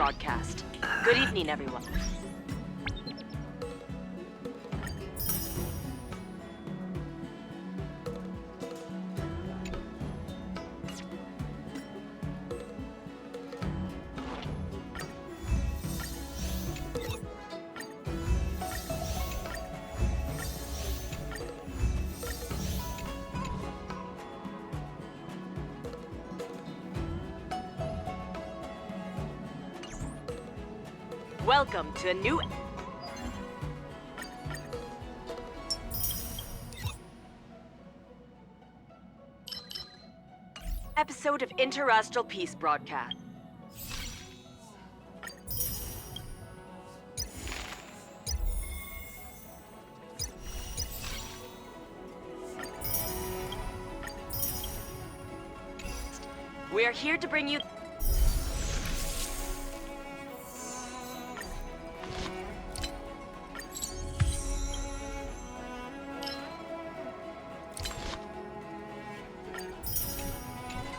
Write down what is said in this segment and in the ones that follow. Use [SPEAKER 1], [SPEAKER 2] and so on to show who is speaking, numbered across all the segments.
[SPEAKER 1] broadcast. Good evening, everyone. Welcome to a new episode of Interastral Peace Broadcast. We are here to bring you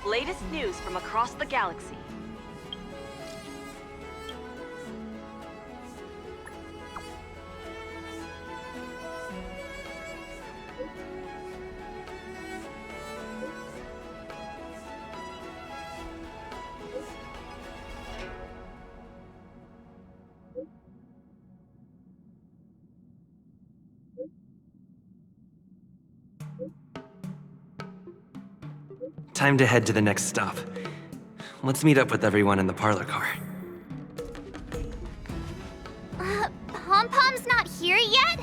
[SPEAKER 1] latest news from across the galaxy.
[SPEAKER 2] Time to head to the next stop. Let's meet up with everyone in the parlor car.
[SPEAKER 3] Pom-Pom's not here yet?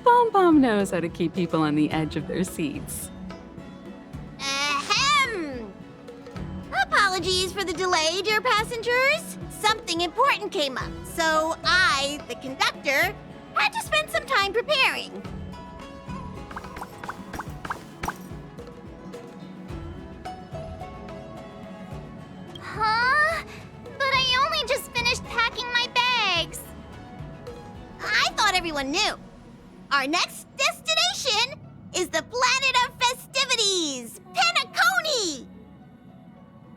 [SPEAKER 4] Pom-Pom knows how to keep people on the edge of their seats.
[SPEAKER 3] Ahem! Apologies for the delay, dear passengers. Something important came up, so I, the conductor, had to spend some time preparing. Huh? But I only just finished packing my bags. I thought everyone knew. Our next destination is the planet of festivities, Peniconia!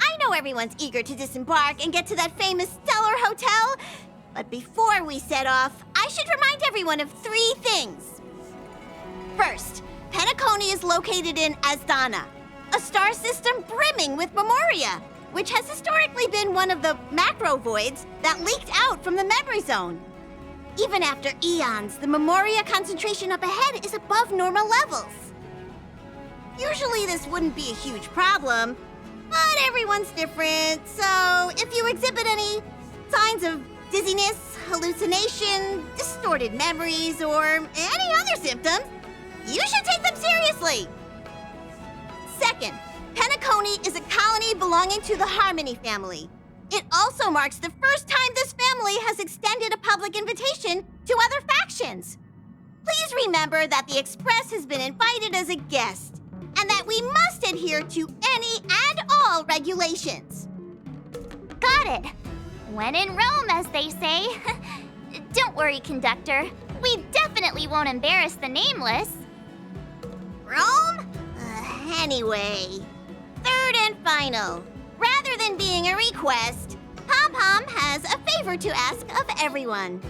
[SPEAKER 3] I know everyone's eager to disembark and get to that famous Stellar Hotel, but before we set off, I should remind everyone of 3 things. First, Peniconia is located in Asdana, a star system brimming with Memoria, which has historically been one of the macro voids that leaked out from the memory zone. Even after eons, the Memoria concentration up ahead is above normal levels. Usually this wouldn't be a huge problem, but everyone's different, so if you exhibit any signs of dizziness, hallucination, distorted memories, or any other symptoms, you should take them seriously. Second, Peniconia is a colony belonging to the Harmony family. It also marks the first time this family has extended a public invitation to other factions. Please remember that the Express has been invited as a guest, and that we must adhere to any and all regulations.
[SPEAKER 5] Got it. When in Rome, as they say. Don't worry, conductor. We definitely won't embarrass the nameless.
[SPEAKER 3] Rome? Anyway. Third and final. Rather than being a request, Pom-Pom has a favor to ask of everyone.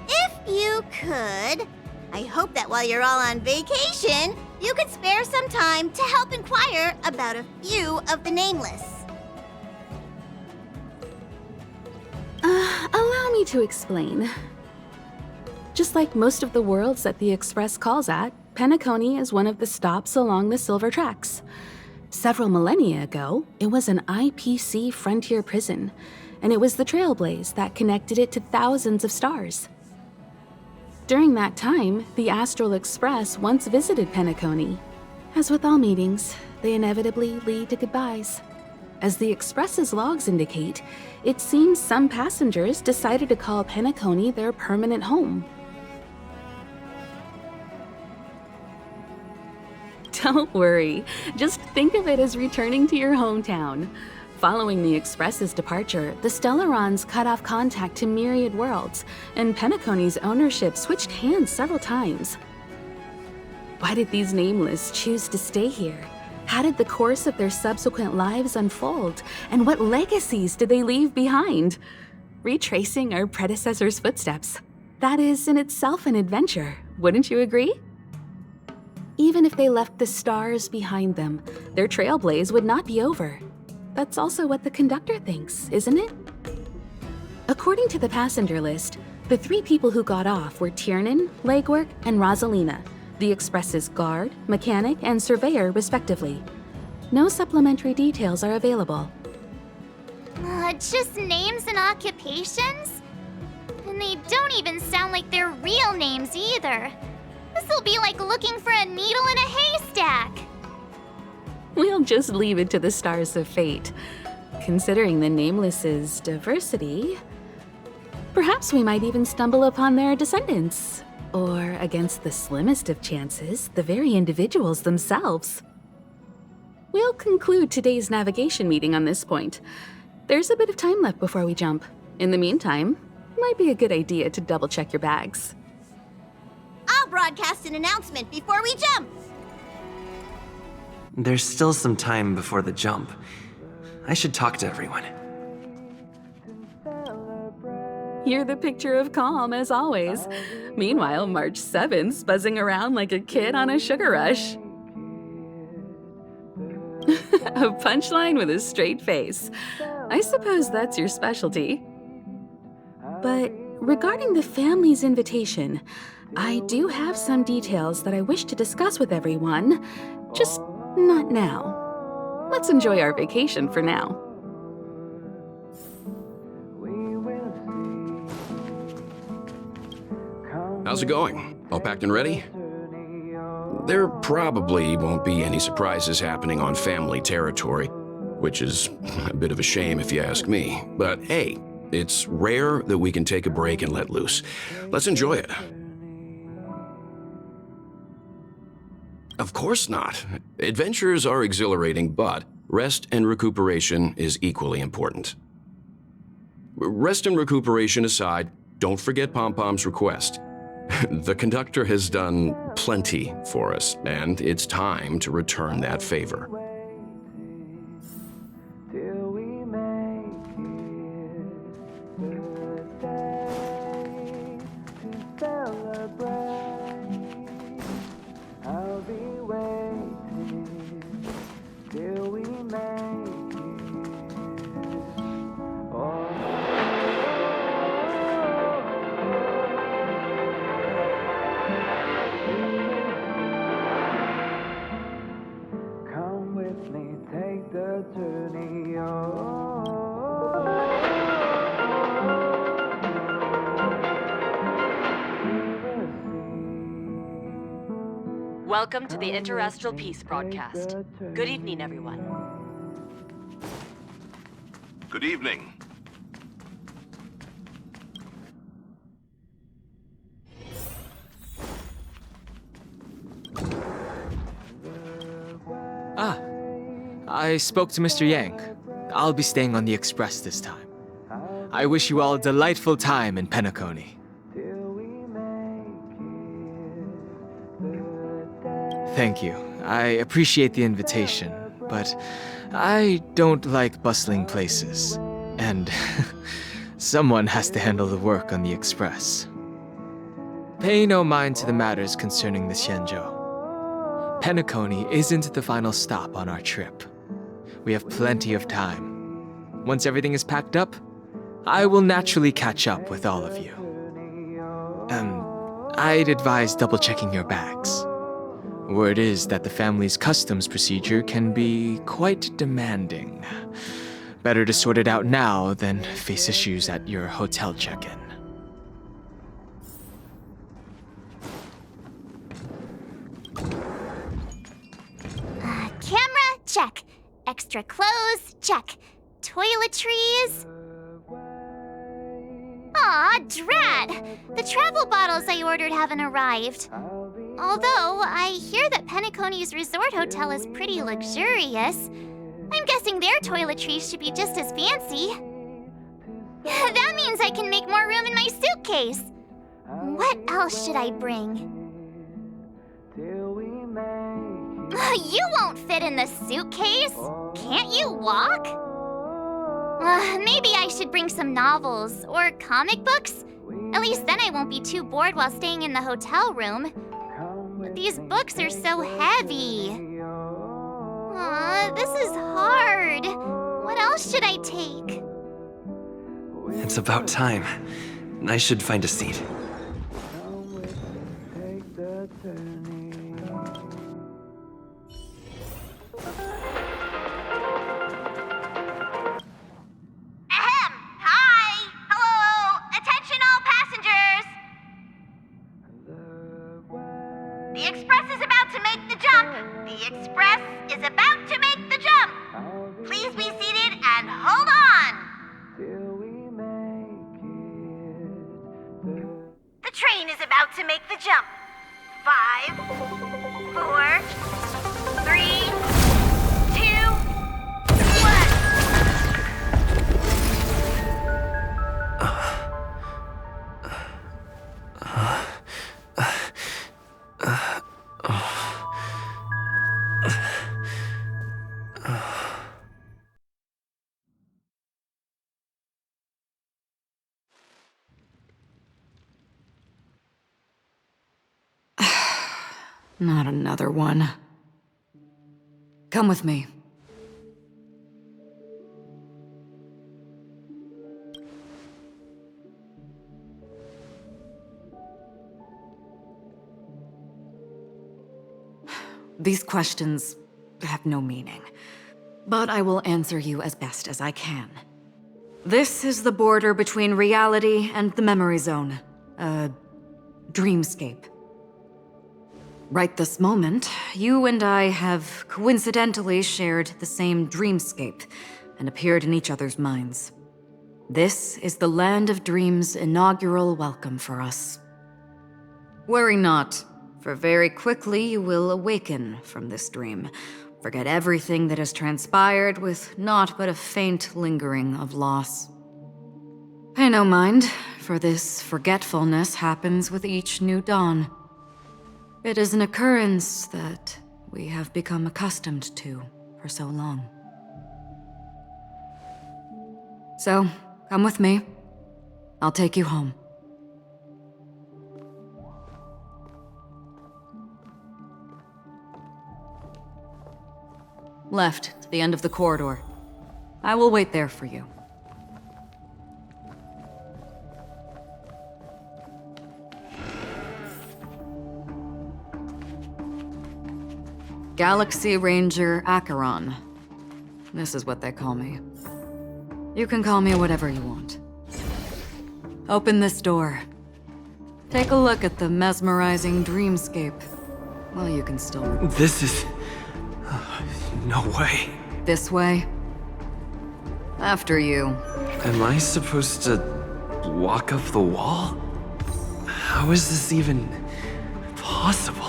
[SPEAKER 3] If you could, I hope that while you're all on vacation, you could spare some time to help inquire about a few of the nameless.
[SPEAKER 4] Allow me to explain. Just like most of the worlds that the Express calls at, Peniconia is one of the stops along the Silver Tracks. Several millennia ago, it was an IPC frontier prison, and it was the trailblaze that connected it to thousands of stars. During that time, the Astral Express once visited Peniconia. As with all meetings, they inevitably lead to goodbyes. As the Express's logs indicate, it seems some passengers decided to call Peniconia their permanent home. Don't worry, just think of it as returning to your hometown. Following the Express's departure, the Stellarons cut off contact to myriad worlds, and Peniconia's ownership switched hands several times. Why did these nameless choose to stay here? How did the course of their subsequent lives unfold? And what legacies did they leave behind? Retracing our predecessors' footsteps. That is in itself an adventure, wouldn't you agree? Even if they left the stars behind them, their trailblaze would not be over. That's also what the conductor thinks, isn't it? According to the passenger list, the 3 people who got off were Tiernan, Legwork, and Rosalina, the Express's guard, mechanic, and surveyor, respectively. No supplementary details are available.
[SPEAKER 5] Just names and occupations? And they don't even sound like their real names either. This'll be like looking for a needle in a haystack.
[SPEAKER 4] We'll just leave it to the stars of fate. Considering the Nameless's diversity, perhaps we might even stumble upon their descendants. Or, against the slimmest of chances, the very individuals themselves. We'll conclude today's navigation meeting on this point. There's a bit of time left before we jump. In the meantime, it might be a good idea to double-check your bags.
[SPEAKER 3] I'll broadcast an announcement before we jump.
[SPEAKER 2] There's still some time before the jump. I should talk to everyone.
[SPEAKER 4] You're the picture of calm, as always. Meanwhile, March 7th's buzzing around like a kid on a sugar rush. A punchline with a straight face. I suppose that's your specialty. But regarding the family's invitation, I do have some details that I wish to discuss with everyone, just not now. Let's enjoy our vacation for now.
[SPEAKER 6] How's it going? All packed and ready? There probably won't be any surprises happening on family territory, which is a bit of a shame if you ask me. But hey, it's rare that we can take a break and let loose. Let's enjoy it. Of course not. Adventures are exhilarating, but rest and recuperation is equally important. Rest and recuperation aside, don't forget Pom-Pom's request. The conductor has done plenty for us, and it's time to return that favor.
[SPEAKER 1] Welcome to the Interastral Peace broadcast. Good evening, everyone.
[SPEAKER 7] Good evening.
[SPEAKER 8] I spoke to Mr. Yang. I'll be staying on the Express this time. I wish you all a delightful time in Peniconia. Thank you. I appreciate the invitation, but I don't like bustling places. And someone has to handle the work on the Express. Pay no mind to the matters concerning the Xianzhou. Peniconia isn't the final stop on our trip. We have plenty of time. Once everything is packed up, I will naturally catch up with all of you. I'd advise double-checking your bags. Word is that the family's customs procedure can be quite demanding. Better to sort it out now than face issues at your hotel check-in.
[SPEAKER 5] Camera, check. Extra clothes, check. Toiletries. Aw, drat! The travel bottles I ordered haven't arrived. Although, I hear that Peniconia's resort hotel is pretty luxurious. I'm guessing their toiletries should be just as fancy. That means I can make more room in my suitcase. What else should I bring? You won't fit in the suitcase. Can't you walk? Maybe I should bring some novels or comic books. At least then I won't be too bored while staying in the hotel room. But these books are so heavy. This is hard. What else should I take?
[SPEAKER 2] It's about time. I should find a seat.
[SPEAKER 3] Ahem! Hi! Hello! Attention all passengers! The express is about to make the jump! The express is about to make the jump! Please be seated and hold on! The train is about to make the jump. 5, 4, 3, 2, 1.
[SPEAKER 9] Not another one. Come with me. These questions have no meaning, but I will answer you as best as I can. This is the border between reality and the memory zone, a dreamscape. Right this moment, you and I have coincidentally shared the same dreamscape and appeared in each other's minds. This is the Land of Dreams' inaugural welcome for us. Worry not, for very quickly you will awaken from this dream, forget everything that has transpired with naught but a faint lingering of loss. Pay no mind, for this forgetfulness happens with each new dawn. It is an occurrence that we have become accustomed to for so long. So, come with me. I'll take you home. Left, to the end of the corridor. I will wait there for you. Galaxy Ranger Acheron. This is what they call me. You can call me whatever you want. Open this door. Take a look at the mesmerizing dreamscape. Well, you can still...
[SPEAKER 2] This is... no way.
[SPEAKER 9] This way? After you.
[SPEAKER 2] Am I supposed to walk up the wall? How is this even possible?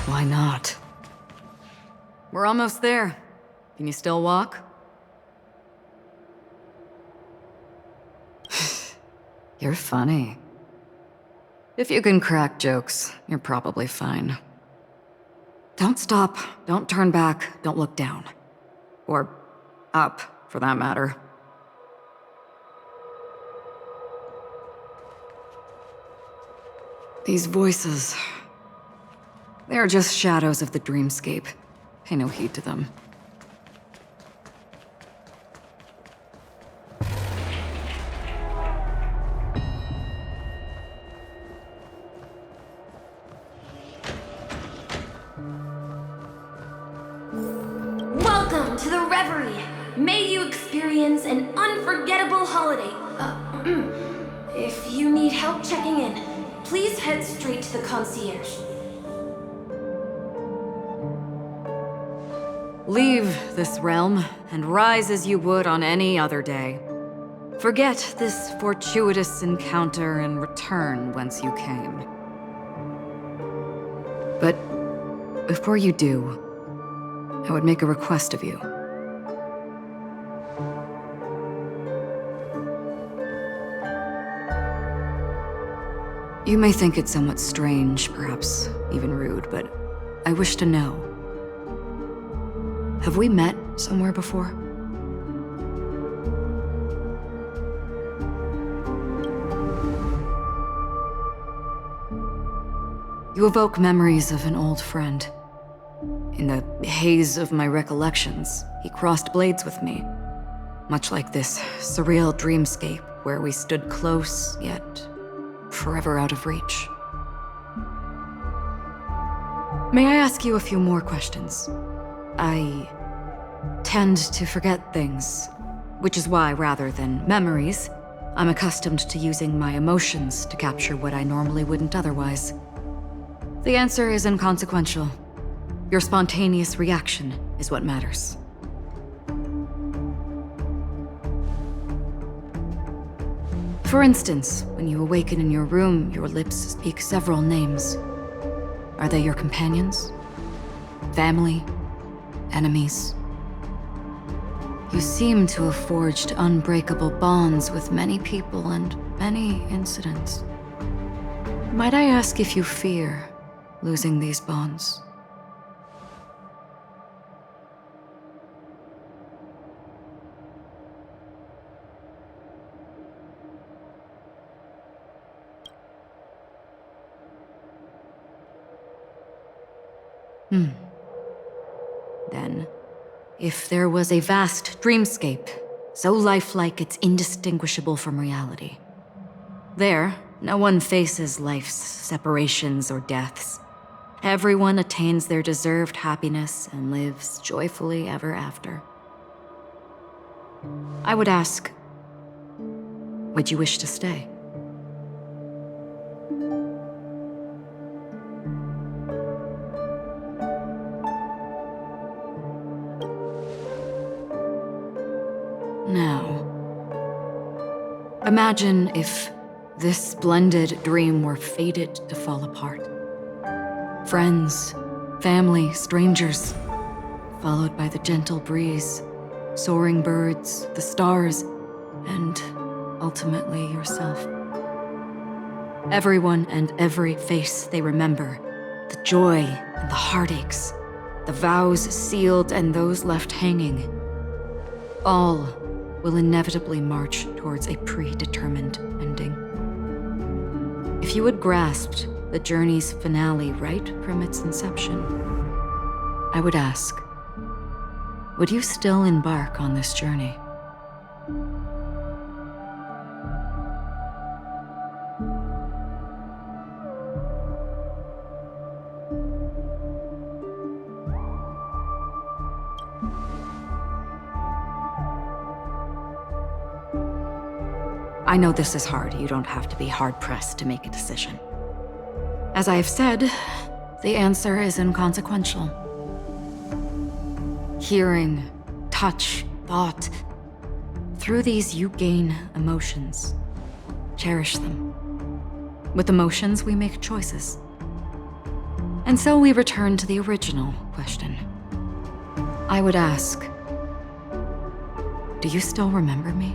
[SPEAKER 9] Why not? We're almost there. Can you still walk? You're funny. If you can crack jokes, you're probably fine. Don't stop, don't turn back, don't look down. Or up, for that matter. These voices... they are just shadows of the dreamscape. Pay no heed to them.
[SPEAKER 10] Welcome to the Reverie. May you experience an unforgettable holiday. If you need help checking in, please head straight to the concierge.
[SPEAKER 9] Leave this realm and rise as you would on any other day. Forget this fortuitous encounter and return whence you came. But before you do, I would make a request of you. You may think it somewhat strange, perhaps even rude, but I wish to know. Have we met somewhere before? You evoke memories of an old friend. In the haze of my recollections, he crossed blades with me, much like this surreal dreamscape where we stood close, yet forever out of reach. May I ask you a few more questions? I tend to forget things, which is why, rather than memories, I'm accustomed to using my emotions to capture what I normally wouldn't otherwise. The answer is inconsequential. Your spontaneous reaction is what matters. For instance, when you awaken in your room, your lips speak several names. Are they your companions? Family? Enemies? You seem to have forged unbreakable bonds with many people and many incidents. Might I ask if you fear losing these bonds? Then, if there was a vast dreamscape, so lifelike it's indistinguishable from reality, there, no one faces life's separations or deaths. Everyone attains their deserved happiness and lives joyfully ever after. I would ask, would you wish to stay? Now, imagine if this splendid dream were fated to fall apart. Friends, family, strangers, followed by the gentle breeze, soaring birds, the stars, and ultimately yourself. Everyone and every face they remember, the joy and the heartaches, the vows sealed and those left hanging, all will inevitably march towards a predetermined ending. If you had grasped the journey's finale right from its inception, I would ask, would you still embark on this journey? I know this is hard. You don't have to be hard-pressed to make a decision. As I have said, the answer is inconsequential. Hearing, touch, thought. Through these you gain emotions. Cherish them. With emotions, we make choices. And so we return to the original question. I would ask, do you still remember me?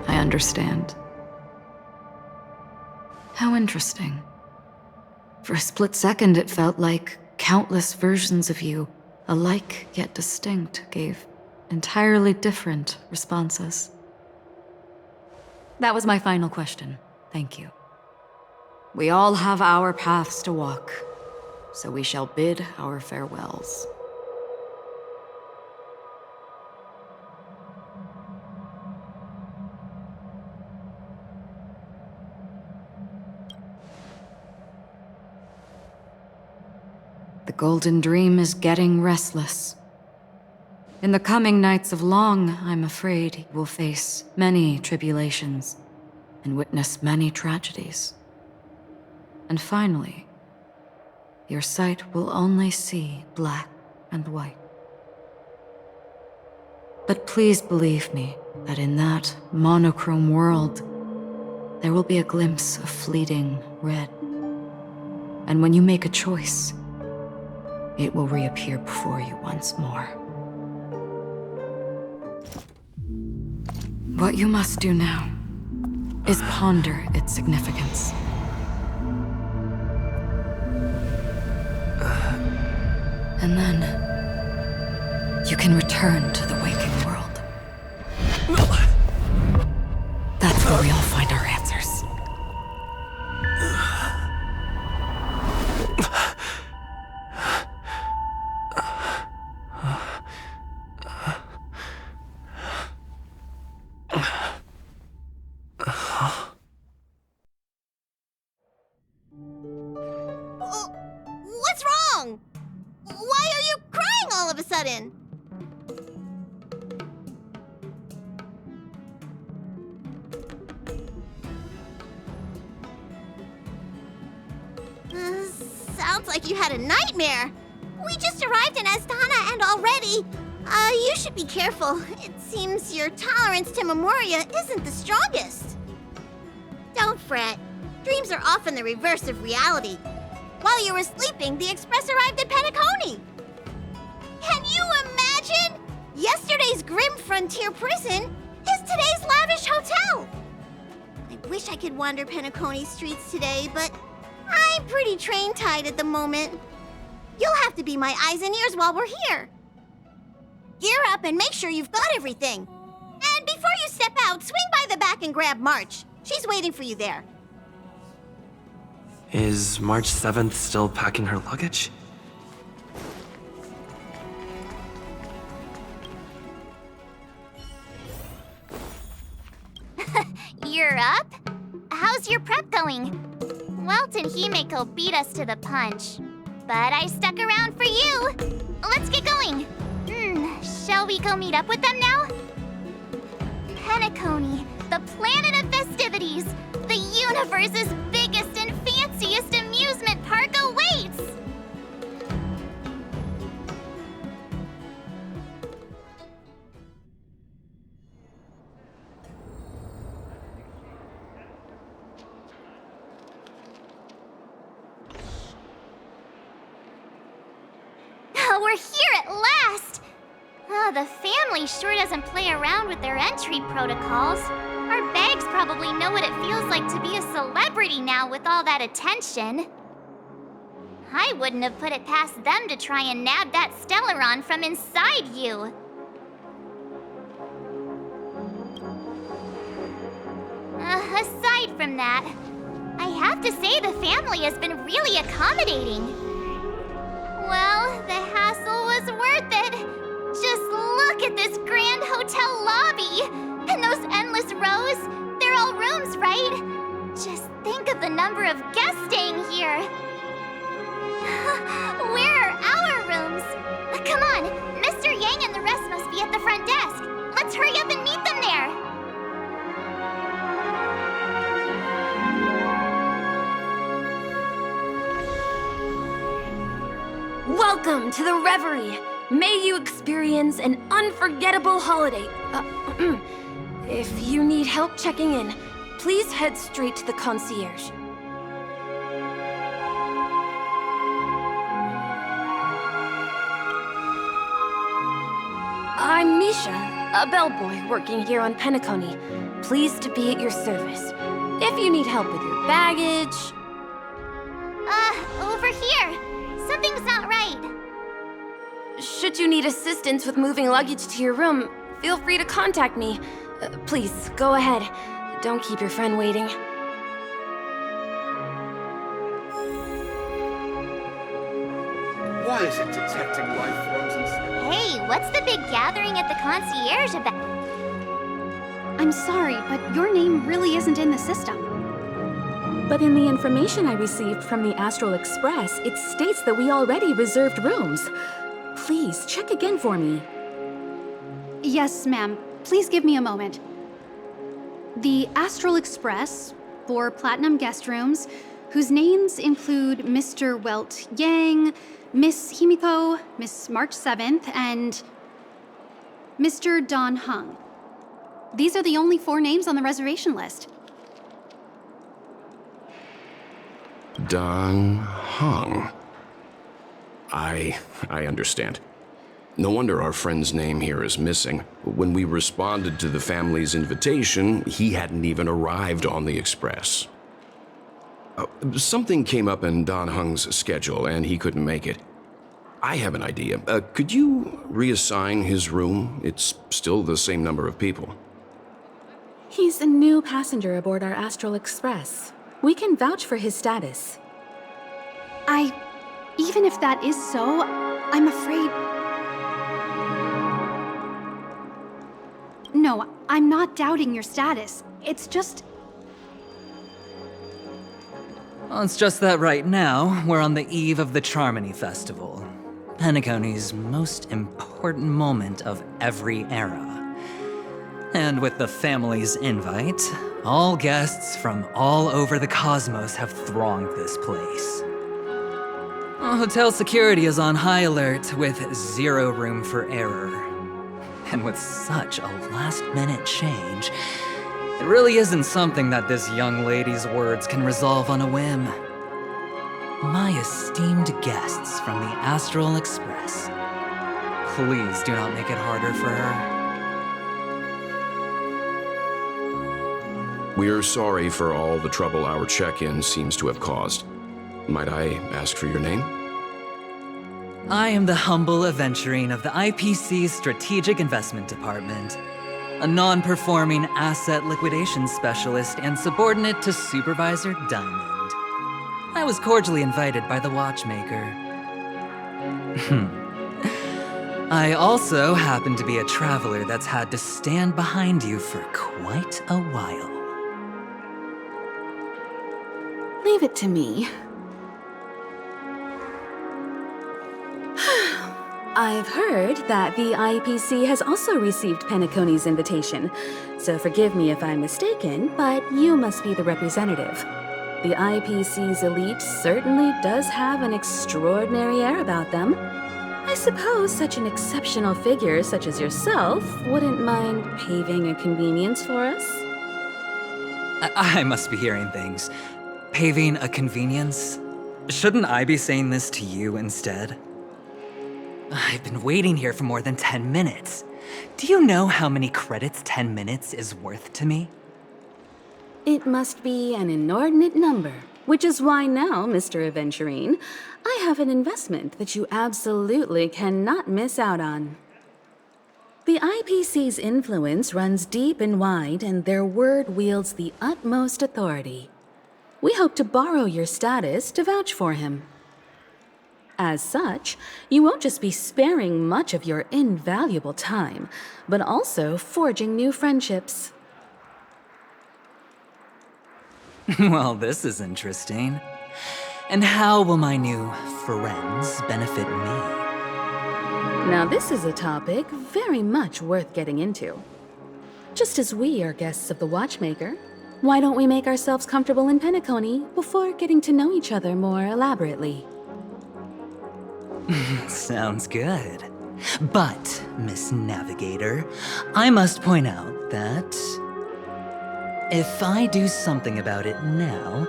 [SPEAKER 9] I understand. How interesting. For a split second, it felt like countless versions of you, alike yet distinct, gave entirely different responses. That was my final question. Thank you. We all have our paths to walk, so we shall bid our farewells. The Golden Dream is getting restless. In the coming nights of Long, I'm afraid he will face many tribulations and witness many tragedies. And finally, your sight will only see black and white. But please believe me that in that monochrome world, there will be a glimpse of fleeting red. And when you make a choice, it will reappear before you once more. What you must do now is ponder its significance. And then you can return to the waking world. That's where we all find our answers.
[SPEAKER 3] What's wrong? Why are you crying all of a sudden? Sounds like you had a nightmare. We just arrived in Astana and already... you should be careful. It seems your tolerance to Memoria isn't the strongest. Don't fret. Dreams are often the reverse of reality. While you were sleeping, the Express arrived at Peniconia. Can you imagine? Yesterday's grim frontier prison is today's lavish hotel. I wish I could wander Peniconia's streets today, but I'm pretty train-tied at the moment. You'll have to be my eyes and ears while we're here. Gear up and make sure you've got everything. And before you step out, swing by the back and grab March. She's waiting for you there.
[SPEAKER 2] Is March 7th still packing her luggage?
[SPEAKER 5] You're up? How's your prep going? Welt and Himeko beat us to the punch. But I stuck around for you. Let's get going. Shall we go meet up with them now? Peniconia, the planet of festivities. The universe's biggest and fanciest amusement park awaits! We're here at last! The family sure doesn't play around with their entry protocols. Our bags probably know what it feels like to be a celebrity now with all that attention. I wouldn't have put it past them to try and nab that Stellaron from inside you. Aside from that, I have to say the family has been really accommodating. Well, the hassle was worth it. Just look at this grand hotel lobby. And those endless rows. They're all rooms, right? Just think of the number of guests staying here. Where are our rooms? Come on, Mr. Yang and the rest must be at the front desk. Let's hurry up and meet them there.
[SPEAKER 10] Welcome to the Reverie. May you experience an unforgettable holiday. If you need help checking in, please head straight to the concierge. I'm Misha, a bellboy working here on Peniconia. Pleased to be at your service. If you need help with your baggage...
[SPEAKER 5] Over here. Something's not right.
[SPEAKER 10] Should you need assistance with moving luggage to your room, feel free to contact me. Please, go ahead. Don't keep your friend waiting.
[SPEAKER 11] Why is it detecting life forms and...
[SPEAKER 5] Hey, what's the big gathering at the concierge about?
[SPEAKER 12] I'm sorry, but your name really isn't in the system.
[SPEAKER 4] But in the information I received from the Astral Express, it states that we already reserved rooms. Please, check again for me.
[SPEAKER 12] Yes, ma'am. Please give me a moment. The Astral Express, 4 platinum guest rooms, whose names include Mr. Welt Yang, Miss Himiko, Miss March 7th, and Mr. Don Hung. These are the only 4 names on the reservation list.
[SPEAKER 6] Don Hung. I understand. No wonder our friend's name here is missing. When we responded to the family's invitation, he hadn't even arrived on the express. Something came up in Don Hung's schedule, and he couldn't make it. I have an idea. Could you reassign his room? It's still the same number of people.
[SPEAKER 4] He's a new passenger aboard our Astral Express. We can vouch for his status.
[SPEAKER 12] Even if that is so, I'm afraid... No, I'm not doubting your status. It's just...
[SPEAKER 13] Well, it's just that right now, we're on the eve of the Charmony Festival. Penacony's most important moment of every era. And with the family's invite, all guests from all over the cosmos have thronged this place. Hotel security is on high alert with zero room for error. And with such a last-minute change, it really isn't something that this young lady's words can resolve on a whim. My esteemed guests from the Astral Express, please do not make it harder for her.
[SPEAKER 6] We're sorry for all the trouble our check-in seems to have caused. Might I ask for your name?
[SPEAKER 13] I am the humble aventurine of the IPC's Strategic Investment Department, a non-performing asset liquidation specialist and subordinate to Supervisor Diamond. I was cordially invited by the watchmaker. I also happen to be a traveler that's had to stand behind you for quite a while.
[SPEAKER 4] Leave it to me. I've heard that the IPC has also received Penacony's invitation, so forgive me if I'm mistaken, but you must be the representative. The IPC's elite certainly does have an extraordinary air about them. I suppose such an exceptional figure such as yourself wouldn't mind paving a convenience for us?
[SPEAKER 13] I must be hearing things. Paving a convenience? Shouldn't I be saying this to you instead? I've been waiting here for more than 10 minutes. Do you know how many credits 10 minutes is worth to me?
[SPEAKER 4] It must be an inordinate number, which is why now, Mr. Aventurine, I have an investment that you absolutely cannot miss out on. The IPC's influence runs deep and wide, and their word wields the utmost authority. We hope to borrow your status to vouch for him. As such, you won't just be sparing much of your invaluable time, but also forging new friendships.
[SPEAKER 13] Well, this is interesting. And how will my new friends benefit me?
[SPEAKER 4] Now this is a topic very much worth getting into. Just as we are guests of the Watchmaker, why don't we make ourselves comfortable in Penacony before getting to know each other more elaborately?
[SPEAKER 13] Sounds good. But, Miss Navigator, I must point out that if I do something about it now,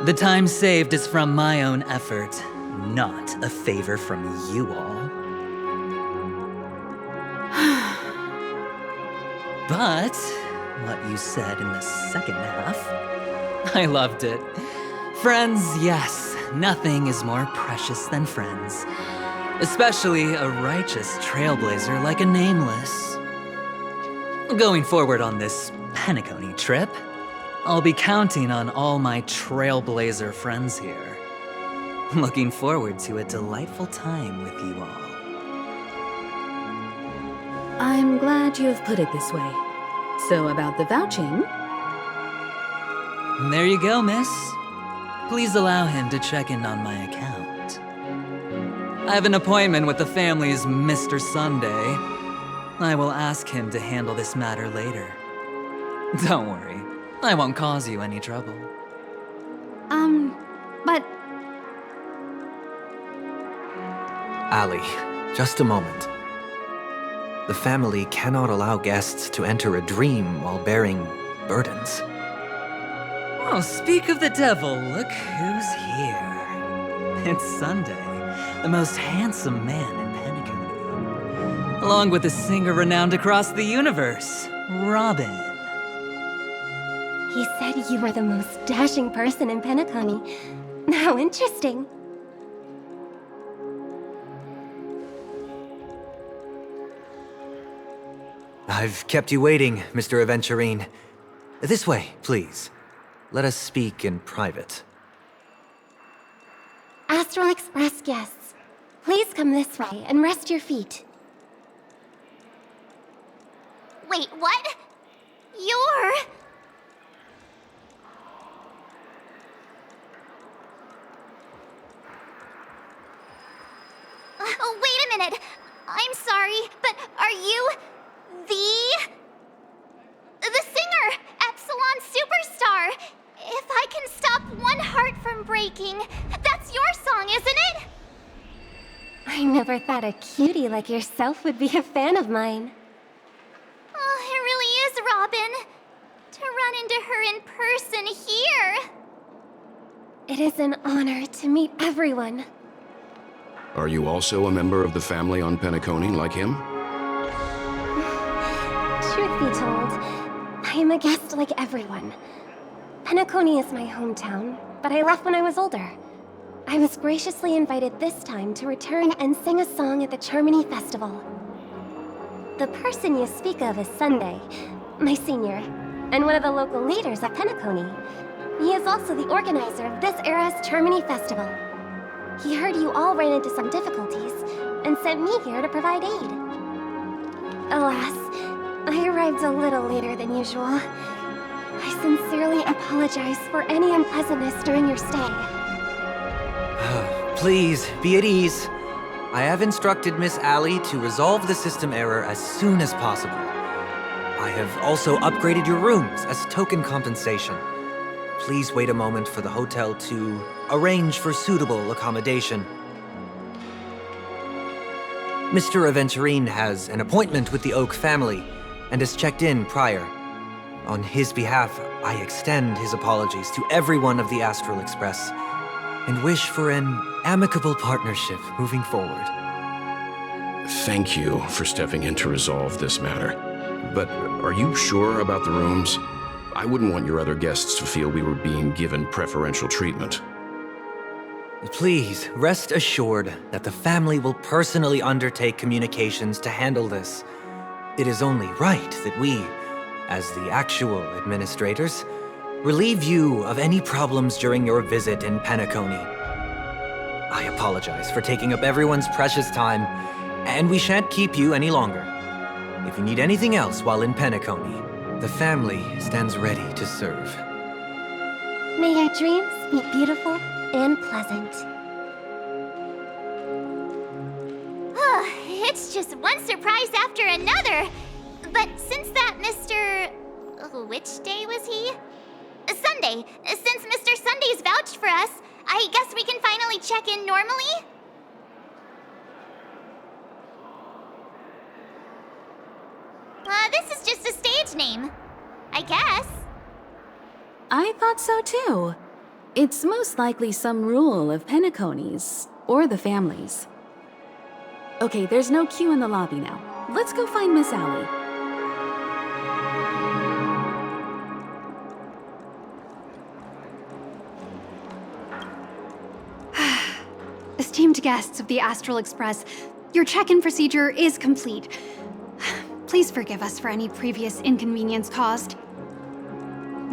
[SPEAKER 13] the time saved is from my own effort, not a favor from you all. But what you said in the second half, I loved it. Friends, yes, nothing is more precious than friends. Especially a righteous trailblazer like a Nameless. Going forward on this Penacony trip, I'll be counting on all my trailblazer friends here. Looking forward to a delightful time with you all.
[SPEAKER 4] I'm glad you have put it this way. So about the vouching...
[SPEAKER 13] There you go, miss. Please allow him to check in on my account. I have an appointment with the family's Mr. Sunday. I will ask him to handle this matter later. Don't worry, I won't cause you any trouble.
[SPEAKER 12] But...
[SPEAKER 14] Ali, just a moment. The family cannot allow guests to enter a dream while bearing burdens.
[SPEAKER 13] Oh, speak of the devil, look who's here. It's Sunday, the most handsome man in Penacony. along with a singer renowned across the universe, Robin.
[SPEAKER 15] He said you were the most dashing person in Peniconia. How interesting.
[SPEAKER 14] I've kept you waiting, Mr. Aventurine. This way, please. Let us speak in private.
[SPEAKER 15] Astral Express guests, please come this way and rest your feet.
[SPEAKER 5] Wait, what? You're... Oh, wait a minute. I'm sorry, but are you the singer, Epsilon Superstar? If I can stop one heart from breaking, that's your song, isn't it?
[SPEAKER 15] I never thought a cutie like yourself would be a fan of mine.
[SPEAKER 5] Oh, it really is, Robin. To run into her in person here.
[SPEAKER 15] It is an honor to meet everyone.
[SPEAKER 6] Are you also a member of the family on Peniconia like him?
[SPEAKER 15] Truth be told, I am a guest like everyone. Peniconia is my hometown, but I left when I was older. I was graciously invited this time to return and sing a song at the Charmony Festival. The person you speak of is Sunday, my senior, and one of the local leaders of Peniconia. He is also the organizer of this era's Charmony Festival. He heard you all ran into some difficulties, and sent me here to provide aid. Alas, I arrived a little later than usual. I sincerely apologize for any unpleasantness during your stay.
[SPEAKER 14] Please, be at ease. I have instructed Miss Allie to resolve the system error as soon as possible. I have also upgraded your rooms as token compensation. Please wait a moment for the hotel to arrange for suitable accommodation. Mr. Aventurine has an appointment with the Oak family and has checked in prior. On his behalf, I extend his apologies to everyone of the Astral Express and wish for an amicable partnership moving forward.
[SPEAKER 6] Thank you for stepping in to resolve this matter. But are you sure about the rooms? I wouldn't want your other guests to feel we were being given preferential treatment.
[SPEAKER 14] Please, rest assured that the family will personally undertake communications to handle this. It is only right that we, as the actual administrators, relieve you of any problems during your visit in Peniconia. I apologize for taking up everyone's precious time, and we shan't keep you any longer. If you need anything else while in Peniconia, the family stands ready to serve.
[SPEAKER 15] May your dreams be beautiful and pleasant.
[SPEAKER 5] It's just one surprise after another. But since that Mr... which day was he? Sunday. Since Mr. Sunday's vouched for us, I guess we can finally check in normally? This is just a stage name. I guess.
[SPEAKER 4] I thought so too. It's most likely some rule of Penaconies, or the families. Okay, there's no queue in the lobby now. Let's go find Miss Allie.
[SPEAKER 12] Esteemed guests of the Astral Express, your check-in procedure is complete. Please forgive us for any previous inconvenience caused.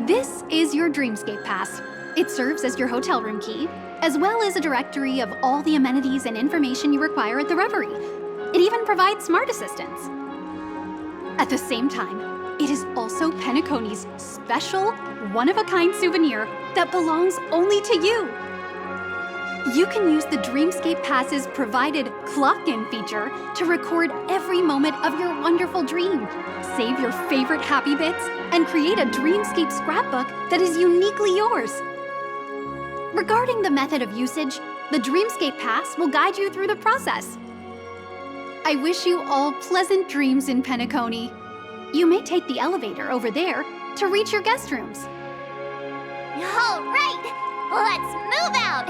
[SPEAKER 12] This is your Dreamscape Pass. It serves as your hotel room key, as well as a directory of all the amenities and information you require at the Reverie. It even provides smart assistants. At the same time, it is also Penaconia's special, one-of-a-kind souvenir that belongs only to you. You can use the Dreamscape Pass's provided clock-in feature to record every moment of your wonderful dream, save your favorite happy bits, and create a Dreamscape scrapbook that is uniquely yours. Regarding the method of usage, the Dreamscape Pass will guide you through the process. I wish you all pleasant dreams in Peniconia. You may take the elevator over there to reach your guest rooms.
[SPEAKER 5] All right, let's move out.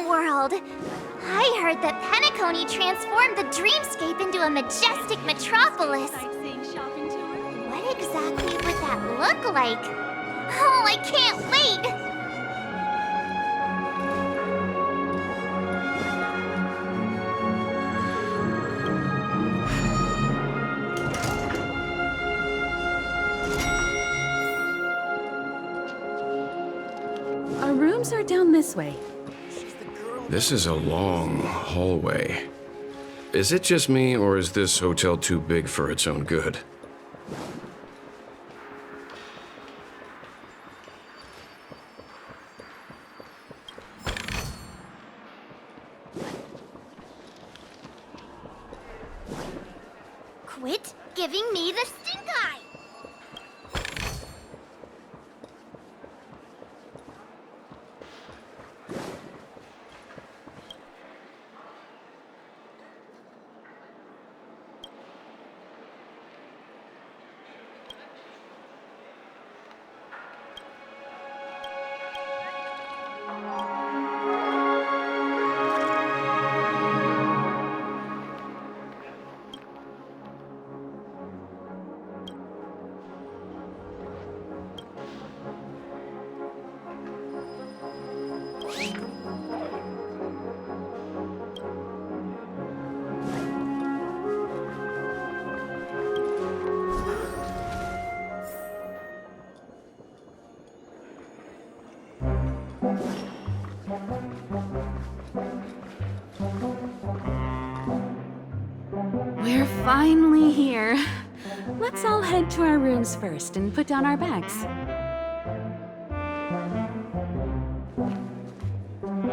[SPEAKER 5] World. I heard that Peniconia transformed the dreamscape into a majestic metropolis. What exactly would that look like? Oh, I can't wait!
[SPEAKER 4] Our rooms are down this way.
[SPEAKER 6] This is a long hallway. Is it just me, or is this hotel too big for its own good?
[SPEAKER 5] Quit giving me the stink eye!
[SPEAKER 4] We're finally here. Let's all head to our rooms first and put down our bags.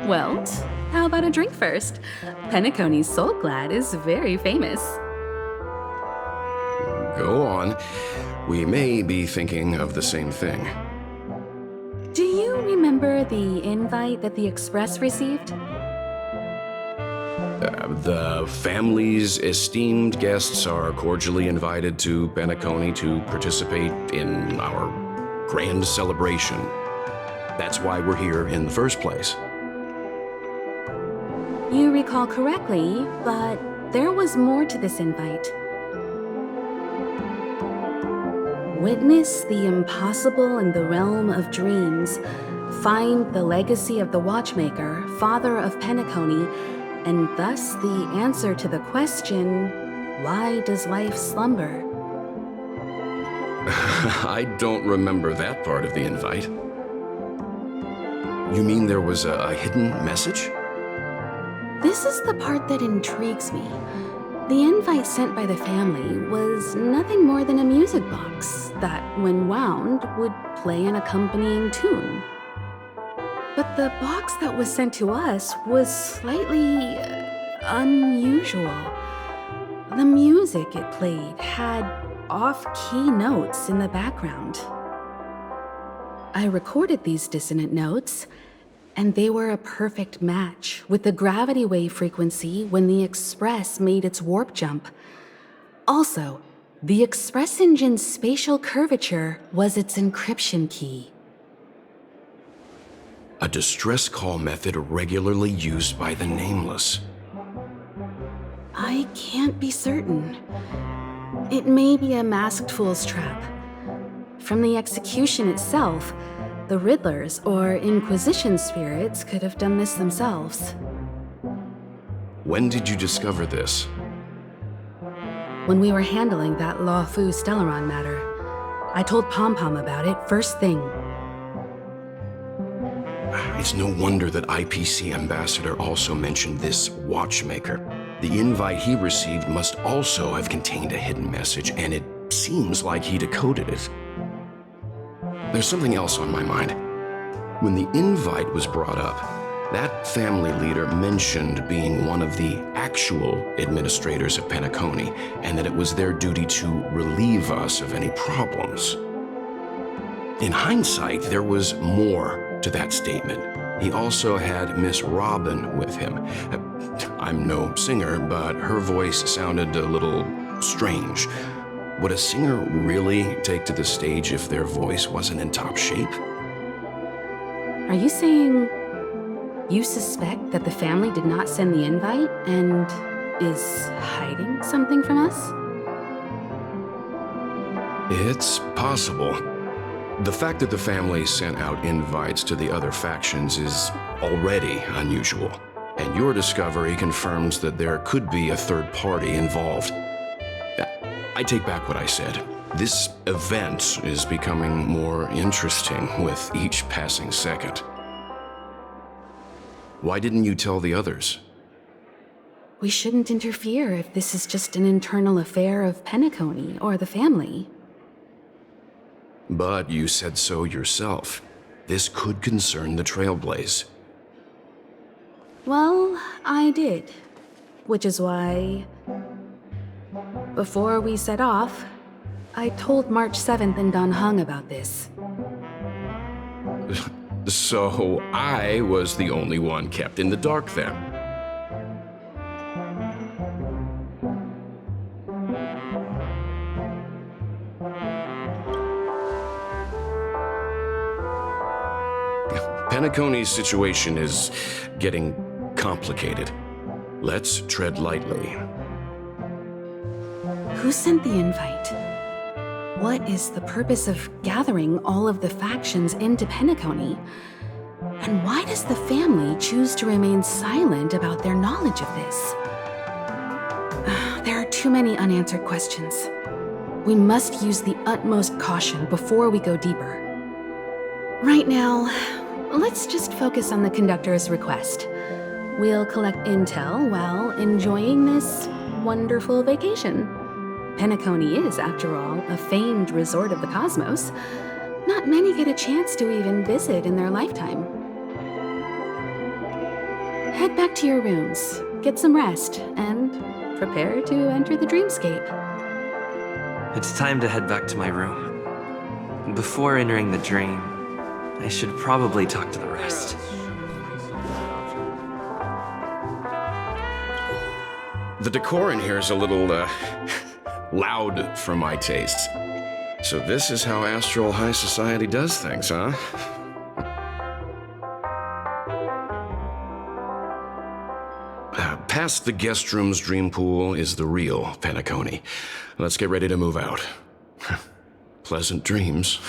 [SPEAKER 4] Well, how about a drink first? Penacony's Soul Glad is very famous.
[SPEAKER 6] Go on. We may be thinking of the same thing.
[SPEAKER 4] Do you remember the invite that the Express received?
[SPEAKER 6] The family's esteemed guests are cordially invited to Peniconia to participate in our grand celebration. That's why we're here in the first place.
[SPEAKER 4] You recall correctly, but there was more to this invite. Witness the impossible in the realm of dreams. Find the legacy of the Watchmaker, father of Peniconia, and thus the answer to the question, why does life slumber?
[SPEAKER 6] I don't remember that part of the invite. You mean there was a hidden message?
[SPEAKER 4] This is the part that intrigues me. The invite sent by the family was nothing more than a music box that, when wound, would play an accompanying tune. But the box that was sent to us was slightly unusual. The music it played had off-key notes in the background. I recorded these dissonant notes, and they were a perfect match with the gravity wave frequency when the Express made its warp jump. Also, the Express engine's spatial curvature was its encryption key.
[SPEAKER 6] A distress call method regularly used by the Nameless.
[SPEAKER 4] I can't be certain. It may be a masked fool's trap. From the execution itself, the Riddlers or Inquisition spirits could have done this themselves.
[SPEAKER 6] When did you discover this?
[SPEAKER 4] When we were handling that Law Fu Stellaron matter, I told Pom Pom about it first thing.
[SPEAKER 6] It's no wonder that IPC Ambassador also mentioned this watchmaker. The invite he received must also have contained a hidden message, and it seems like he decoded it. There's something else on my mind. When the invite was brought up, that family leader mentioned being one of the actual administrators of Peniconia, and that it was their duty to relieve us of any problems. In hindsight, there was more to that statement. He also had Miss Robin with him. I'm no singer, but her voice sounded a little strange. Would a singer really take to the stage if their voice wasn't in top shape?
[SPEAKER 4] Are you saying you suspect that the family did not send the invite and is hiding something from us?
[SPEAKER 6] It's possible. The fact that the family sent out invites to the other factions is already unusual, and your discovery confirms that there could be a third party involved. I take back what I said. This event is becoming more interesting with each passing second. Why didn't you tell the others?
[SPEAKER 4] We shouldn't interfere if this is just an internal affair of Peniconia or the family.
[SPEAKER 6] But you said so yourself. This could concern the Trailblaze.
[SPEAKER 4] Well, I did. Which is why, before we set off, I told March 7th and Don Hung about this.
[SPEAKER 6] So I was the only one kept in the dark then. Penaconia's situation is getting complicated. Let's tread lightly.
[SPEAKER 4] Who sent the invite? What is the purpose of gathering all of the factions into Peniconia? And why does the family choose to remain silent about their knowledge of this? There are too many unanswered questions. We must use the utmost caution before we go deeper. Right now, let's just focus on the conductor's request. We'll collect intel while enjoying this wonderful vacation. Peniconia is, after all, a famed resort of the cosmos. Not many get a chance to even visit in their lifetime. Head back to your rooms, get some rest, and prepare to enter the dreamscape.
[SPEAKER 2] It's time to head back to my room. Before entering the dream, I should probably talk to the rest.
[SPEAKER 6] The decor in here is a little, loud for my tastes. So this is how Astral High Society does things, huh? Past the guest room's dream pool is the real Peniconia. Let's get ready to move out. Pleasant dreams.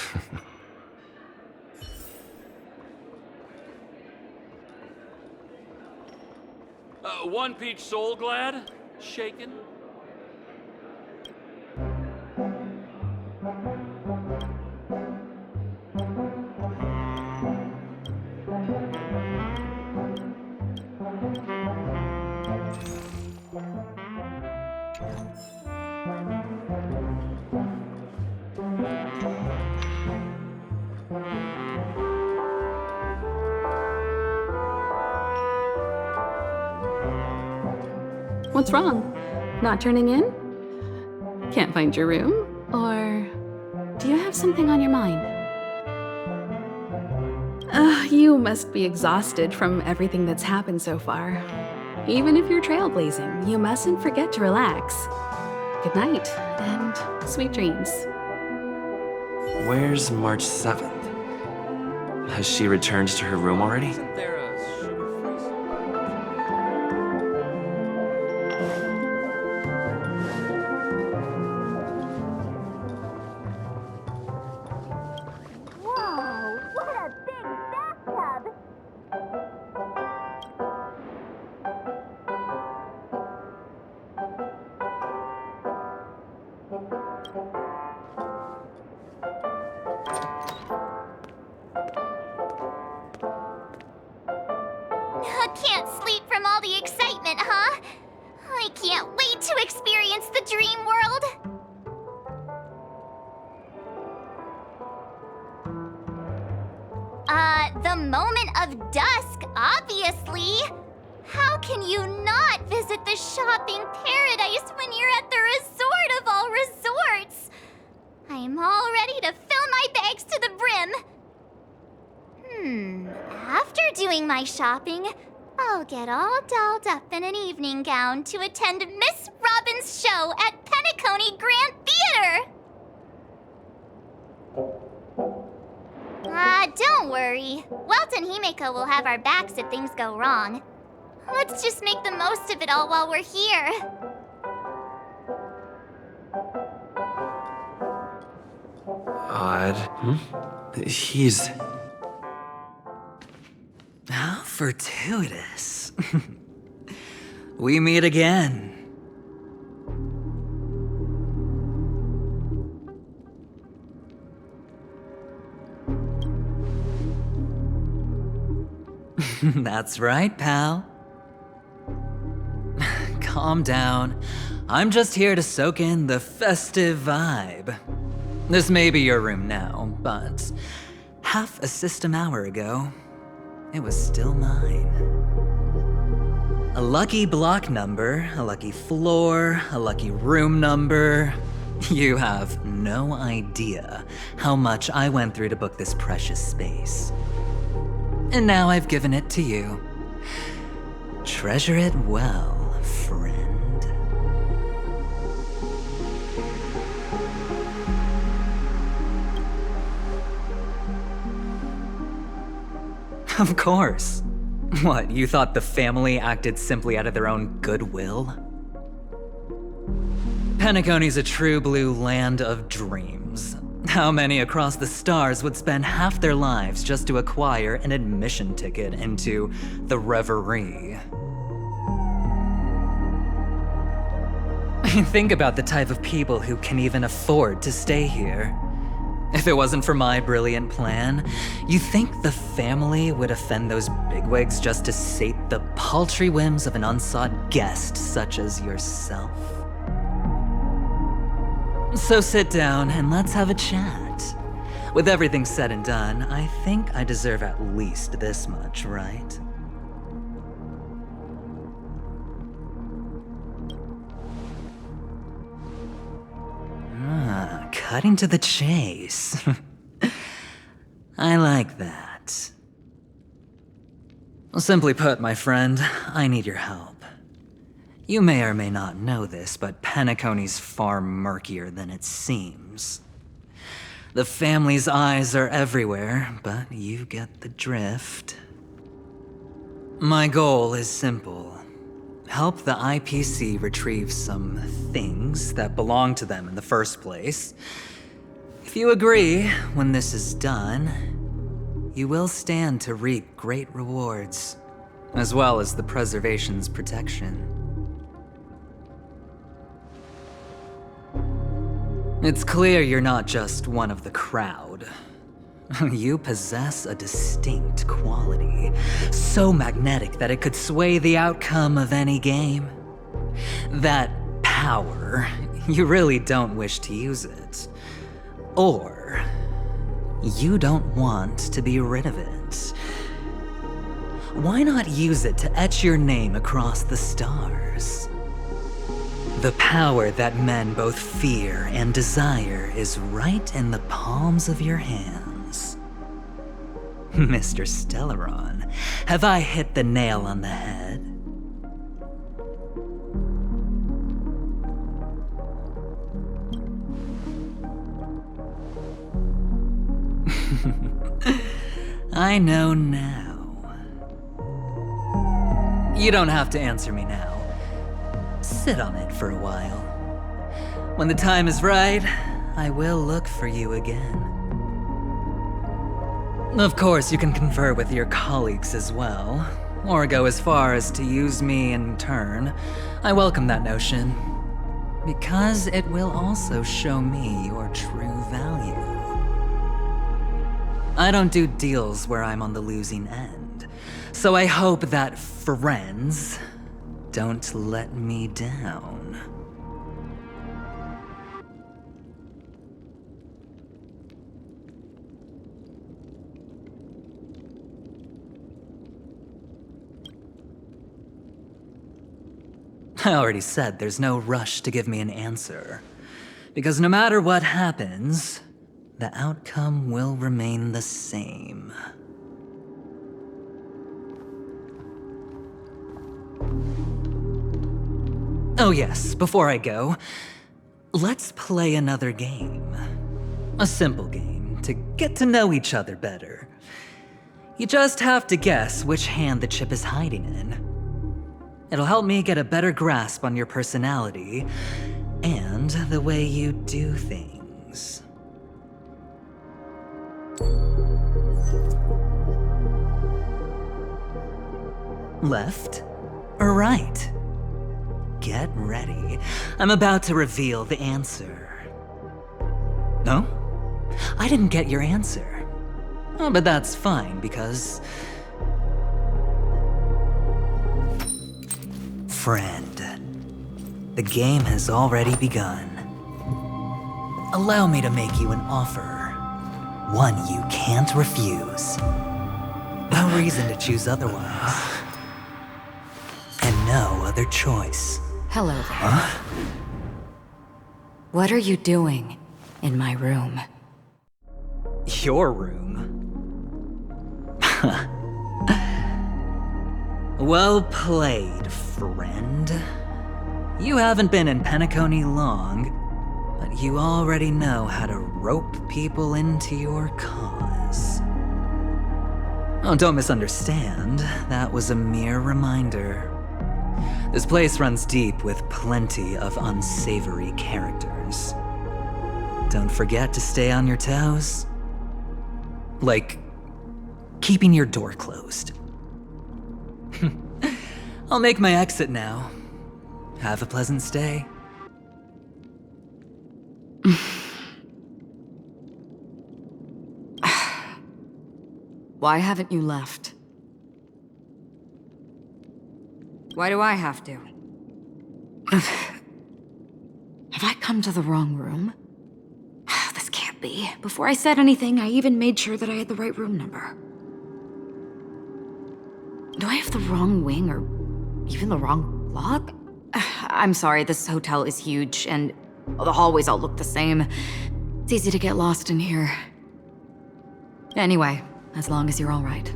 [SPEAKER 16] One peach soul glad? Shaken?
[SPEAKER 4] What's wrong? Not turning in? Can't find your room? Or do you have something on your mind? You must be exhausted from everything that's happened so far. Even if you're trailblazing, you mustn't forget to relax. Good night, and sweet dreams.
[SPEAKER 2] Where's March 7th? Has she returned to her room already?
[SPEAKER 3] Whoa, what a big bathtub!
[SPEAKER 5] Can't sleep from all the excitement, huh? I can't wait to experience the dream world. The moment of dusk, obviously. How can you not visit the shopping paradise when you're at the resort of all resorts? I'm all ready to fill my bags to the brim. After doing my shopping, I'll get all dolled up in an evening gown to attend Miss Robin's show at Peniconia Grand Theater. Don't worry. Welt and Himeko will have our backs if things go wrong. Let's just make the most of it all while we're here.
[SPEAKER 2] Odd. He's...
[SPEAKER 13] How fortuitous. We meet again. That's right, pal. Calm down. I'm just here to soak in the festive vibe. This may be your room now, but half a system hour ago, it was still mine. A lucky block number, a lucky floor, a lucky room number. You have no idea how much I went through to book this precious space. And now I've given it to you. Treasure it well, friend. Of course. What, you thought the family acted simply out of their own goodwill? Penaconia's a true blue land of dreams. How many across the stars would spend half their lives just to acquire an admission ticket into the Reverie? Think about the type of people who can even afford to stay here. If it wasn't for my brilliant plan, you think the family would offend those bigwigs just to sate the paltry whims of an unsought guest such as yourself? So sit down and let's have a chat. With everything said and done, I think I deserve at least this much, right? Cutting to the chase. I like that. Simply put, my friend, I need your help. You may or may not know this, but Penaconia's far murkier than it seems. The family's eyes are everywhere, but you get the drift. My goal is simple. Help the IPC retrieve some things that belong to them in the first place. If you agree, when this is done, you will stand to reap great rewards, as well as the preservation's protection. It's clear you're not just one of the crowd. You possess a distinct quality, so magnetic that it could sway the outcome of any game. That power, you really don't wish to use it. Or, you don't want to be rid of it. Why not use it to etch your name across the stars? The power that men both fear and desire is right in the palms of your hands. Mr. Stellaron, have I hit the nail on the head? I know now. You don't have to answer me now. Sit on it for a while. When the time is right, I will look for you again. Of course, you can confer with your colleagues as well, or go as far as to use me in turn. I welcome that notion, because it will also show me your true value. I don't do deals where I'm on the losing end, so I hope that friends don't let me down. I already said there's no rush to give me an answer, because no matter what happens, the outcome will remain the same. Oh yes, before I go, let's play another game. A simple game to get to know each other better. You just have to guess which hand the chip is hiding in. It'll help me get a better grasp on your personality and the way you do things. Left or right? Get ready. I'm about to reveal the answer. No? I didn't get your answer. Oh, but that's fine, because... Friend, the game has already begun. Allow me to make you an offer. One you can't refuse. No reason to choose otherwise. And no other choice.
[SPEAKER 9] Hello there.
[SPEAKER 13] Huh?
[SPEAKER 9] What are you doing in my room?
[SPEAKER 13] Your room? Well played, friend. You haven't been in Peniconia long, but you already know how to rope people into your cause. Oh, don't misunderstand. That was a mere reminder. This place runs deep with plenty of unsavory characters. Don't forget to stay on your toes. Like, keeping your door closed. I'll make my exit now. Have a pleasant stay.
[SPEAKER 9] Why haven't you left? Why do I have to? Have I come to the wrong room? This can't be. Before I said anything, I even made sure that I had the right room number. Do I have the wrong wing or even the wrong lock? I'm sorry, this hotel is huge and the hallways all look the same. It's easy to get lost in here. Anyway, as long as you're all right.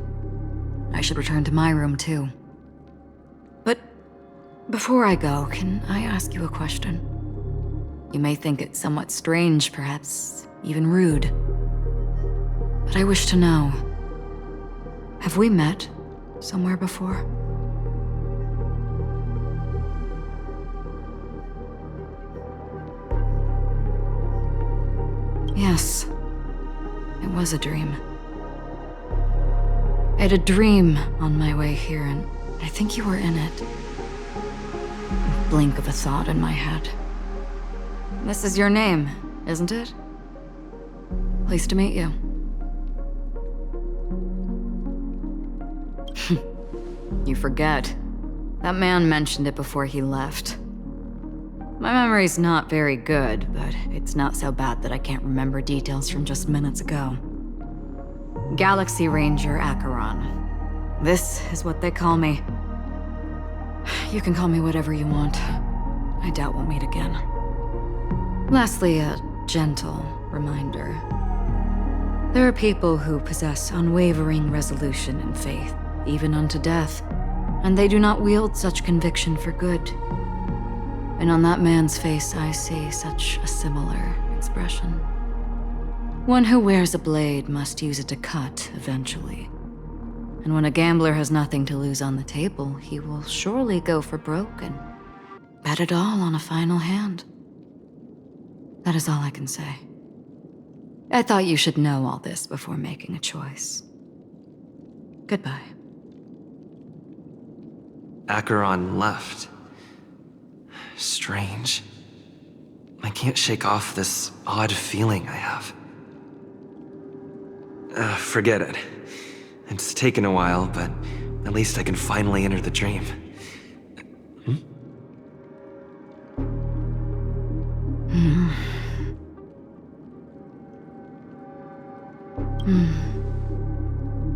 [SPEAKER 9] I should return to my room too. But before I go, can I ask you a question? You may think it somewhat strange, perhaps even rude. But I wish to know, have we met somewhere before? Yes, it was a dream. I had a dream on my way here, and I think you were in it. A blink of a thought in my head. This is your name, isn't it? Pleased to meet you. You forget. That man mentioned it before he left. My memory's not very good, but it's not so bad that I can't remember details from just minutes ago. Galaxy Ranger Acheron. This is what they call me. You can call me whatever you want. I doubt we'll meet again. Lastly, a gentle reminder. There are people who possess unwavering resolution and faith, even unto death, and they do not wield such conviction for good. And on that man's face, I see such a similar expression. One who wears a blade must use it to cut eventually. And when a gambler has nothing to lose on the table, he will surely go for broke and bet it all on a final hand. That is all I can say. I thought you should know all this before making a choice. Goodbye.
[SPEAKER 2] Acheron left. Strange. I can't shake off this odd feeling I have. Forget it. It's taken a while, but at least I can finally enter the dream.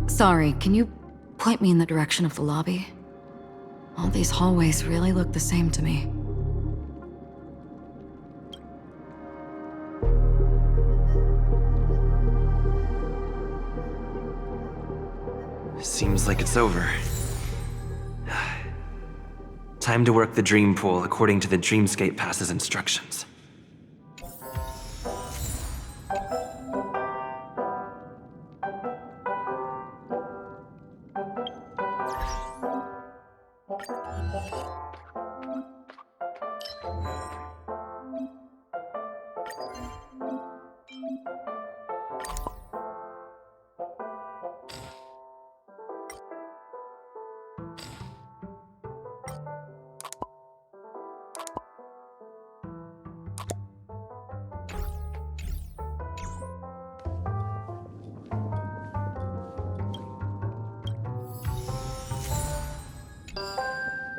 [SPEAKER 9] Sorry, can you point me in the direction of the lobby? All these hallways really look the same to me.
[SPEAKER 2] Seems like it's over. Time to work the dream pool according to the Dreamscape Pass's instructions.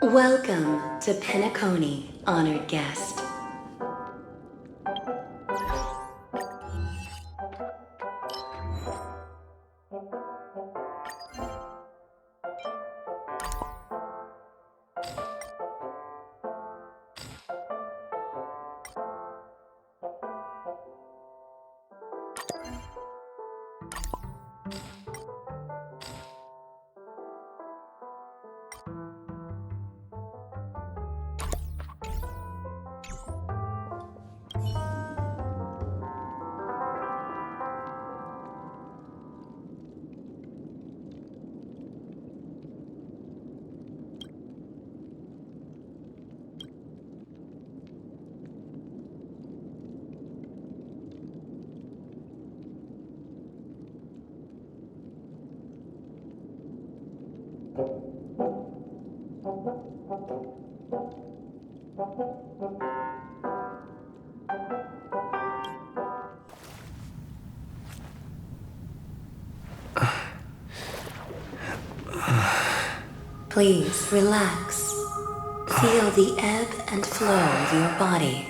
[SPEAKER 17] Welcome to Peniconia, honored guest. Please relax. Feel the ebb and flow of your body.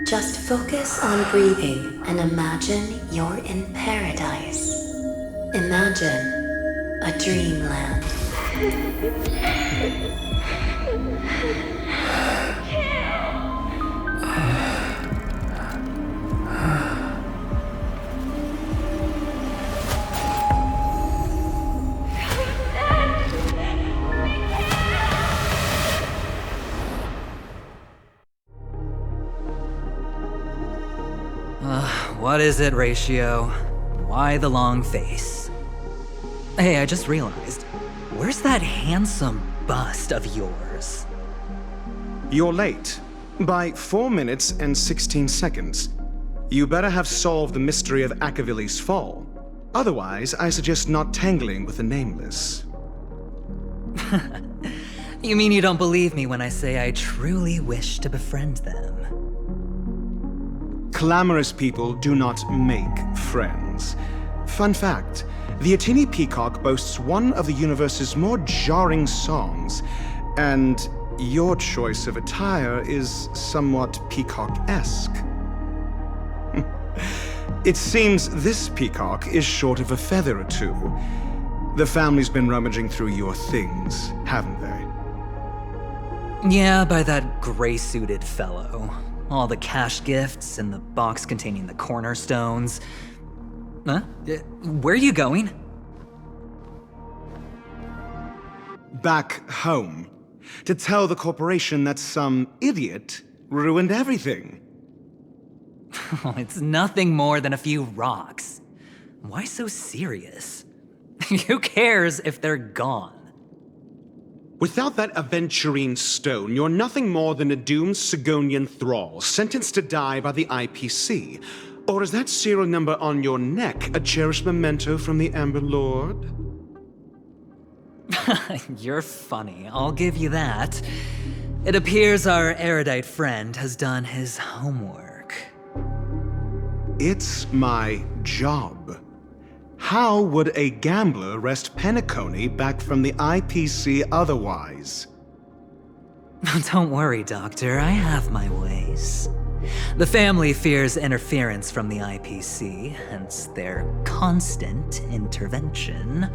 [SPEAKER 17] Just focus on breathing and imagine you're in paradise. Imagine a dreamland.
[SPEAKER 13] What is it, Ratio? Why the long face? Hey, I just realized, where's that handsome bust of yours?
[SPEAKER 11] You're late. By 4 minutes and 16 seconds. You better have solved the mystery of Akavili's fall. Otherwise, I suggest not tangling with the Nameless.
[SPEAKER 13] You mean you don't believe me when I say I truly wish to befriend them?
[SPEAKER 11] Clamorous people do not make friends. Fun fact, the Atini Peacock boasts one of the universe's more jarring songs, and your choice of attire is somewhat peacock-esque. It seems this peacock is short of a feather or two. The family's been rummaging through your things, haven't they?
[SPEAKER 13] Yeah, by that gray-suited fellow. All the cash gifts and the box containing the cornerstones. Huh? Where are you going?
[SPEAKER 11] Back home. To tell the corporation that some idiot ruined everything.
[SPEAKER 13] It's nothing more than a few rocks. Why so serious? Who cares if they're gone?
[SPEAKER 11] Without that aventurine stone, you're nothing more than a doomed Sigonian thrall, sentenced to die by the IPC. Or is that serial number on your neck a cherished memento from the Amber Lord?
[SPEAKER 13] You're funny, I'll give you that. It appears our erudite friend has done his homework.
[SPEAKER 11] It's my job. How would a gambler wrest Peniconia back from the IPC otherwise?
[SPEAKER 13] Don't worry, Doctor, I have my ways. The family fears interference from the IPC, hence their constant intervention.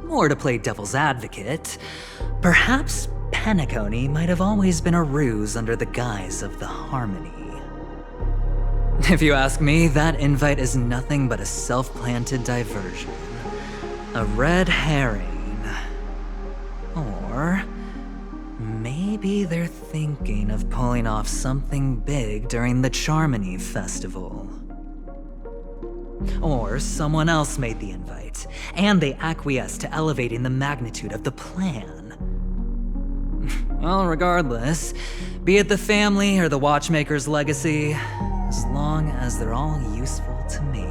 [SPEAKER 13] Or to play devil's advocate, perhaps Peniconia might have always been a ruse under the guise of the Harmony. If you ask me, that invite is nothing but a self-planted diversion. A red herring. Or maybe they're thinking of pulling off something big during the Charmony Festival. Or someone else made the invite, and they acquiesced to elevating the magnitude of the plan. Well, regardless, be it the family or the Watchmaker's legacy, as long as they're all useful to me.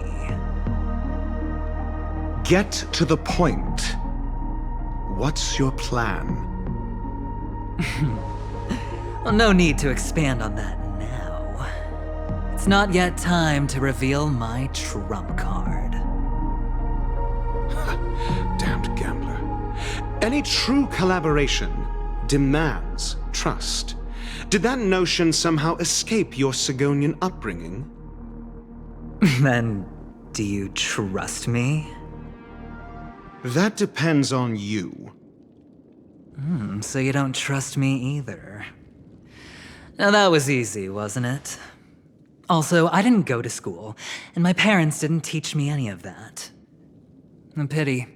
[SPEAKER 11] Get to the point. What's your plan?
[SPEAKER 13] Well, no need to expand on that now. It's not yet time to reveal my trump card.
[SPEAKER 11] Damned gambler. Any true collaboration demands trust. Did that notion somehow escape your Sigonian upbringing?
[SPEAKER 13] Then, do you trust me?
[SPEAKER 11] That depends on you.
[SPEAKER 13] So you don't trust me either. Now that was easy, wasn't it? Also, I didn't go to school, and my parents didn't teach me any of that. A pity.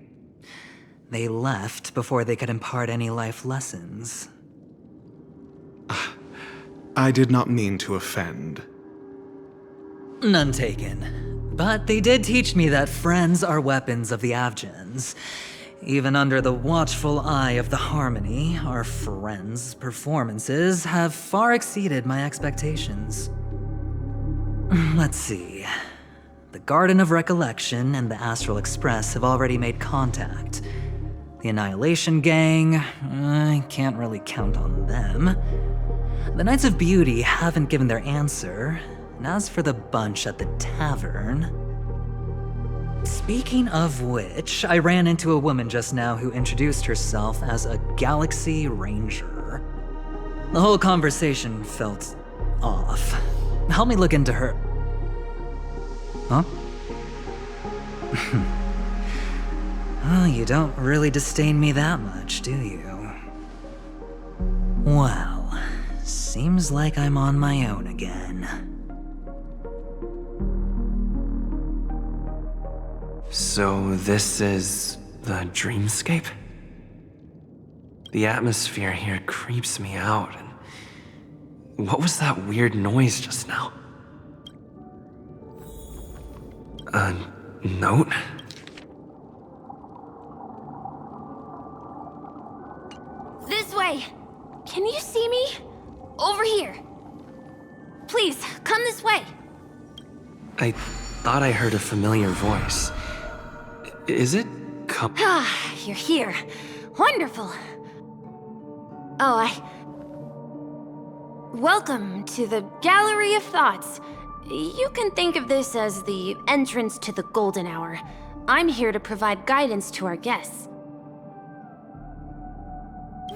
[SPEAKER 13] They left before they could impart any life lessons.
[SPEAKER 11] I did not mean to offend.
[SPEAKER 13] None taken. But they did teach me that friends are weapons of the Avgens. Even under the watchful eye of the Harmony, our friends' performances have far exceeded my expectations. Let's see. The Garden of Recollection and the Astral Express have already made contact. The Annihilation Gang, I can't really count on them. The Knights of Beauty haven't given their answer, and as for the bunch at the tavern... Speaking of which, I ran into a woman just now who introduced herself as a Galaxy Ranger. The whole conversation felt off. Help me look into her... Huh? Oh, you don't really disdain me that much, do you? Well, seems like I'm on my own again.
[SPEAKER 2] So this is the dreamscape? The atmosphere here creeps me out. And what was that weird noise just now? A note?
[SPEAKER 10] This way! Can you see me? Over here! Please, come this way!
[SPEAKER 2] I thought I heard a familiar voice. Is it
[SPEAKER 10] Ah, you're here. Wonderful. Oh, Welcome to the Gallery of Thoughts. You can think of this as the entrance to the Golden Hour. I'm here to provide guidance to our guests.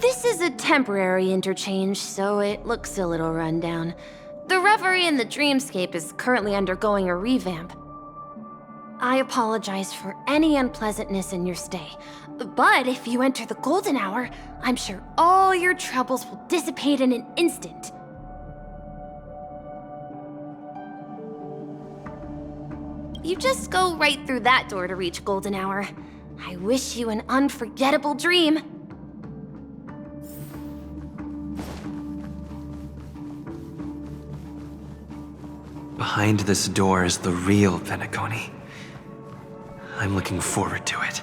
[SPEAKER 10] This is a temporary interchange, so it looks a little rundown. The Reverie in the Dreamscape is currently undergoing a revamp. I apologize for any unpleasantness in your stay. But if you enter the golden hour, I'm sure all your troubles will dissipate in an instant. You just go right through that door to reach golden hour. I wish you an unforgettable dream.
[SPEAKER 2] Behind this door is the real Peniconia. I'm looking forward to it.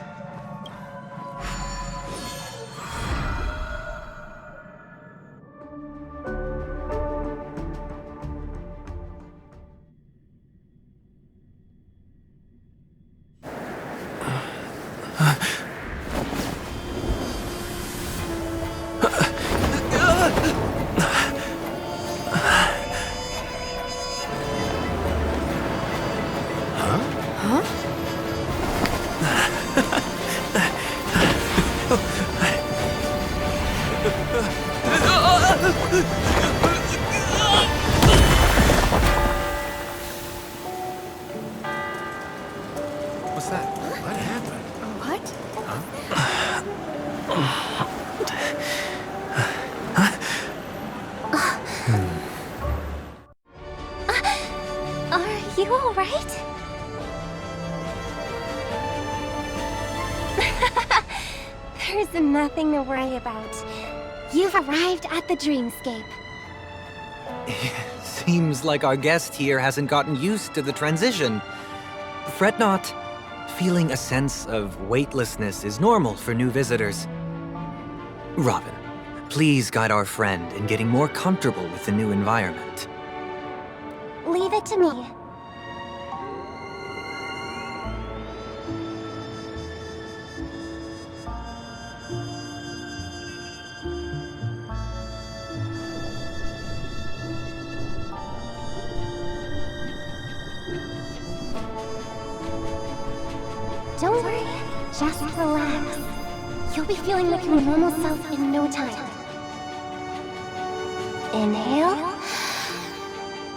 [SPEAKER 11] What's that? What happened?
[SPEAKER 12] What?
[SPEAKER 15] Are you alright? There's nothing to worry about. You've arrived at the dreamscape.
[SPEAKER 14] Seems like our guest here hasn't gotten used to the transition. Fret not. Feeling a sense of weightlessness is normal for new visitors. Robin, please guide our friend in getting more comfortable with the new environment.
[SPEAKER 15] Leave it to me. Don't worry, just relax. You'll be feeling like your normal self in no time. Inhale.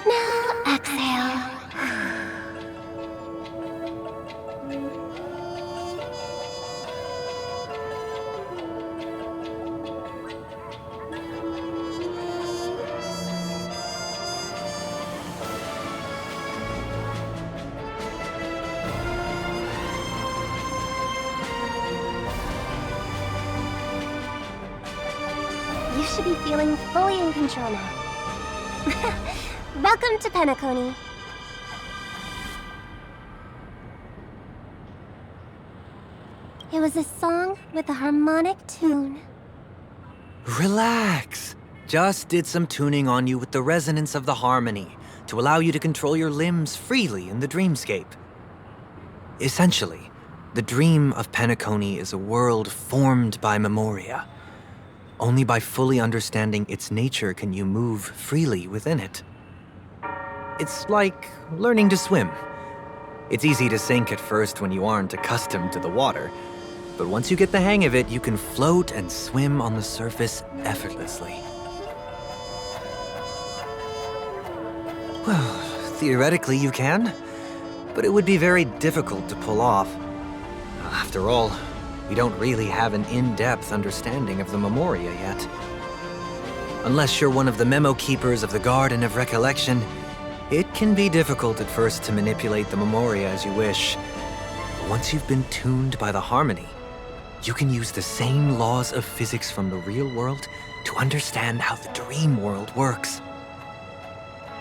[SPEAKER 15] Now exhale. You should be feeling fully in control now. Welcome to Peniconia. It was a song with a harmonic tune.
[SPEAKER 14] Relax. Just did some tuning on you with the resonance of the harmony to allow you to control your limbs freely in the dreamscape. Essentially, the dream of Peniconia is a world formed by memoria. Only by fully understanding its nature can you move freely within it. It's like learning to swim. It's easy to sink at first when you aren't accustomed to the water, but once you get the hang of it, you can float and swim on the surface effortlessly. Well, theoretically you can, but it would be very difficult to pull off. After all, we don't really have an in-depth understanding of the memoria yet. Unless you're one of the memo keepers of the Garden of Recollection, it can be difficult at first to manipulate the memoria as you wish. But once you've been tuned by the harmony, you can use the same laws of physics from the real world to understand how the dream world works.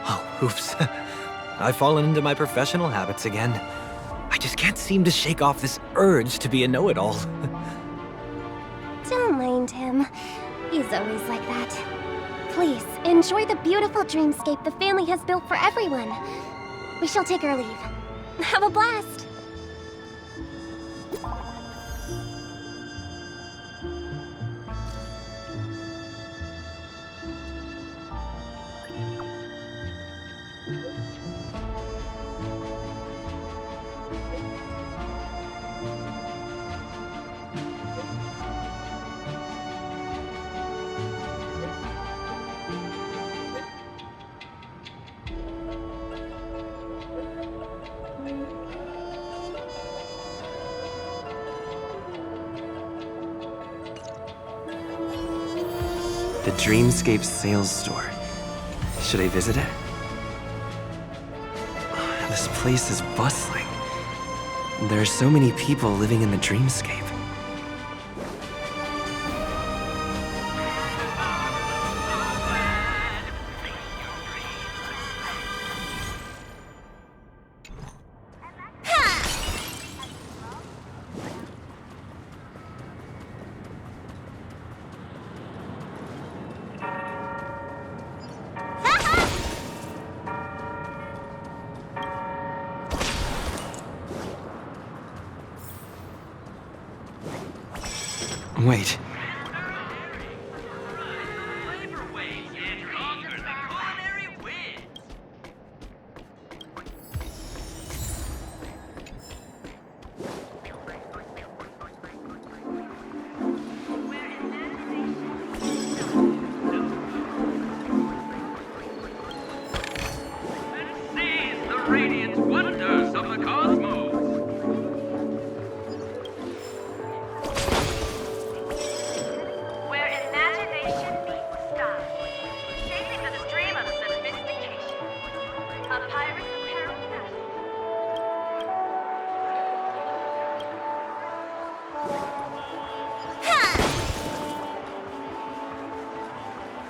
[SPEAKER 14] Oh, oops. I've fallen into my professional habits again. I just can't seem to shake off this urge to be a know-it-all.
[SPEAKER 15] Don't mind him. He's always like that. Please, enjoy the beautiful dreamscape the family has built for everyone. We shall take our leave. Have a blast!
[SPEAKER 2] The Dreamscape sales store. Should I visit it? This place is bustling. There are so many people living in the Dreamscape. Wait.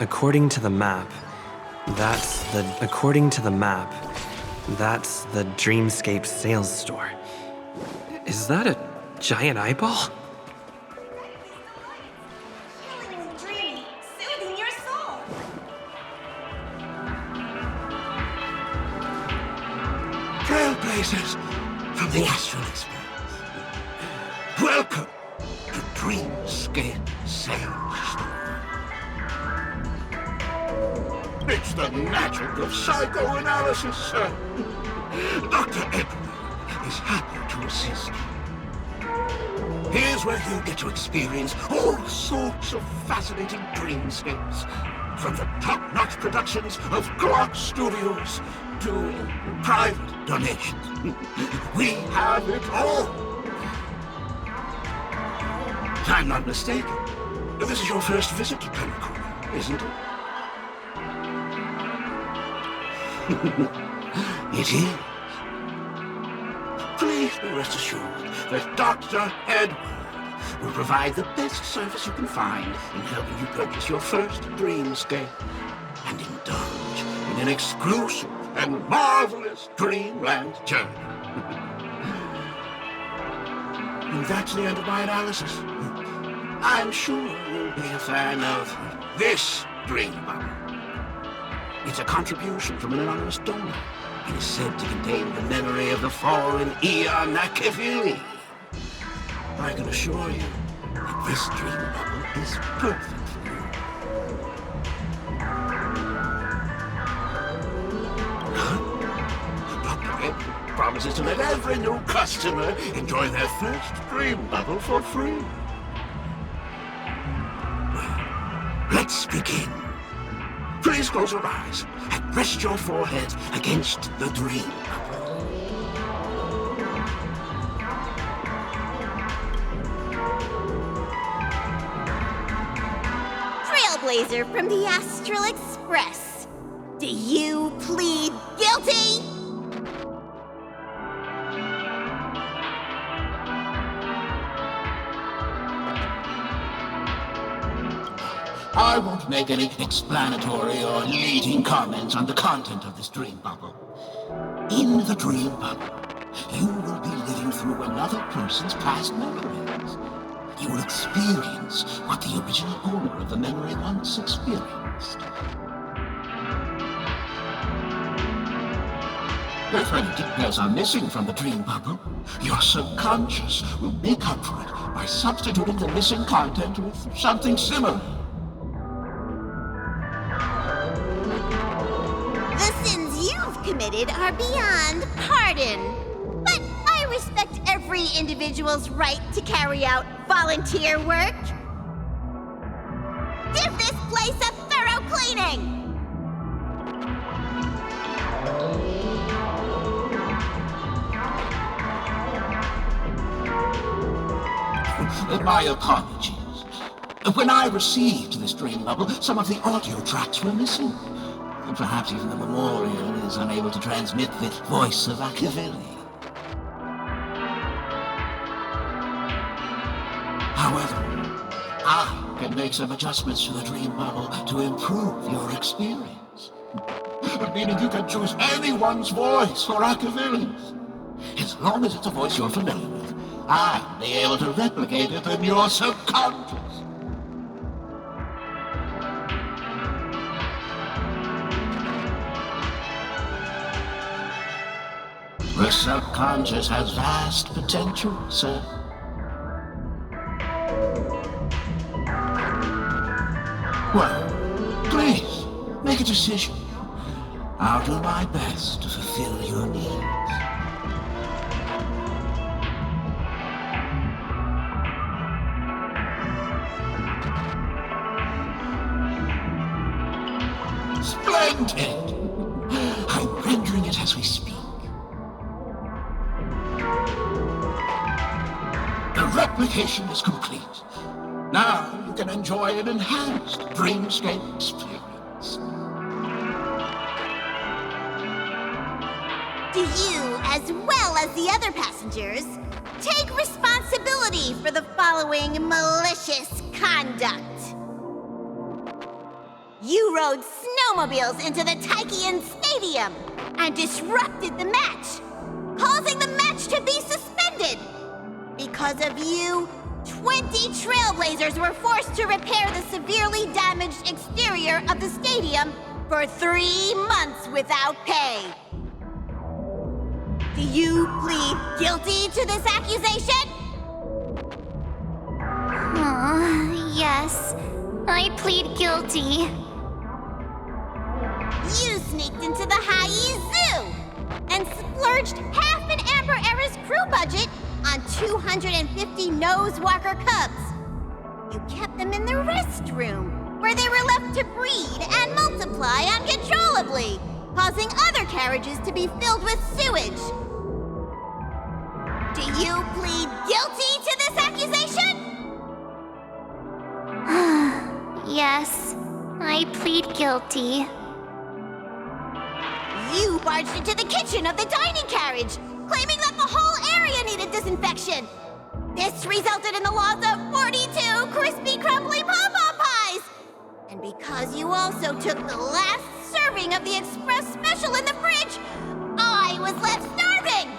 [SPEAKER 2] According to the map, that's the Dreamscape sales store. Is that a giant eyeball?
[SPEAKER 3] Dreamy, soothing your soul.
[SPEAKER 18] Trailblazers from the Astral Express. Welcome to Dreamscape Sales Store. It's the magic of psychoanalysis, sir. Dr. Edward is happy to assist. Here's where you get to experience all sorts of fascinating dreamscapes. From the top-notch productions of Glock Studios to private donations. We have it all. If I'm not mistaken, this is your first visit to Peniconia, isn't it? It is. Please be rest assured that Dr. Edward will provide the best service you can find in helping you purchase your first dreamscape and indulge in an exclusive and marvelous dreamland journey. And that's the end of my analysis. I'm sure you'll be a fan of this dream bubble. It's a contribution from an anonymous donor and is said to contain the memory of the fallen Eon Nakivili. I can assure you that this dream bubble is perfect for you. Dr. Edward promises to let every new customer enjoy their first dream bubble for free. Well, let's begin. Please close your eyes and rest your forehead against the dream bubble.
[SPEAKER 3] Trailblazer from the Astral Express. Do you plead guilty?
[SPEAKER 18] I won't make any explanatory or leading comments on the content of this dream bubble. In the dream bubble, you will be living through another person's past memories. You will experience what the original owner of the memory once experienced. If any details are missing from the dream bubble, your subconscious will make up for it by substituting the missing content with something similar.
[SPEAKER 3] The sins you've committed are beyond pardon. But I respect every individual's right to carry out volunteer work. Give this place a thorough cleaning!
[SPEAKER 18] My apologies. When I received this dream bubble, some of the audio tracks were missing. Perhaps even the memorial is unable to transmit the voice of Akavili. However, I can make some adjustments to the dream bubble to improve your experience. Meaning you can choose anyone's voice for Akavili's. As long as it's a voice you're familiar with, I'll be able to replicate it in your subconscious. The subconscious has vast potential, sir. Well, please, make a decision. I'll do my best to fulfill your needs. Splendid! I'm rendering it as we speak. The replication is complete. Now you can enjoy an enhanced dreamscape experience.
[SPEAKER 3] Do you, as well as the other passengers, take responsibility for the following malicious conduct? You rode snowmobiles into the Taikian Stadium and disrupted the match, causing the match to be suspended. Because of you, 20 trailblazers were forced to repair the severely damaged exterior of the stadium for 3 months without pay. Do you plead guilty to this accusation?
[SPEAKER 5] Yes. I plead guilty.
[SPEAKER 3] You sneaked into the Haie Zoo and splurged half an Amber Era's crew budget on 250 Nosewalker cubs. You kept them in the restroom, where they were left to breed and multiply uncontrollably, causing other carriages to be filled with sewage. Do you plead guilty to this accusation?
[SPEAKER 5] Yes, I plead guilty.
[SPEAKER 3] You barged into the kitchen of the dining carriage, claiming that the whole area needed disinfection. This resulted in the loss of 42 crispy, crumbly pom-pom pies. And because you also took the last serving of the express special in the fridge, I was left starving.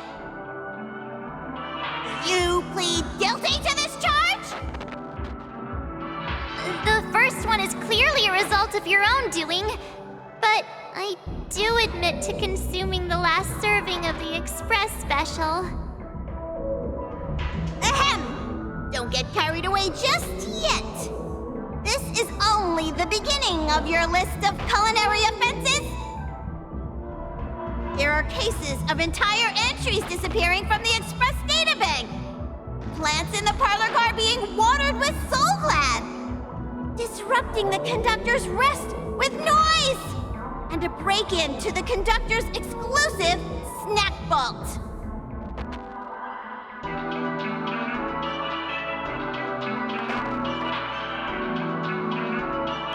[SPEAKER 3] You plead guilty to this charge?
[SPEAKER 5] The first one is clearly a result of your own doing, but I do admit to consuming the last serving of the express special.
[SPEAKER 3] Ahem! Don't get carried away just yet. This is only the beginning of your list of culinary offenses. There are cases of entire entries disappearing from the express databank. Plants in the parlor car being watered with Soul Glad. Disrupting the conductor's rest with noise. And a break-in to the conductor's exclusive snack vault.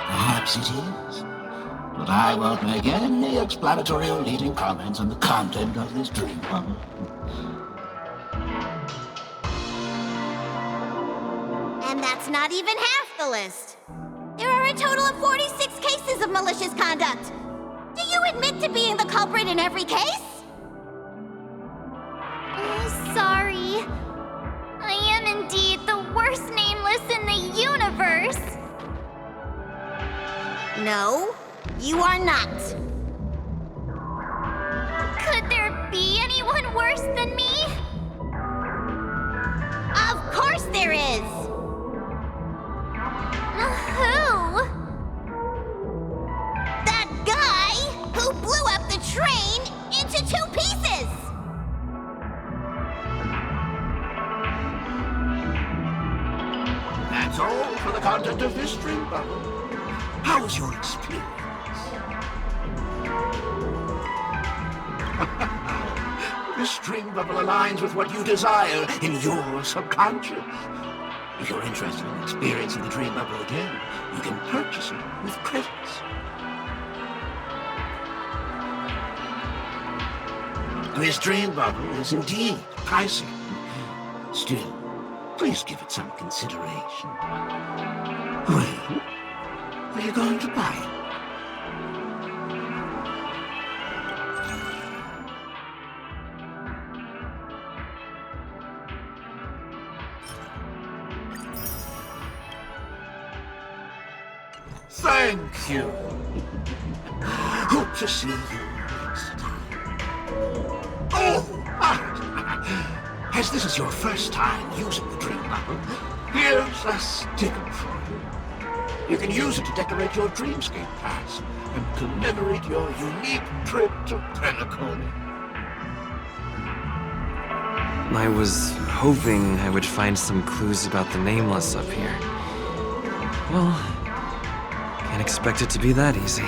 [SPEAKER 18] Perhaps it is, but I won't make any explanatory or leading comments on the content of this dream bubble.
[SPEAKER 3] And that's not even half the list. There are a total of 46 cases of malicious conduct. Do you admit to being the culprit in every case?
[SPEAKER 5] Sorry. I am indeed the worst nameless in the universe.
[SPEAKER 3] No, you are not.
[SPEAKER 5] Could there be anyone worse than me?
[SPEAKER 3] Of course there is.
[SPEAKER 5] Who?
[SPEAKER 3] That guy who blew up the train into 2 pieces.
[SPEAKER 18] That's all for the content of this dream bubble. How was your experience? This dream bubble aligns with what you desire in your subconscious. If you're interested in experiencing the dream bubble again, you can purchase it with credits. This dream bubble is indeed pricey. Still, please give it some consideration. Well, are you going to buy it? Thank you. Hope to see you next time. Oh! As this is your first time using the dream bubble, here's a sticker for you. You can use it to decorate your dreamscape pass and commemorate your unique trip to Peniconia.
[SPEAKER 2] I was hoping I would find some clues about the Nameless up here. Well, can't expect it to be that easy.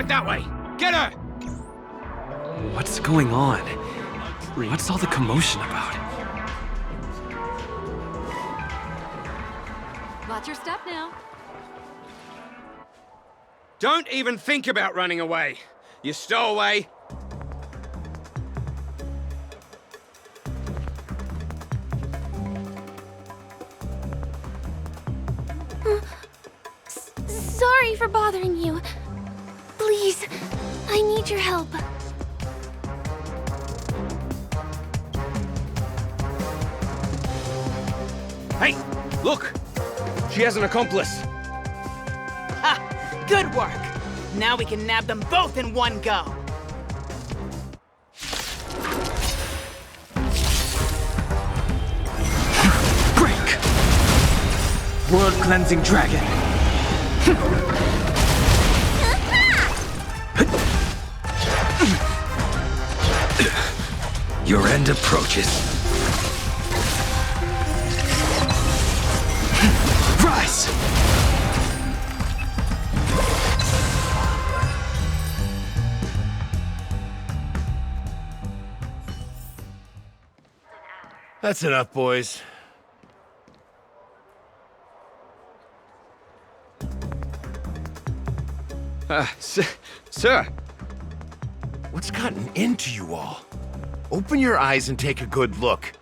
[SPEAKER 19] That way! Get her!
[SPEAKER 2] What's going on? What's all the commotion about?
[SPEAKER 20] Watch your step now.
[SPEAKER 19] Don't even think about running away. You stowaway.
[SPEAKER 5] Sorry for bothering you. Please, I need your help.
[SPEAKER 19] Hey, look! She has an accomplice.
[SPEAKER 21] Ha! Good work! Now we can nab them both in one go.
[SPEAKER 8] Break! World-cleansing dragon.
[SPEAKER 14] Your end approaches.
[SPEAKER 8] Rise!
[SPEAKER 22] That's enough, boys.
[SPEAKER 19] Sir.
[SPEAKER 22] What's gotten into you all? Open your eyes and take a good look.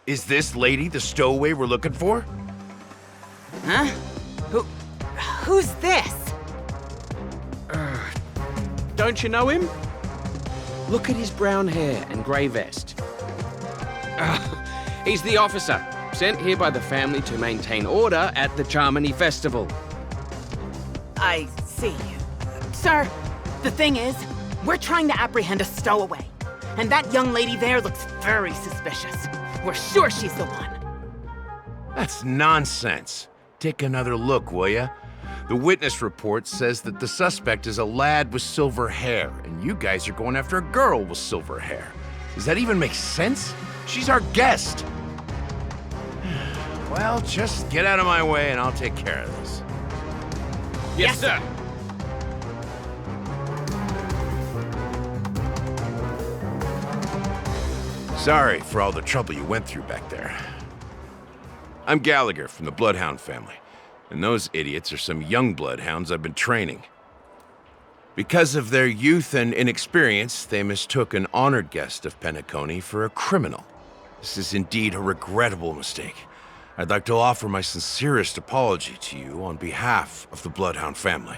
[SPEAKER 22] Is this lady the stowaway we're looking for?
[SPEAKER 21] Huh? Who's this?
[SPEAKER 23] Don't you know him? Look at his brown hair and grey vest.
[SPEAKER 19] He's the officer, sent here by the family to maintain order at the Charmony Festival.
[SPEAKER 21] I see. Sir, the thing is, we're trying to apprehend a stowaway. And that young lady there looks very suspicious. We're sure she's the one.
[SPEAKER 22] That's nonsense. Take another look, will ya? The witness report says that the suspect is a lad with silver hair, and you guys are going after a girl with silver hair. Does that even make sense? She's our guest. Well, just get out of my way and I'll take care of this.
[SPEAKER 19] Yes, sir.
[SPEAKER 22] Sorry for all the trouble you went through back there. I'm Gallagher from the Bloodhound family, and those idiots are some young bloodhounds I've been training. Because of their youth and inexperience, they mistook an honored guest of Peniconia for a criminal. This is indeed a regrettable mistake. I'd like to offer my sincerest apology to you on behalf of the Bloodhound family.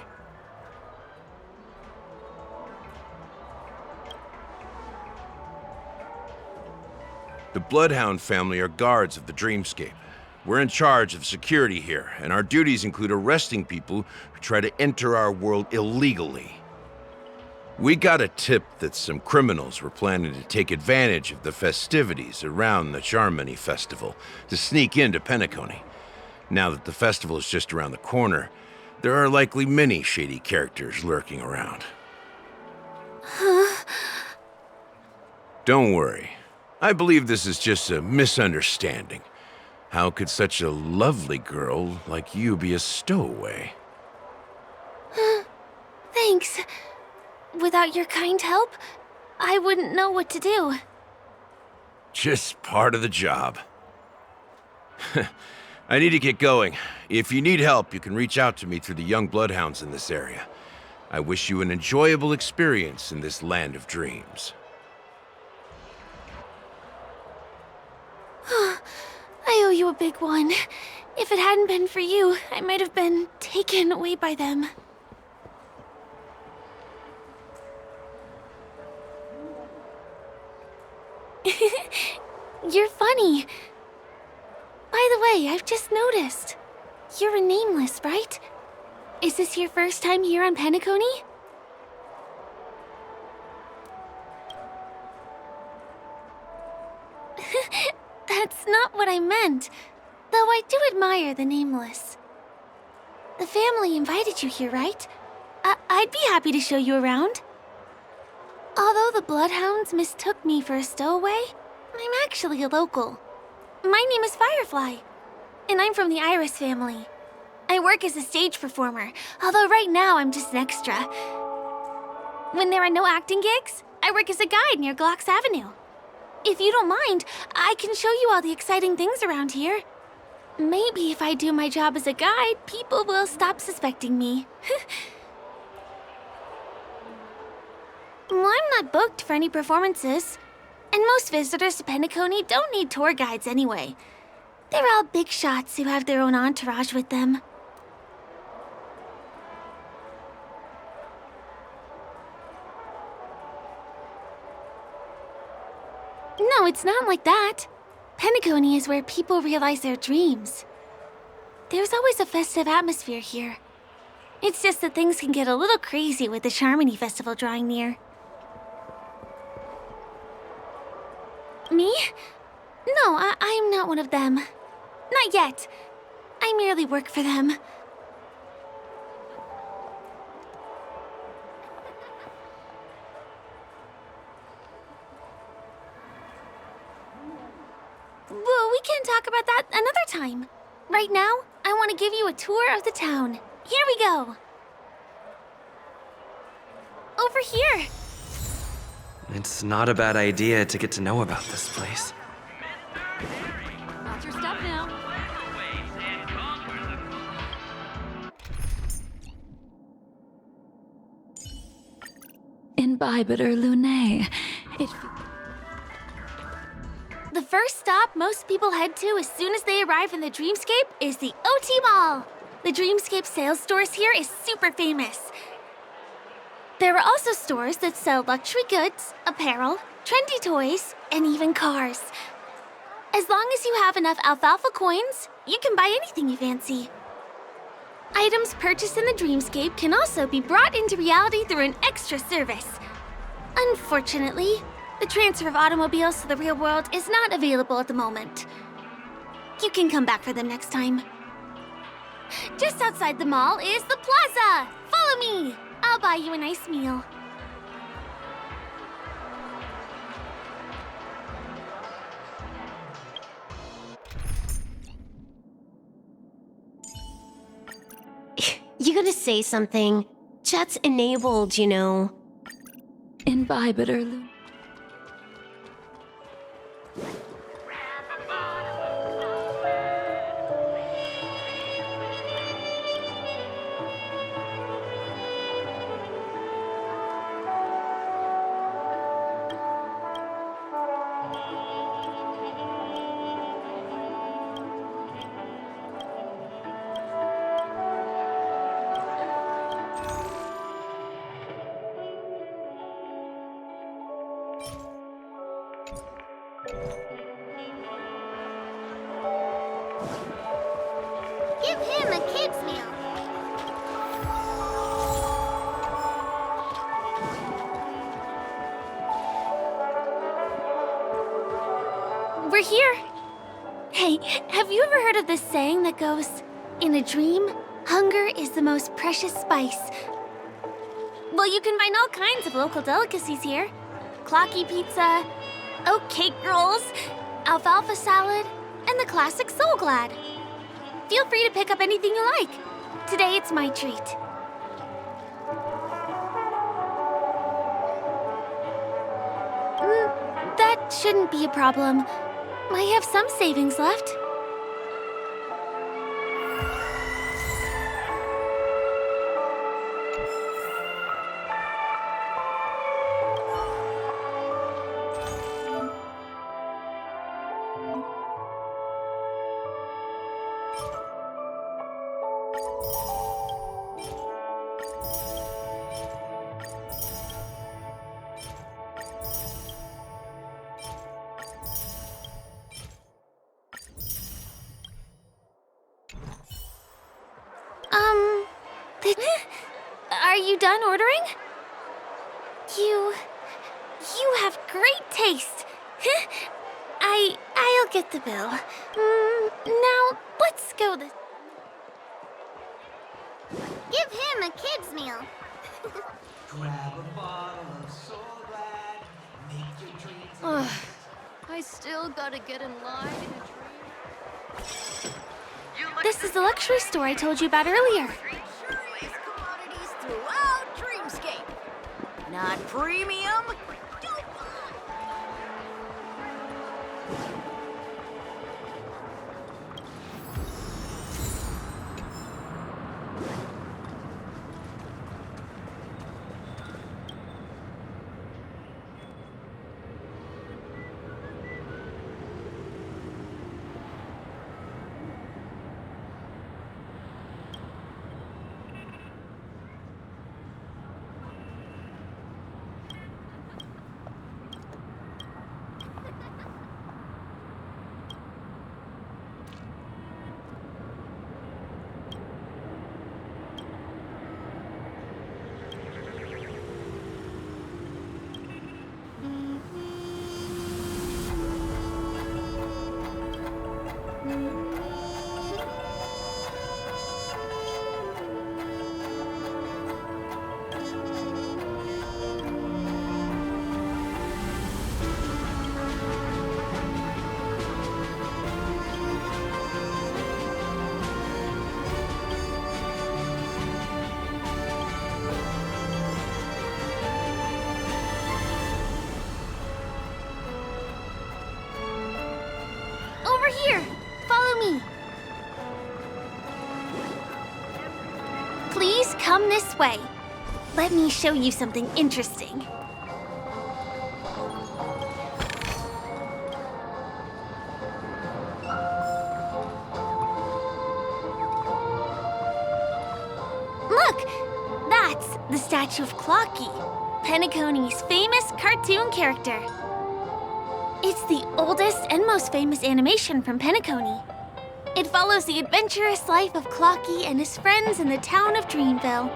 [SPEAKER 22] The Bloodhound family are guards of the Dreamscape. We're in charge of security here, and our duties include arresting people who try to enter our world illegally. We got a tip that some criminals were planning to take advantage of the festivities around the Charmony Festival to sneak into Peniconia. Now that the festival is just around the corner, there are likely many shady characters lurking around.
[SPEAKER 10] Huh?
[SPEAKER 22] Don't worry. I believe this is just a misunderstanding. How could such a lovely girl like you be a stowaway?
[SPEAKER 10] Thanks. Without your kind help, I wouldn't know what to do.
[SPEAKER 22] Just part of the job. I need to get going. If you need help, you can reach out to me through the young bloodhounds in this area. I wish you an enjoyable experience in this land of dreams.
[SPEAKER 10] I owe you a big one. If it hadn't been for you, I might have been taken away by them. You're funny. By the way, I've just noticed. You're a nameless, right? Is this your first time here on Peniconia? That's not what I meant. Though I do admire the nameless. The family invited you here, right? I'd be happy to show you around. Although the Bloodhounds mistook me for a stowaway, I'm actually a local. My name is Firefly, and I'm from the Iris family. I work as a stage performer, although right now I'm just an extra. When there are no acting gigs, I work as a guide near Glocks Avenue. If you don't mind, I can show you all the exciting things around here. Maybe if I do my job as a guide, people will stop suspecting me. Well, I'm not booked for any performances. And most visitors to Peniconia don't need tour guides anyway. They're all big shots who have their own entourage with them. No, it's not like that. Peniconia is where people realize their dreams. There's always a festive atmosphere here. It's just that things can get a little crazy with the Charmony Festival drawing near. Me? No, I'm not one of them. Not yet. I merely work for them. Well, we can talk about that another time. Right now, I want to give you a tour of the town. Here we go. Over here.
[SPEAKER 2] It's not a bad idea to get to know about this place.
[SPEAKER 10] Watch your step now.
[SPEAKER 1] Imbibiter Lunae.
[SPEAKER 10] The first stop most people head to as soon as they arrive in the Dreamscape is the OT Mall. The Dreamscape sales stores here is super famous. There are also stores that sell luxury goods, apparel, trendy toys, and even cars. As long as you have enough alfalfa coins, you can buy anything you fancy. Items purchased in the Dreamscape can also be brought into reality through an extra service. Unfortunately, the transfer of automobiles to the real world is not available at the moment. You can come back for them next time. Just outside the mall is the plaza! Follow me! I'll buy you a nice meal.
[SPEAKER 15] You gotta say something. Chat's enabled, you know.
[SPEAKER 1] Imbibiter Lunae.
[SPEAKER 3] Give him a kid's meal.
[SPEAKER 5] We're here. Hey, have you ever heard of this saying that goes, in a dream, hunger is the most precious spice? Well, you can find all kinds of local delicacies here. Clocky pizza, oat cake rolls, alfalfa salad, and the classic Soul Glad. Feel free to pick up anything you like. Today it's my treat. That shouldn't be a problem. I have some savings left. Are you done ordering? You have great taste. I'll get the bill. Now, let's go this...
[SPEAKER 3] Give him a kid's meal.
[SPEAKER 10] Ugh, I still gotta get in line in a
[SPEAKER 5] This is the luxury store I told you about earlier.
[SPEAKER 6] Throughout Dreamscape. Not premium?
[SPEAKER 5] Over here! Follow me! Please come this way. Let me show you something interesting. Look! That's the statue of Clocky, Penacony's famous cartoon character. It's the oldest and most famous animation from Penacony. It follows the adventurous life of Clocky and his friends in the town of Dreamville.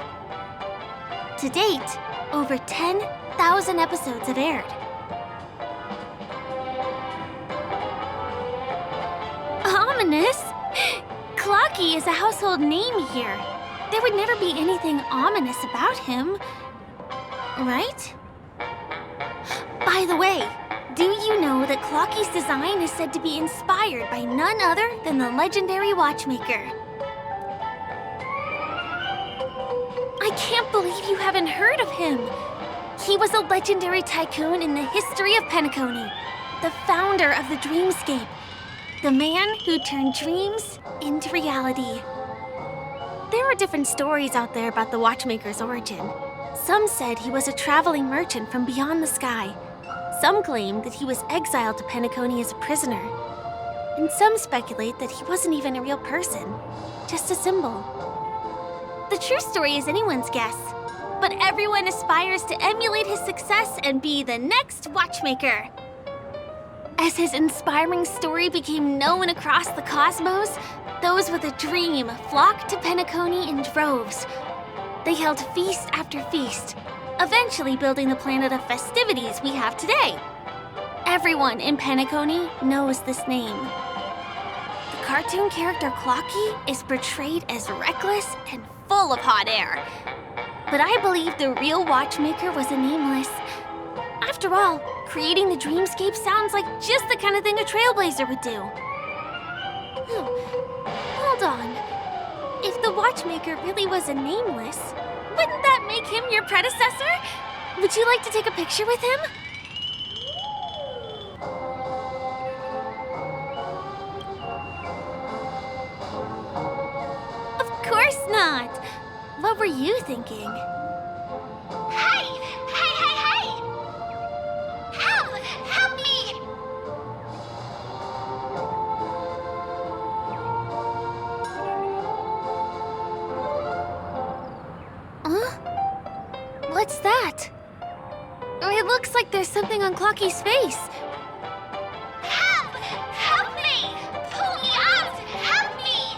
[SPEAKER 5] To date, over 10,000 episodes have aired. Ominous? Clocky is a household name here. There would never be anything ominous about him, right? By the way, do you know that Clocky's design is said to be inspired by none other than the legendary watchmaker? I can't believe you haven't heard of him. He was a legendary tycoon in the history of Penacony, the founder of the Dreamscape, the man who turned dreams into reality. There are different stories out there about the watchmaker's origin. Some said he was a traveling merchant from beyond the sky. Some claim that he was exiled to Penacony as a prisoner. And some speculate that he wasn't even a real person, just a symbol. The true story is anyone's guess, but everyone aspires to emulate his success and be the next watchmaker. As his inspiring story became known across the cosmos, those with a dream flocked to Penacony in droves. They held feast after feast, eventually building the planet of festivities we have today. Everyone in Penacony knows this name. The cartoon character Clocky is portrayed as reckless and full of hot air. But I believe the real watchmaker was a nameless. After all, creating the dreamscape sounds like just the kind of thing a trailblazer would do. Hold on. If the watchmaker really was a nameless, wouldn't that make him your predecessor? Would you like to take a picture with him? Of course not. What were you thinking?
[SPEAKER 3] Hey! Hey, hey, hey! Help! Help me!
[SPEAKER 5] Huh? What's that? It looks like there's something on Clocky's face.
[SPEAKER 3] Help! Help me! Pull me out! Help me!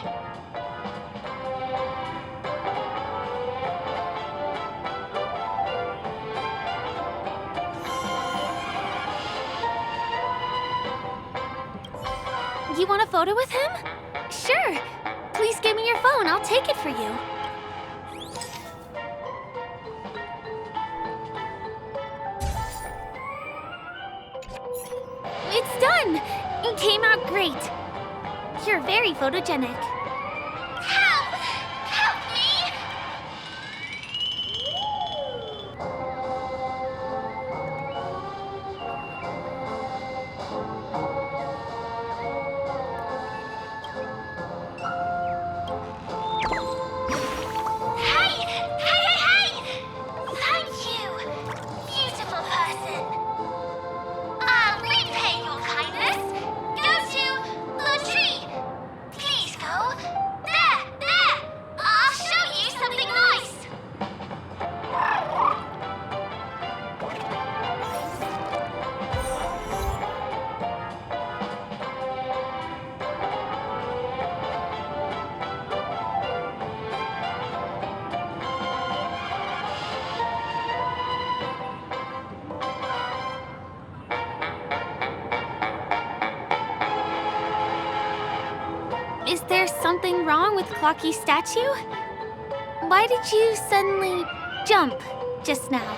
[SPEAKER 5] You want a photo with him? Sure. Please give me your phone. I'll take it for you. It's done! It came out great. You're very photogenic.
[SPEAKER 3] Help! Help me! Hey! Hey, hey, hey! Thank you, beautiful person. I'll repay your kindness. Go to the tree. Please go. There, there. I'll show you something nice.
[SPEAKER 5] Is there something wrong with Clocky's statue? Why did you suddenly jump just now?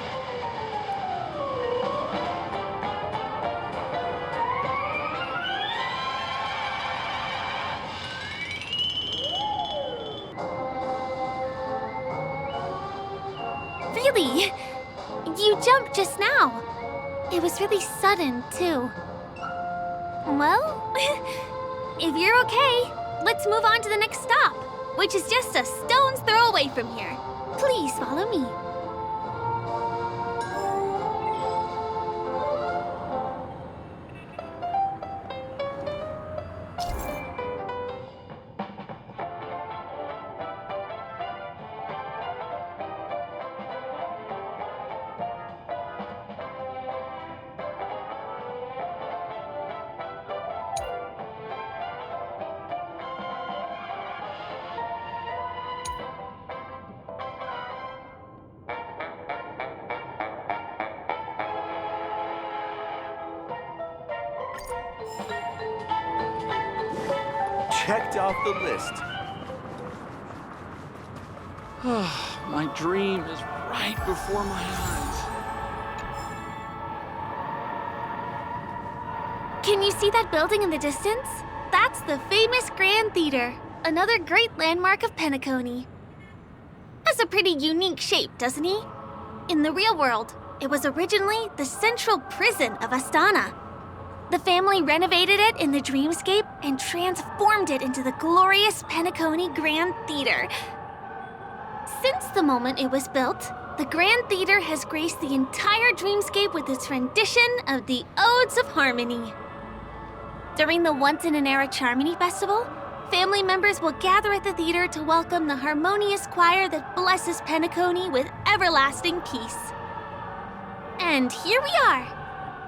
[SPEAKER 5] Really? You jumped just now. It was really sudden, too. Well, if you're okay, let's move on to the next stop, which is just a stone's throw away from here. Please follow me.
[SPEAKER 7] Checked off the list. My dream is right before my eyes.
[SPEAKER 5] Can you see that building in the distance? That's the famous Grand Theater, another great landmark of Penacony. Has a pretty unique shape, doesn't he? In the real world, it was originally the central prison of Astana. The family renovated it in the dreamscape and transformed it into the glorious Penacony Grand Theater. Since the moment it was built, the Grand Theater has graced the entire dreamscape with its rendition of the Odes of Harmony. During the Once-in-an-Era Charmony Festival, family members will gather at the theater to welcome the harmonious choir that blesses Penacony with everlasting peace. And here we are.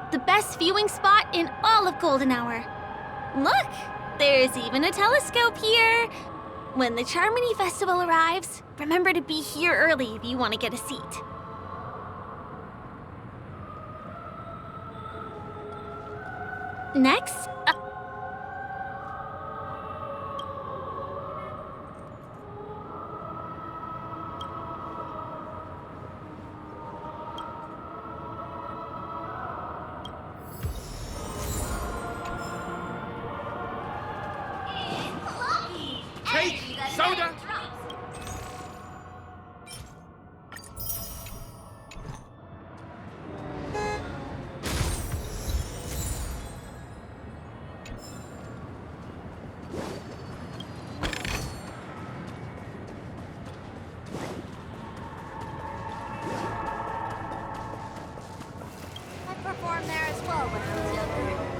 [SPEAKER 5] The best viewing spot in all of Golden Hour. Look, there's even a telescope here. When the Charmony Festival arrives, remember to be here early if you want to get a seat. Next,
[SPEAKER 18] Cake, soda.
[SPEAKER 3] I performed there as well when I was younger.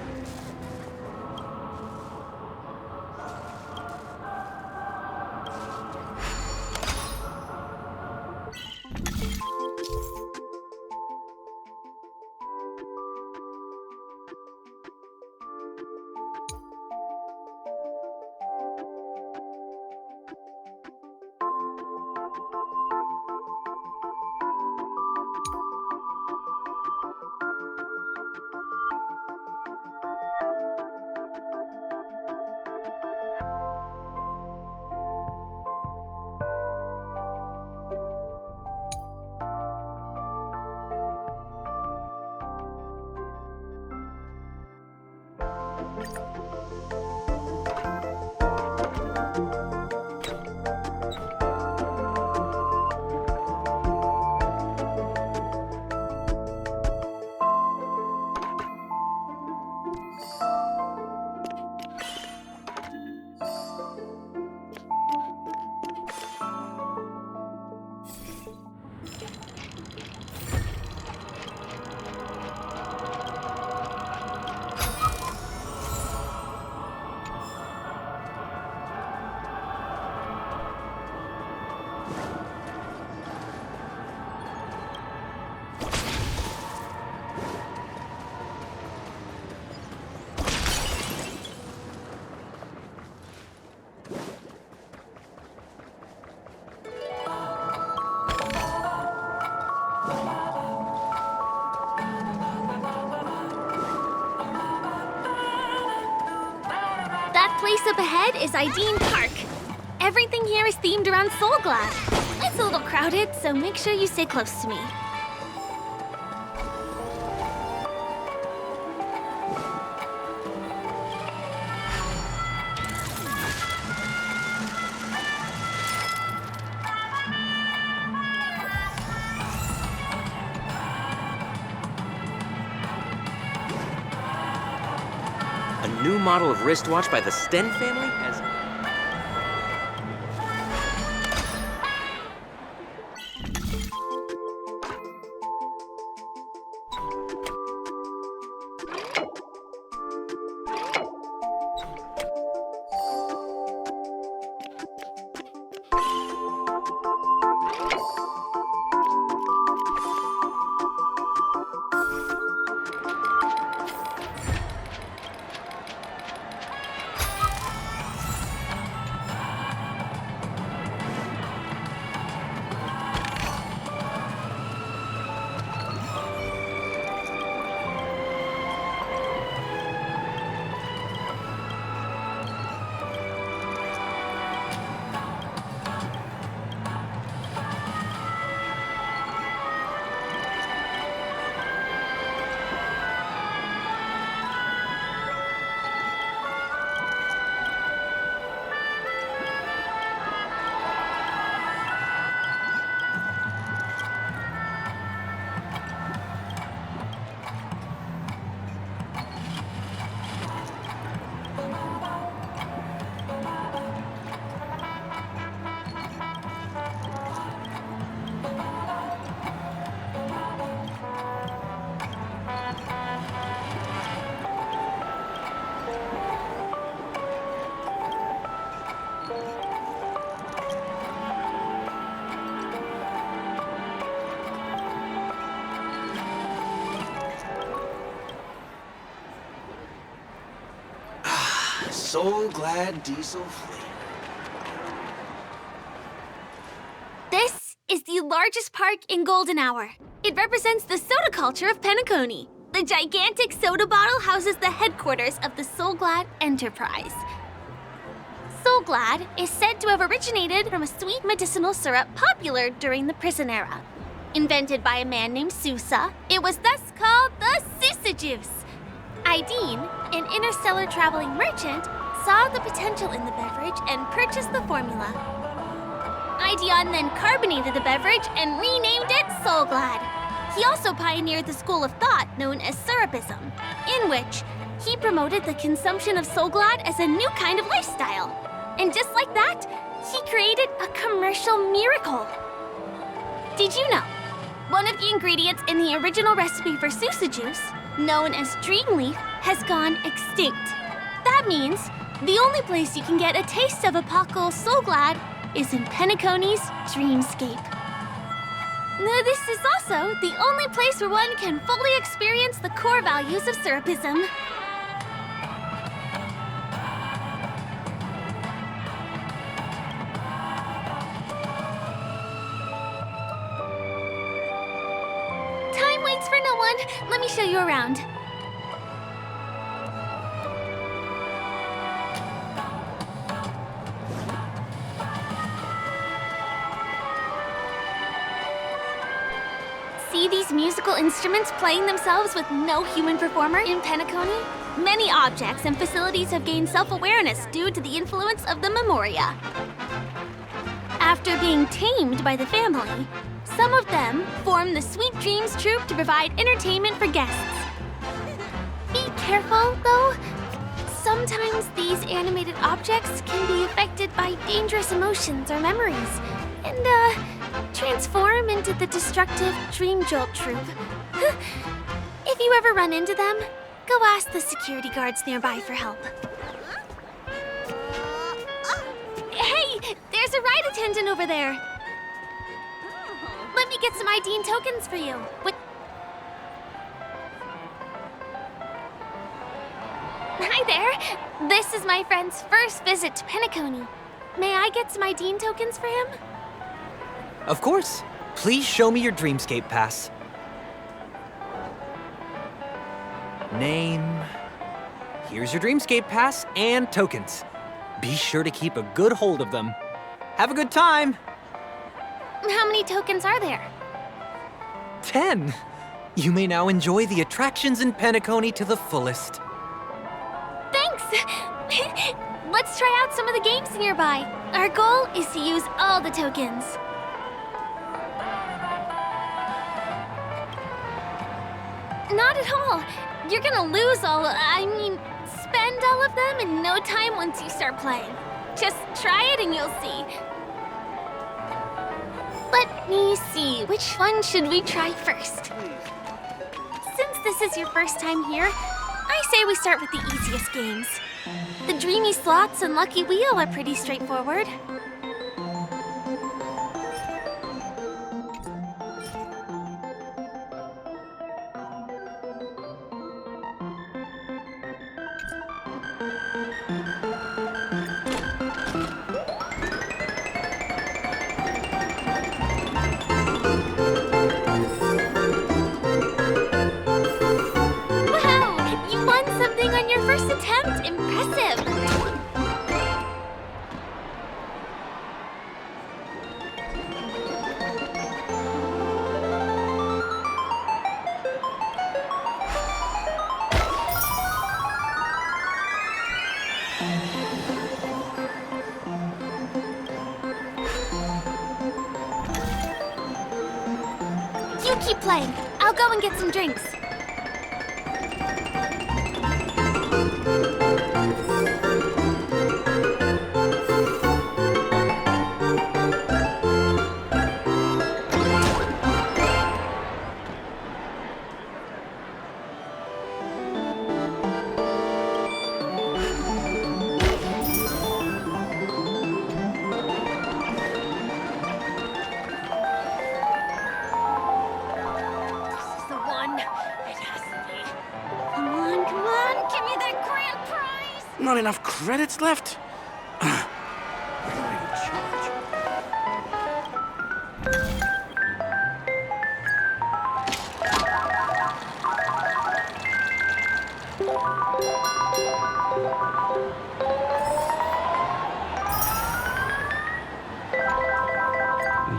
[SPEAKER 5] that place up ahead is Ideen Park. Everything here is themed around Soul Glad. It's a little crowded, so make sure you stay close to me.
[SPEAKER 4] A new model of wristwatch by the Sten family has...
[SPEAKER 7] So glad diesel fleet.
[SPEAKER 5] This is the largest park in Golden Hour. It represents the soda culture of Peniconia. The gigantic soda bottle houses the headquarters of the Soulglad Enterprise. Soulglad is said to have originated from a sweet medicinal syrup popular during the prison era. Invented by a man named Sousa, it was thus called the Sousa Juice. Ideen, an interstellar traveling merchant, saw the potential in the beverage and purchased the formula. Ideon then carbonated the beverage and renamed it Soulglad. He also pioneered the school of thought known as Syrupism, in which he promoted the consumption of Soulglad as a new kind of lifestyle. And just like that, he created a commercial miracle. Did you know? One of the ingredients in the original recipe for Sousa Juice, known as Dreamleaf, has gone extinct. That means the only place you can get a taste of Apocal Soulglad is in Peniconia's Dreamscape. This is also the only place where one can fully experience the core values of Syrupism. Time waits for no one. Let me show you around. See these musical instruments playing themselves with no human performer in Peniconia? Many objects and facilities have gained self-awareness due to the influence of the Memoria. After being tamed by the family, some of them form the Sweet Dreams Troupe to provide entertainment for guests. Be careful, though. Sometimes these animated objects can be affected by dangerous emotions or memories, and, transform into the destructive Dream Jolt Troupe. If you ever run into them, go ask the security guards nearby for help. Hey, there's a ride attendant over there. Let me get some ID and tokens for you. What? Hi there. This is my friend's first visit to Peniconia. May I get some ID and tokens for him?
[SPEAKER 14] Of course. Please show me your Dreamscape pass. Name. Here's your Dreamscape pass and tokens. Be sure to keep a good hold of them. Have a good time!
[SPEAKER 5] How many tokens are there?
[SPEAKER 14] 10! You may now enjoy the attractions in Peniconia to the fullest.
[SPEAKER 5] Thanks! Let's try out some of the games nearby. Our goal is to use all the tokens. Not at all. You're gonna lose spend all of them in no time once you start playing. Just try it and you'll see. Let me see, which one should we try first? Since this is your first time here, I say we start with the easiest games. The Dreamy Slots and Lucky Wheel are pretty straightforward. You keep playing. I'll go and get some drinks.
[SPEAKER 18] Not enough credits left?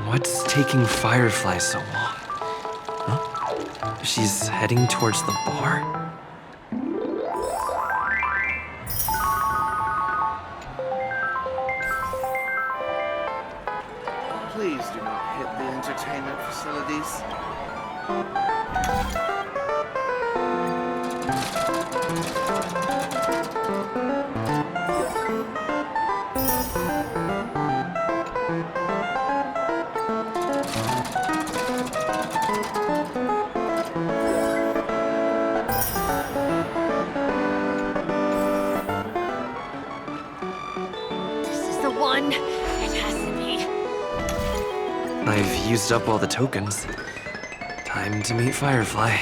[SPEAKER 2] What's taking Firefly so long? Huh? She's heading towards the bar?
[SPEAKER 9] Please do not hit the entertainment facilities.
[SPEAKER 10] One. It has to be.
[SPEAKER 2] I've used up all the tokens. Time to meet Firefly.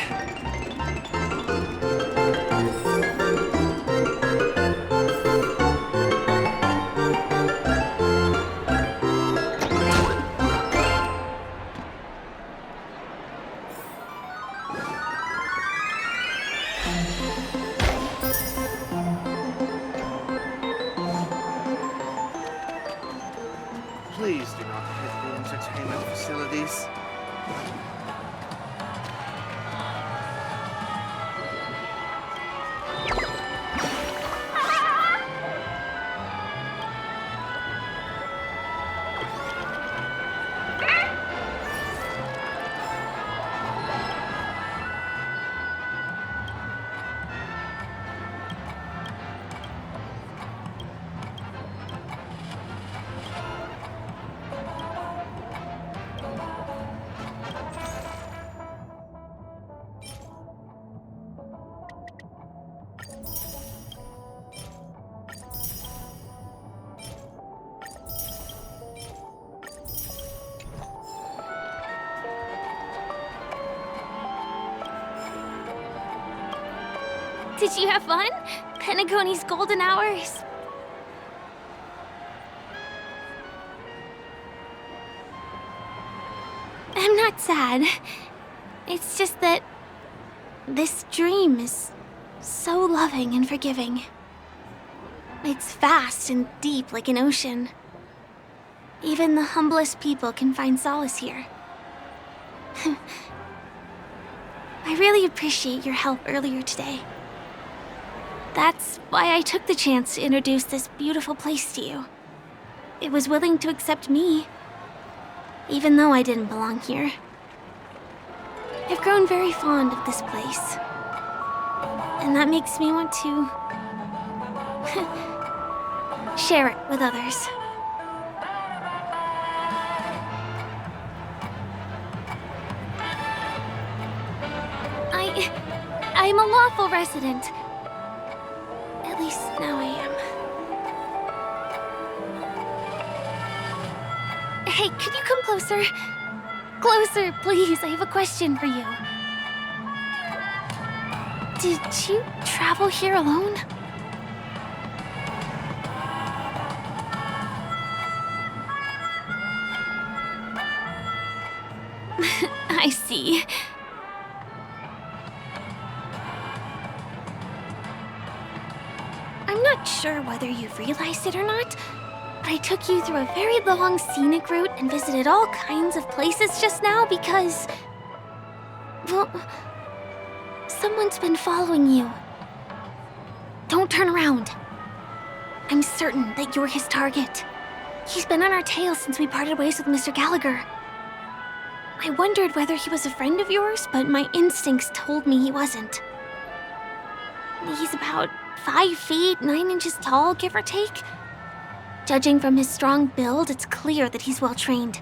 [SPEAKER 9] Please do not hit the entertainment facilities.
[SPEAKER 5] Did you have fun? Penacony's golden hours? I'm not sad. It's just that this dream is so loving and forgiving. It's vast and deep like an ocean. Even the humblest people can find solace here. I really appreciate your help earlier today. That's why I took the chance to introduce this beautiful place to you. It was willing to accept me, even though I didn't belong here. I've grown very fond of this place, and that makes me want to share it with others. I'm a lawful resident. At least now I am. Hey, could you come closer? Closer, please. I have a question for you. Did you travel here alone? I see. I'm not sure whether you've realized it or not, but I took you through a very long scenic route and visited all kinds of places just now because... well, someone's been following you. Don't turn around. I'm certain that you're his target. He's been on our tail since we parted ways with Mr. Gallagher. I wondered whether he was a friend of yours, but my instincts told me he wasn't. He's about 5 feet, 9 inches tall, give or take. Judging from his strong build, it's clear that he's well-trained.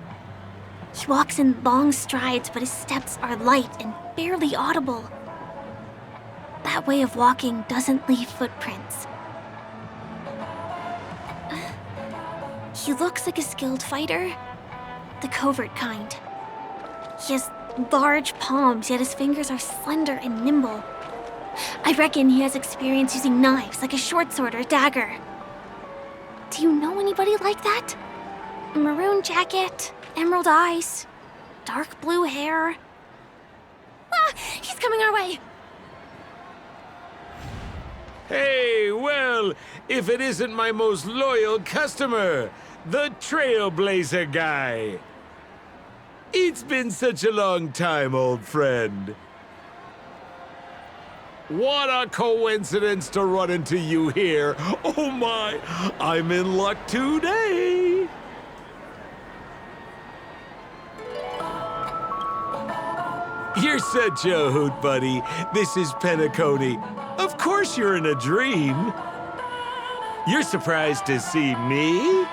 [SPEAKER 5] He walks in long strides, but his steps are light and barely audible. That way of walking doesn't leave footprints. He looks like a skilled fighter, the covert kind. He has large palms, yet his fingers are slender and nimble. I reckon he has experience using knives, like a short sword or a dagger. Do you know anybody like that? Maroon jacket, emerald eyes, dark blue hair. Ah, he's coming our way.
[SPEAKER 16] Hey, well, if it isn't my most loyal customer, the Trailblazer guy. It's been such a long time, old friend. What a coincidence to run into you here. Oh my, I'm in luck today. You're such a hoot, buddy. This is Peniconia. Of course you're in a dream. You're surprised to see me?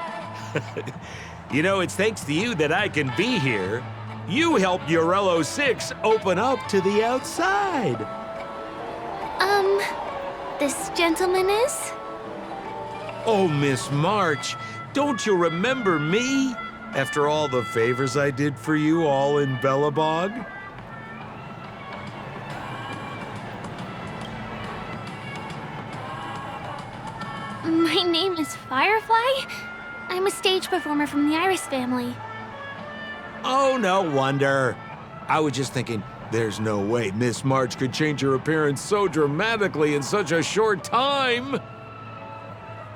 [SPEAKER 16] You know, it's thanks to you that I can be here. You helped Urello 6 open up to the outside.
[SPEAKER 5] This gentleman is?
[SPEAKER 16] Oh, Miss March, don't you remember me? After all the favors I did for you all in Bellabog?
[SPEAKER 5] My name is Firefly. I'm a stage performer from the Iris family.
[SPEAKER 16] Oh, no wonder. I was just thinking, there's no way Miss March could change her appearance so dramatically in such a short time.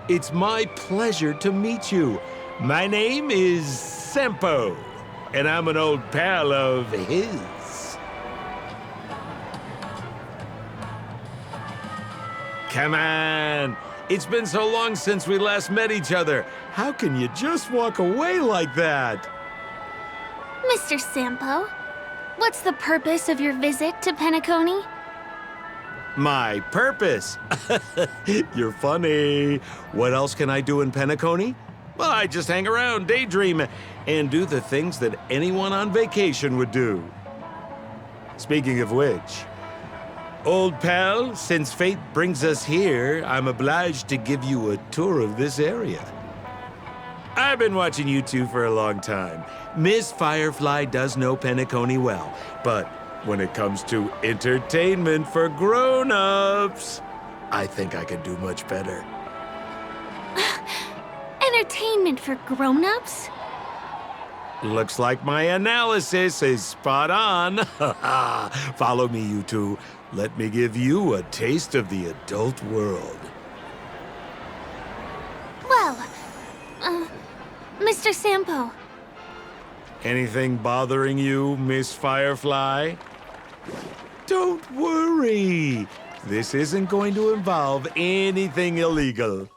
[SPEAKER 16] It's my pleasure to meet you. My name is Sempo, and I'm an old pal of his. Come on. It's been so long since we last met each other. How can you just walk away like that?
[SPEAKER 5] Mr. Sampo, what's the purpose of your visit to Peniconia?
[SPEAKER 16] My purpose? You're funny. What else can I do in Peniconia? Well, I just hang around, daydream, and do the things that anyone on vacation would do. Speaking of which, old pal, since fate brings us here, I'm obliged to give you a tour of this area. I've been watching you two for a long time. Miss Firefly does know Peniconia well, but when it comes to entertainment for grown-ups, I think I can do much better.
[SPEAKER 5] Entertainment for grown-ups?
[SPEAKER 16] Looks like my analysis is spot on. Follow me, you two. Let me give you a taste of the adult world.
[SPEAKER 5] Well, Mr. Sampo.
[SPEAKER 16] Anything bothering you, Miss Firefly? Don't worry. This isn't going to involve anything illegal.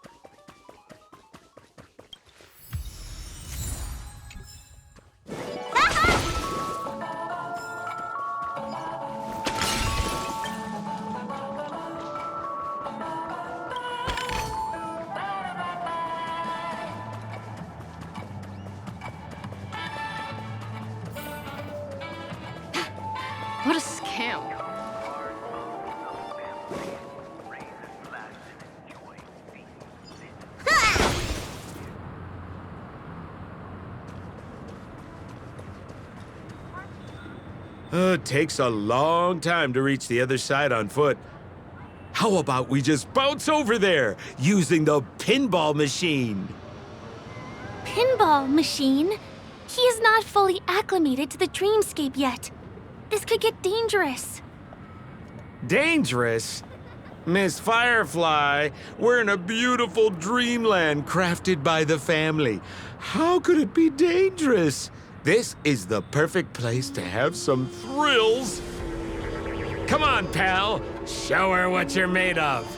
[SPEAKER 10] What a scam.
[SPEAKER 16] It takes a long time to reach the other side on foot. How about we just bounce over there using the pinball machine?
[SPEAKER 5] Pinball machine? He is not fully acclimated to the dreamscape yet. This could get dangerous.
[SPEAKER 16] Dangerous? Miss Firefly, we're in a beautiful dreamland crafted by the family. How could it be dangerous? This is the perfect place to have some thrills. Come on, pal. Show her what you're made of.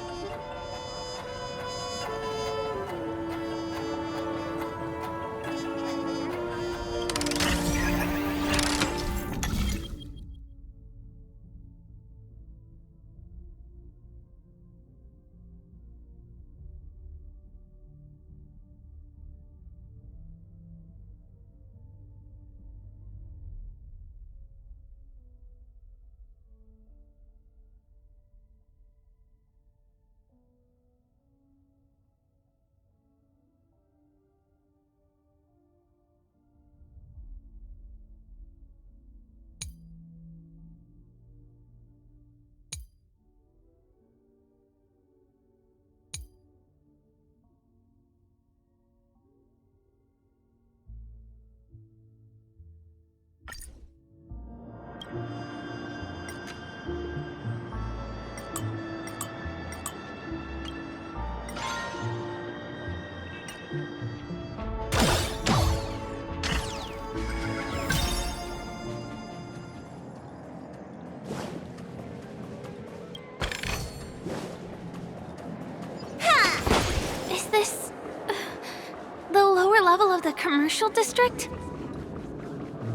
[SPEAKER 5] The commercial district?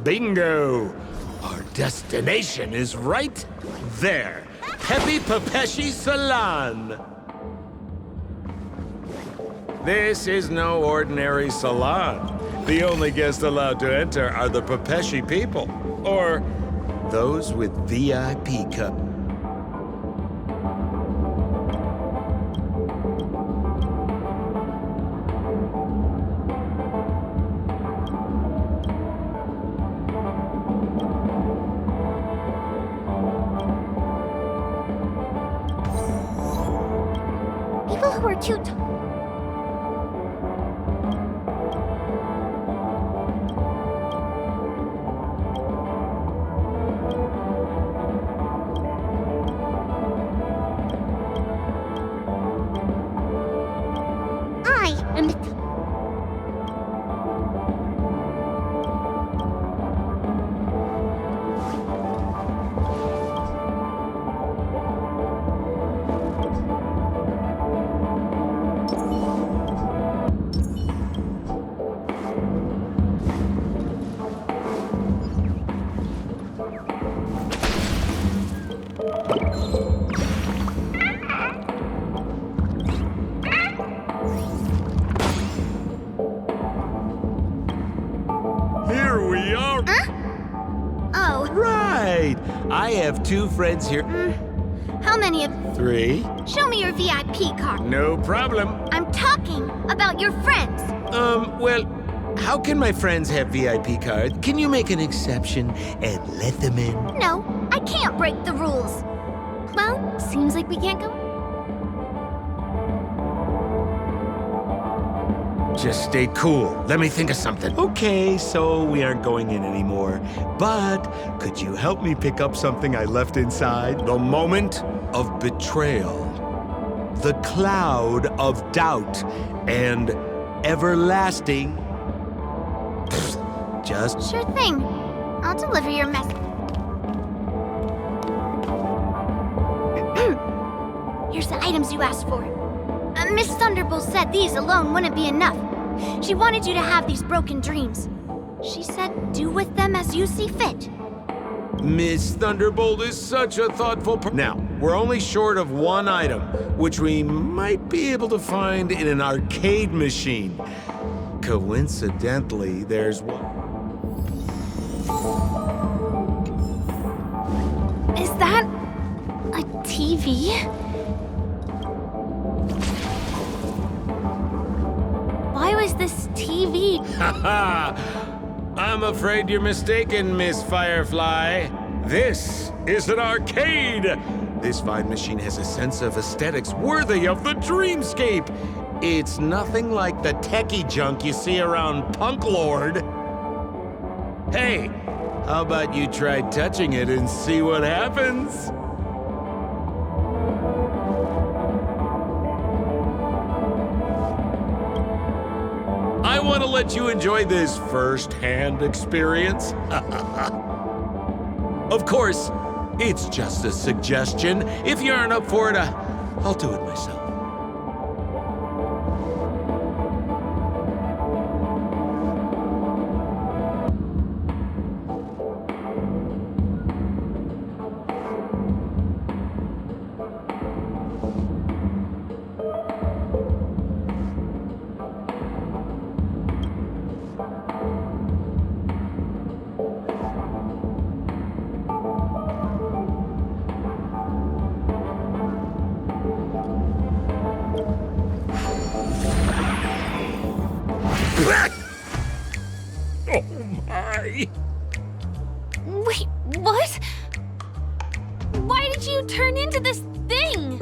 [SPEAKER 16] Bingo! Our destination is right there. Peppy Papeshi Salon. This is no ordinary salon. The only guests allowed to enter are the Papeshi people, or those with VIP cup.
[SPEAKER 5] People who are too tall.
[SPEAKER 16] Here we are.
[SPEAKER 5] Oh.
[SPEAKER 16] Right. I have two friends here.
[SPEAKER 5] How many of...
[SPEAKER 16] 3.
[SPEAKER 5] Show me your VIP card.
[SPEAKER 16] No problem.
[SPEAKER 5] I'm talking about your friends.
[SPEAKER 16] Well, how can my friends have VIP cards? Can you make an exception and let them in?
[SPEAKER 5] No, I can't break the rules. Well, seems like we can't go.
[SPEAKER 16] Just stay cool. Let me think of something. Okay, so we aren't going in anymore. But could you help me pick up something I left inside? The moment of betrayal. The cloud of doubt. And everlasting. Just...
[SPEAKER 5] Sure thing. I'll deliver your message. Here's the items you asked for. Miss Thunderbolt said these alone wouldn't be enough. She wanted you to have these broken dreams. She said do with them as you see fit.
[SPEAKER 16] Miss Thunderbolt is such a thoughtful Now, we're only short of one item, which we might be able to find in an arcade machine. Coincidentally, there's one.
[SPEAKER 5] Is that a TV? Why was this TV?
[SPEAKER 16] Haha! I'm afraid you're mistaken, Miss Firefly. This is an arcade! This fine machine has a sense of aesthetics worthy of the dreamscape. It's nothing like the techie junk you see around Punk Lord. Hey, how about you try touching it and see what happens? I want to let you enjoy this first-hand experience. Of course, it's just a suggestion. If you aren't up for it, I'll do it myself. Oh my!
[SPEAKER 5] Wait, what? Why did you turn into this thing?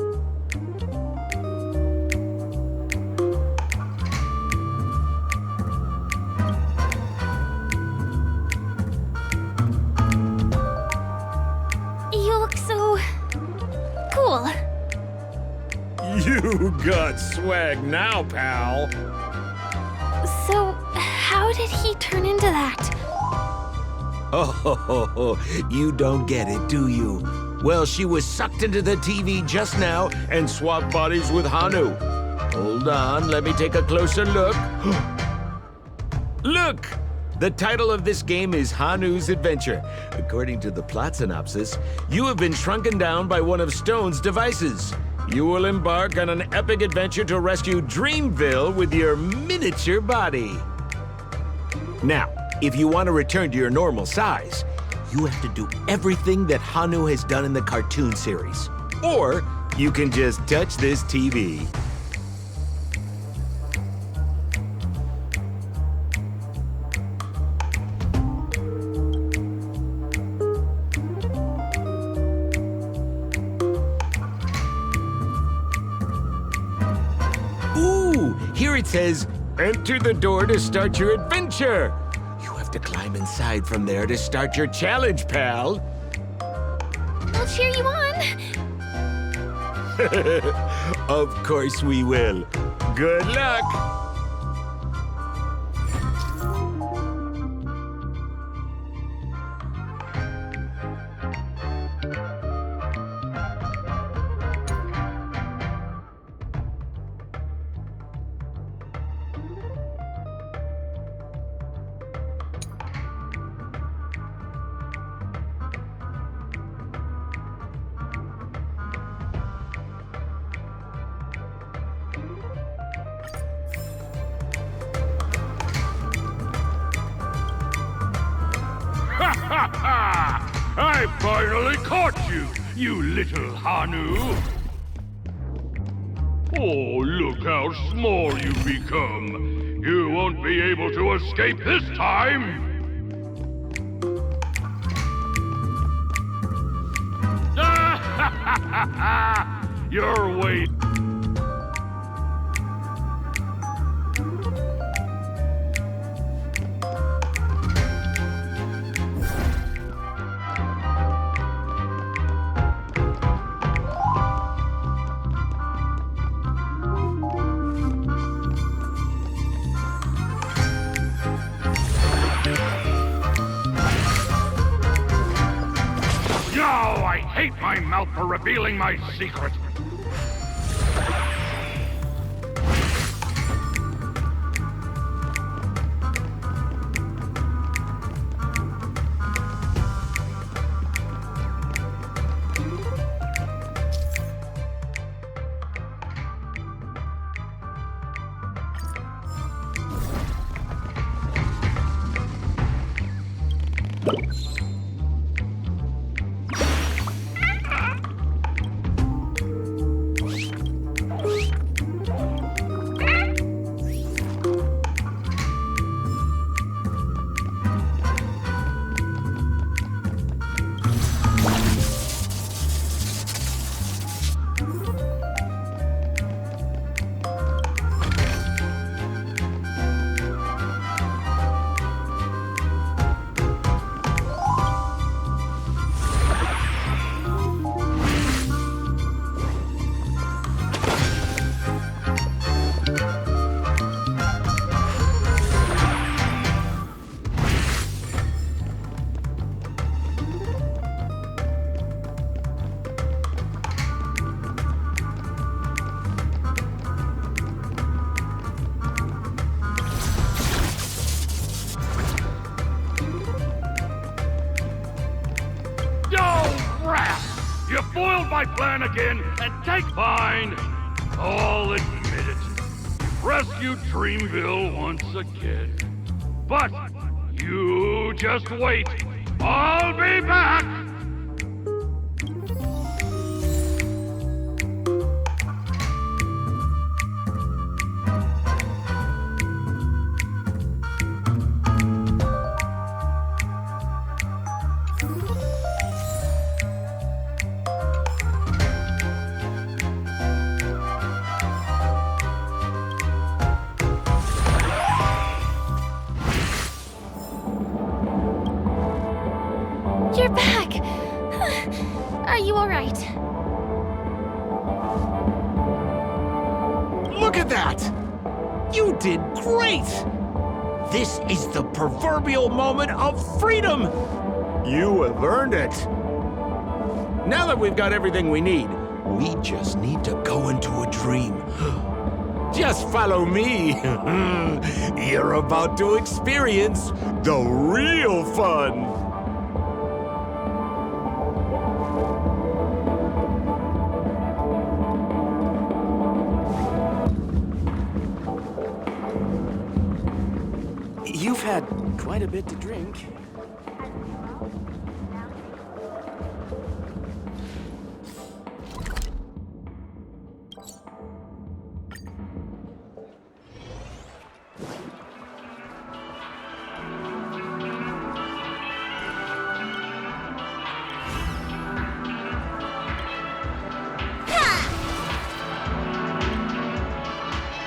[SPEAKER 5] You look so... cool.
[SPEAKER 16] You got swag now, pal.
[SPEAKER 5] So, how did he turn into that?
[SPEAKER 16] Oh, you don't get it, do you? Well, she was sucked into the TV just now and swapped bodies with Hanu. Hold on, let me take a closer look. Look! The title of this game is Hanu's Adventure. According to the plot synopsis, you have been shrunken down by one of Stone's devices. You will embark on an epic adventure to rescue Dreamville with your miniature body. Now, if you want to return to your normal size, you have to do everything that Hanu has done in the cartoon series. Or you can just touch this TV. Ooh, here it says, enter the door to start your adventure. You have to climb inside from there to start your challenge, pal.
[SPEAKER 5] I'll cheer you on.
[SPEAKER 16] Of course we will. Good luck.
[SPEAKER 13] I finally caught you, you little Hanu! Oh, look how small you've become. You won't be able to escape this time! You're waiting. I hate my mouth for revealing my secret. You foiled my plan again, and take fine. I'll admit it. Rescued Dreamville once again. But you just wait. I'll be back!
[SPEAKER 5] You're back! Are you alright?
[SPEAKER 16] Look at that! You did great! This is the proverbial moment of freedom! You have earned it! Now that we've got everything we need, we just need to go into a dream. Just follow me. You're about to experience the real fun.
[SPEAKER 7] You've had quite a bit to drink.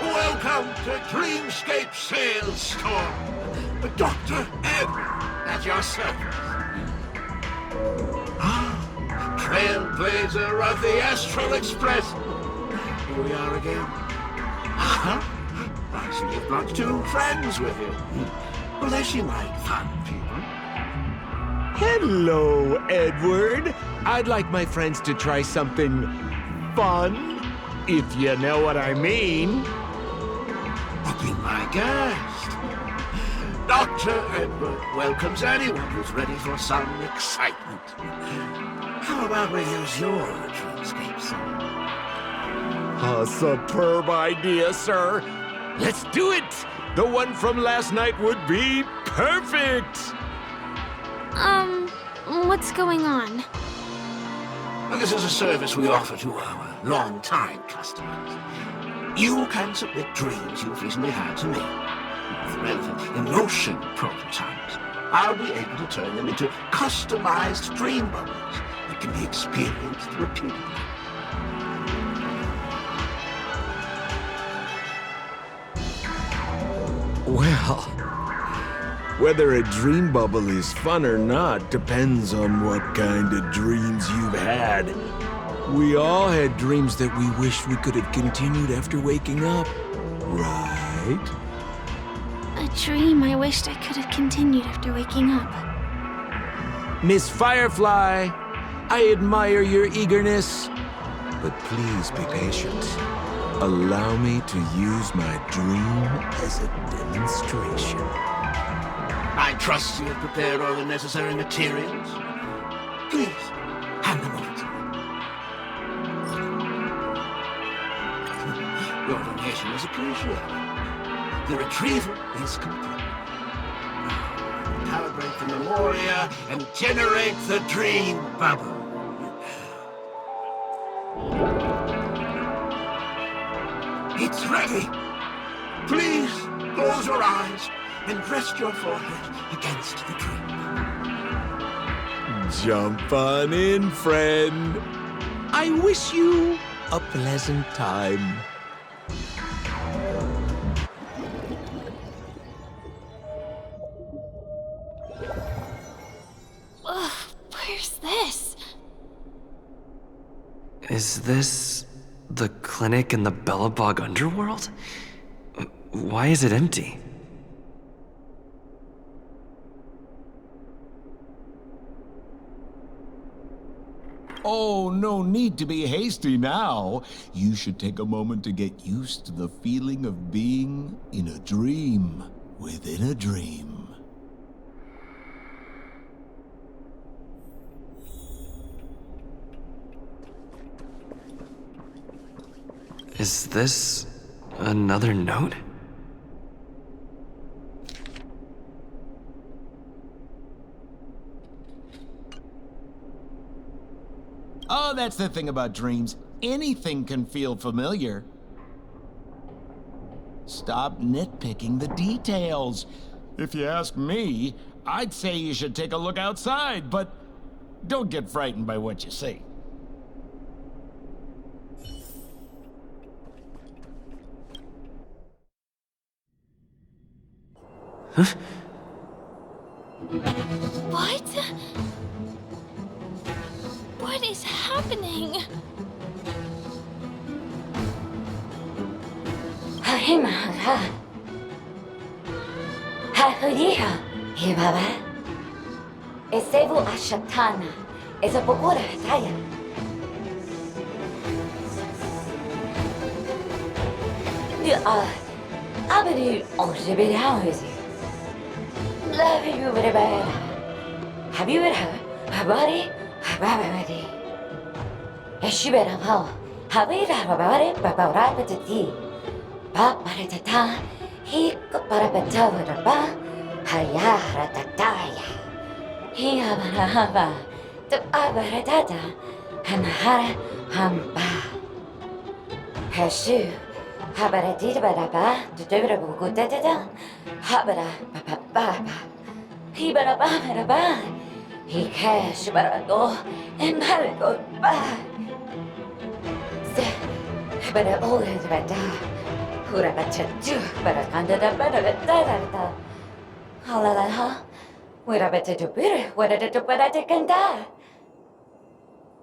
[SPEAKER 18] Welcome to Dreamscape Sales Store. Dr. Edward, at your service. Trailblazer of the Astral Express. Here we are again. I see you've brought two friends with you. Well, they seem like fun people.
[SPEAKER 16] Hello, Edward. I'd like my friends to try something fun, if you know what I mean.
[SPEAKER 18] Be my guest. Dr. Edward welcomes anyone who's ready for some excitement. How about we use your dreamscape, sir?
[SPEAKER 16] A superb idea, sir. Let's do it. The one from last night would be perfect.
[SPEAKER 5] What's going on?
[SPEAKER 18] Well, this is a service we offer to our long-time customers. You can submit dreams you've recently had to me. With relevant emotion prototypes, I'll be able to turn them into customized dream bubbles that can be experienced repeatedly.
[SPEAKER 16] Well, whether a dream bubble is fun or not depends on what kind of dreams you've had. We all had dreams that we wished we could have continued after waking up, right?
[SPEAKER 5] A dream I wished I could have continued after waking up.
[SPEAKER 16] Miss Firefly, I admire your eagerness, but please be patient. Allow me to use my dream as a demonstration.
[SPEAKER 18] I trust you have prepared all the necessary materials. Please, hand them over to me. Your donation is appreciated. The retrieval is complete. Calibrate the memoria and generate the dream bubble. It's ready. Please close your eyes and rest your forehead against the dream bubble.
[SPEAKER 16] Jump on in, friend. I wish you a pleasant time.
[SPEAKER 5] Ugh, where's this?
[SPEAKER 2] Is this the clinic in the Bellabog underworld? Why is it empty?
[SPEAKER 16] Oh, no need to be hasty now. You should take a moment to get used to the feeling of being in a dream within a dream.
[SPEAKER 2] Is this another note?
[SPEAKER 16] Oh, that's the thing about dreams. Anything can feel familiar. Stop nitpicking the details. If you ask me, I'd say you should take a look outside, but don't get frightened by what you see.
[SPEAKER 2] Huh?
[SPEAKER 5] What? What is happening?
[SPEAKER 11] Abadi Oshibidausi. Love you very bad. Have you heard? Habari? Hababadi. Eshibera Pao. Habida Habari, Babarapati. Babaritata. He Parapatava. Hayara Tataya. He Abarahava. The Abaratata. Hamahara Hamba. Hashu. Habaratita Baraba. The Devil Gudeta. Habara Baba. He Baraba. He cash Barado and Harigo Ba. But I always bada. Hurabatu, but I can't do better. Halalaha. What I better do better. What I do better to Ganda.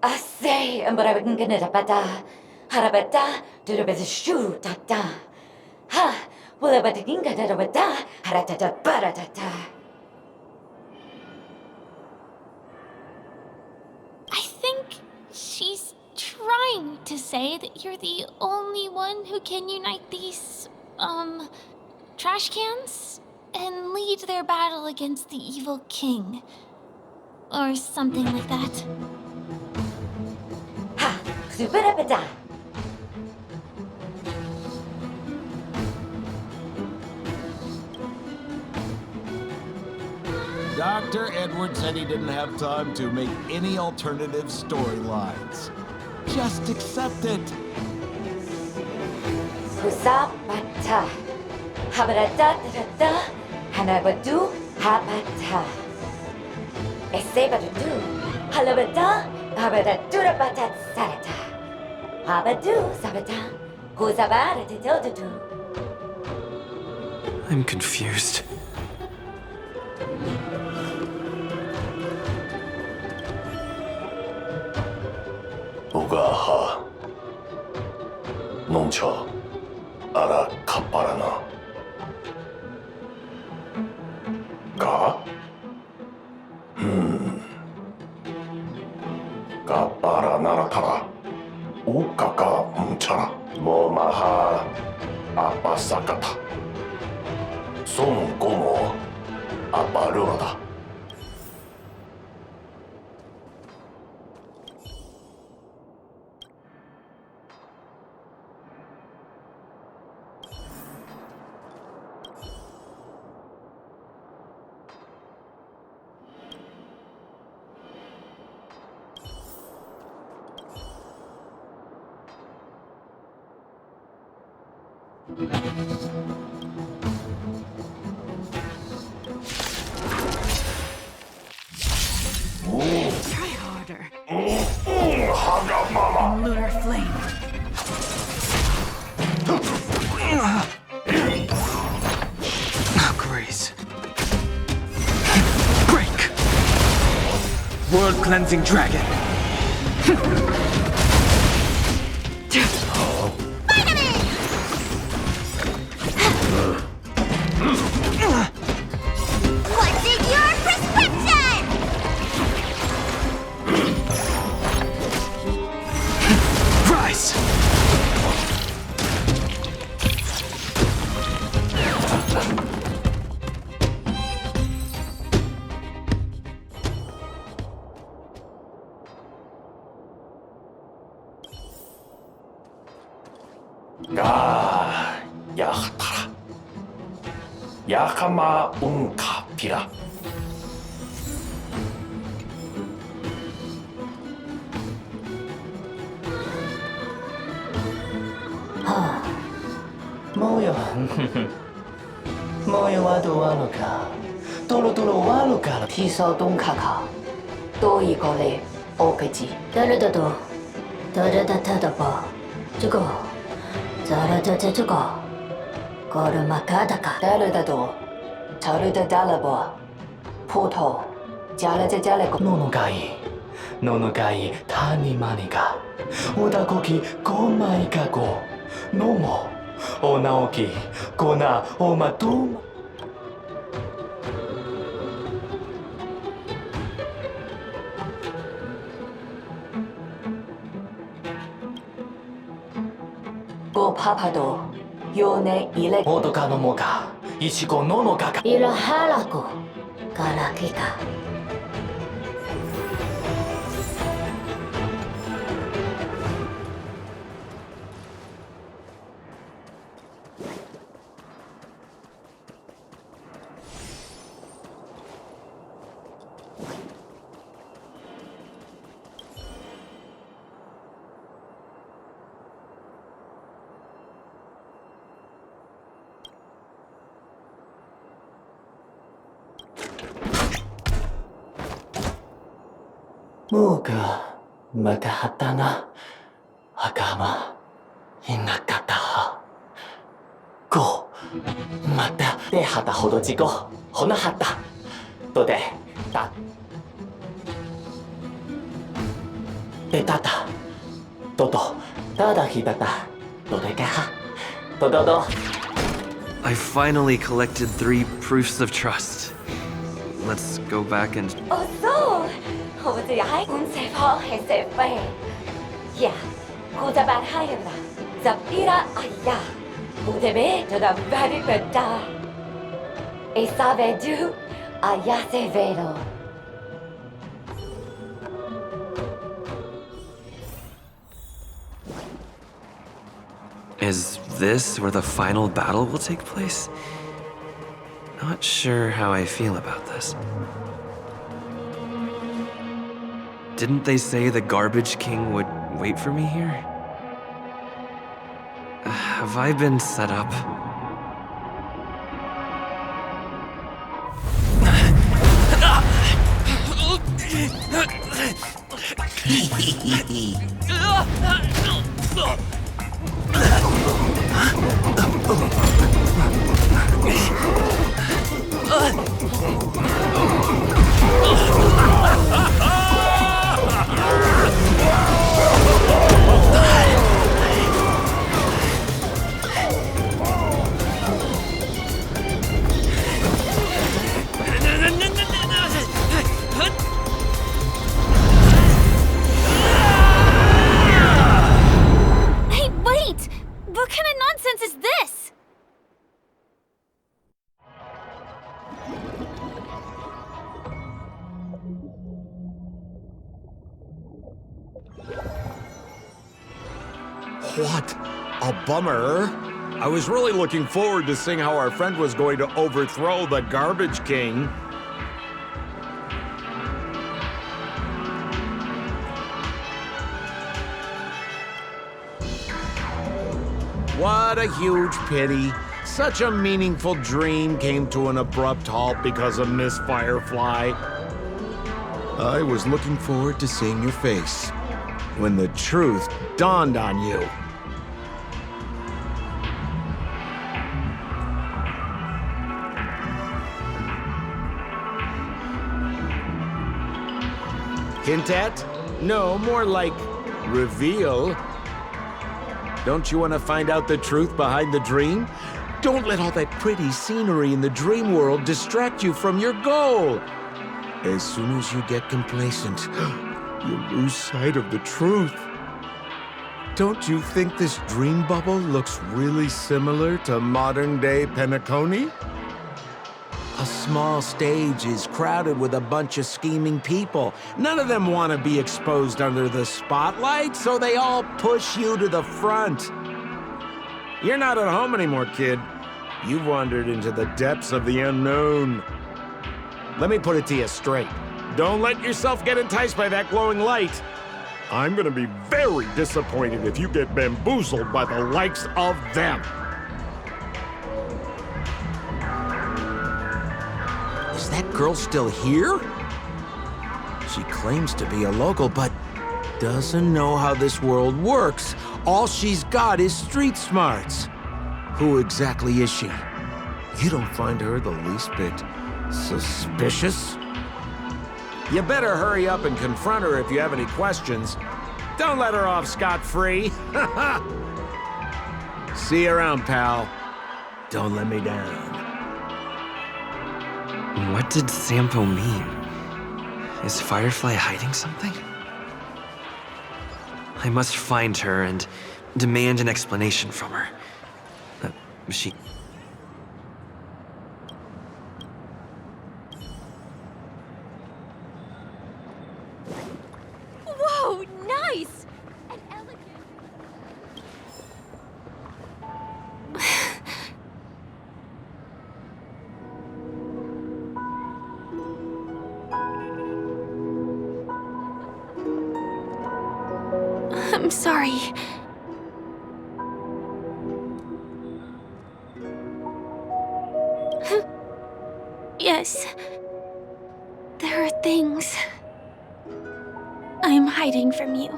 [SPEAKER 11] I say, and but I can get it a bada. Harabata, do the best shoe, tata. Ha, will I better get it a bada. Haratata, baratata.
[SPEAKER 5] I think she's trying to say that you're the only one who can unite these, trash cans and lead their battle against the evil king. Or something like that.
[SPEAKER 11] Ha, superabada.
[SPEAKER 16] Dr. Edward said he didn't have time to make any alternative storylines. Just accept it.
[SPEAKER 11] Husabata. Habarata, Hanabadu, Habata. Esebadu, Halabada, Habadura Batat Sarata. Habadu, Sabata, Husabata, Dodu.
[SPEAKER 2] I'm confused.
[SPEAKER 17] Ugaha Noncha Ara Kaparana Ga? Kapara Naratara Ukaka Mchara Momaha Apasakata Son Gomo Aparurada.
[SPEAKER 6] Try harder.
[SPEAKER 17] Mama.
[SPEAKER 6] Lunar flame.
[SPEAKER 8] Grace. Break! World cleansing dragon.
[SPEAKER 3] What's in your prescription?
[SPEAKER 8] Rise!
[SPEAKER 17] Ga Yahtara Yakama Unka Pira.
[SPEAKER 20] Moyo. Moyo wado wano ka. Tolo tolo wano ka. Tiso don kaka. Do yi go le. Opeji.
[SPEAKER 11] Dara da do. Dara da ta da ba. Jugo. Zara da da jugo. Goro makada ka.
[SPEAKER 20] Dara da do. Taru da dala bo. Poto. Jala ja jala go. Nono gai. Nono gai. Tani mani ga. Oda koki gomai ka go. Nomo. O Naoki. Kona o matuma. Go papado. Yone ile modoka no moka. Ichigo no no kaka.
[SPEAKER 11] Ilahalaku. Kalakika.
[SPEAKER 20] Muka makahatana agama hinakata. Go mata dehata hodo jigo honahata. Dode ta. Detata. Dodo tada hidata. Dode kaha. Dododo.
[SPEAKER 2] I finally collected 3 proofs of trust. Let's go back and...
[SPEAKER 11] Oh, so! Hovorí aj unceval hesefe. Ja, kuda barhajena. Zapira a ja. Budeme to da baribeta. E sabe du a ja se vedo.
[SPEAKER 2] Is this where the final battle will take place? Not sure how I feel about this. Didn't they say the Garbage King would wait for me here? Have I been set up?
[SPEAKER 5] Hey, wait! What kind of nonsense is this?
[SPEAKER 16] What a bummer. I was really looking forward to seeing how our friend was going to overthrow the Garbage King. What a huge pity. Such a meaningful dream came to an abrupt halt because of Miss Firefly. I was looking forward to seeing your face when the truth dawned on you. Hint at? No, more like reveal. Don't you want to find out the truth behind the dream? Don't let all that pretty scenery in the dream world distract you from your goal. As soon as you get complacent, you lose sight of the truth. Don't you think this dream bubble looks really similar to modern-day Peniconia? A small stage is crowded with a bunch of scheming people. None of them want to be exposed under the spotlight, so they all push you to the front. You're not at home anymore, kid. You've wandered into the depths of the unknown. Let me put it to you straight. Don't let yourself get enticed by that glowing light. I'm gonna be very disappointed if you get bamboozled by the likes of them. Is that girl still here? She claims to be a local, but doesn't know how this world works. All she's got is street smarts. Who exactly is she? You don't find her the least bit suspicious? You better hurry up and confront her if you have any questions. Don't let her off scot-free. See you around, pal. Don't let me down.
[SPEAKER 2] What did Sampo mean? Is Firefly hiding something? I must find her and demand an explanation from her. she...
[SPEAKER 10] Whoa, nice! And elegant. I'm sorry. Yes. There are things I'm hiding from you.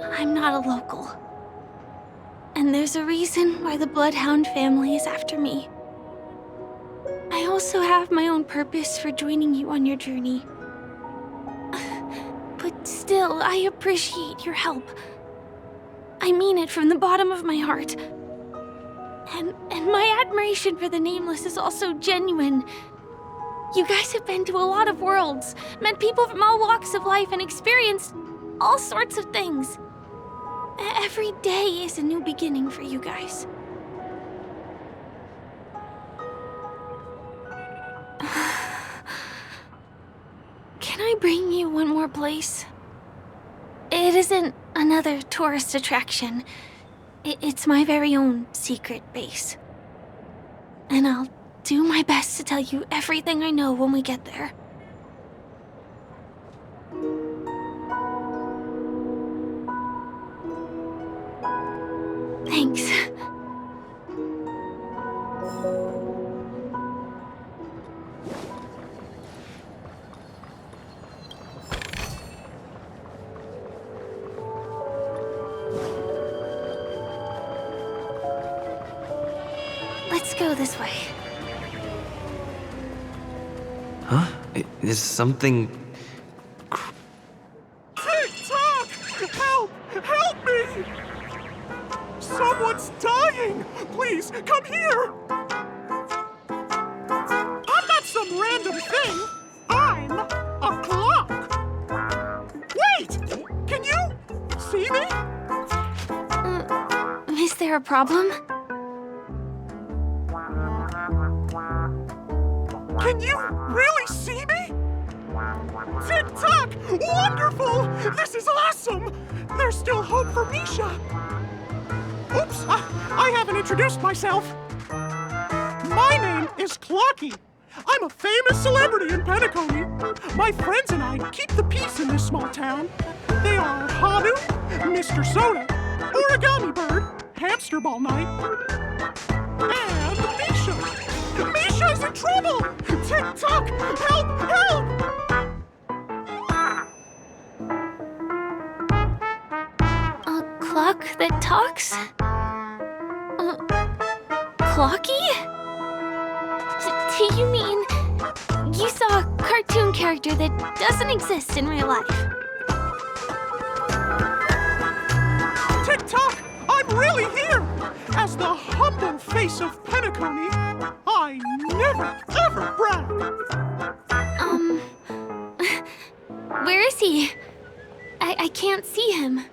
[SPEAKER 10] I'm not a local. And there's a reason why the Bloodhound family is after me. I also have my own purpose for joining you on your journey. But still, I appreciate your help. I mean it from the bottom of my heart. And my admiration for the Nameless is also genuine. You guys have been to a lot of worlds, met people from all walks of life, and experienced all sorts of things. Every day is a new beginning for you guys. Can I bring you one more place? It isn't another tourist attraction. It's my very own secret base. And I'll do my best to tell you everything I know when we get there. Thanks. Let's go this way.
[SPEAKER 2] Huh? Is something...
[SPEAKER 12] Tick-tock! Help! Help me! Someone's dying! Please, come here! I'm not some random thing. I'm a clock. Wait! Can you see me?
[SPEAKER 10] Is there a problem?
[SPEAKER 12] Can you really see me? Tick-tock! Wonderful! This is awesome! There's still hope for Misha! Oops, I haven't introduced myself. My name is Clocky. I'm a famous celebrity in Peniconia. My friends and I keep the peace in this small town. They are Hanu, Mr. Soda, Origami Bird, Hamster Ball Night, and Misha. Misha's in trouble! Tick-tock! Help! Help!
[SPEAKER 10] A clock that talks? Clocky? Do you mean you saw a cartoon character that doesn't exist in real life?
[SPEAKER 12] Tick-tock! I'm really here! As the humble face of Peniconia, I never, ever brag!
[SPEAKER 10] Where is he? I can't see him.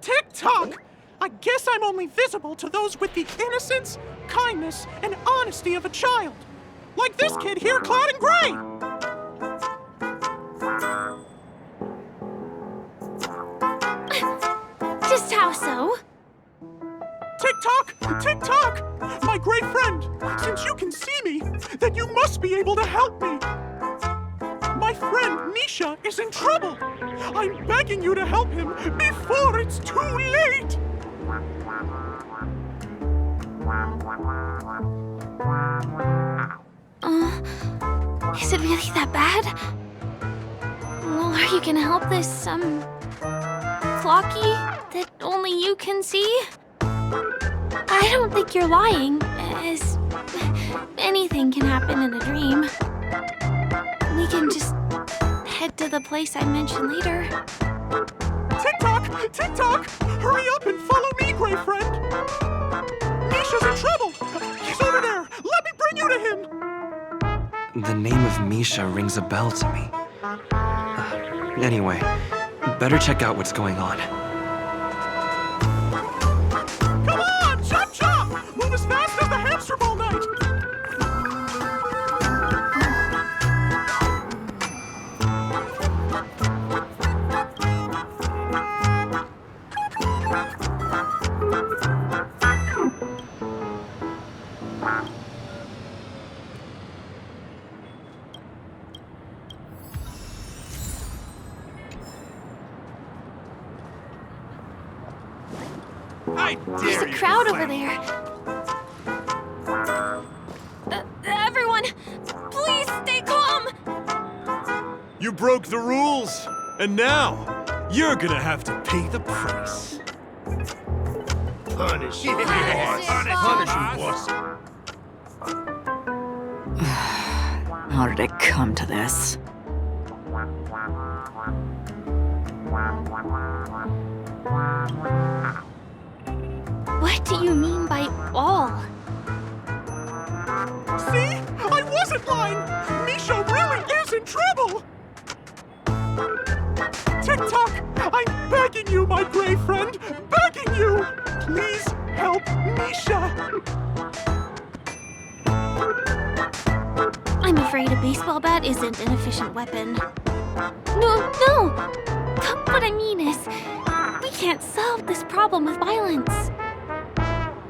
[SPEAKER 12] Tick-tock! I guess I'm only visible to those with the innocence, kindness, and honesty of a child. Like this kid here clad in gray!
[SPEAKER 10] Just how so?
[SPEAKER 12] Tick-tock! Tick-tock! My great friend, since you can see me, then you must be able to help me. My friend Misha is in trouble. I'm begging you to help him before it's too late.
[SPEAKER 10] Is it really that bad? Well, are you gonna help this, Clocky that only you can see? I don't think you're lying, as anything can happen in a dream. We can just head to the place I mentioned later.
[SPEAKER 12] Tick-tock! Tick-tock! Hurry up and follow me, great friend! Misha's in trouble! He's over there! Let me bring you to him!
[SPEAKER 2] The name of Misha rings a bell to me. Anyway, better check out what's going on.
[SPEAKER 12] Come on! Chop chop!
[SPEAKER 10] There's a crowd over there. Everyone, please stay calm!
[SPEAKER 19] You broke the rules, and now you're gonna have to pay the price.
[SPEAKER 12] Punish him, boss.
[SPEAKER 6] How did it come to this?
[SPEAKER 5] What do you mean by all?
[SPEAKER 12] See? I wasn't lying! Misha really is in trouble! Tick-tock, I'm begging you, my gray friend! Begging you! Please help Misha!
[SPEAKER 5] I'm afraid a baseball bat isn't an efficient weapon. No! What I mean is, we can't solve this problem with violence.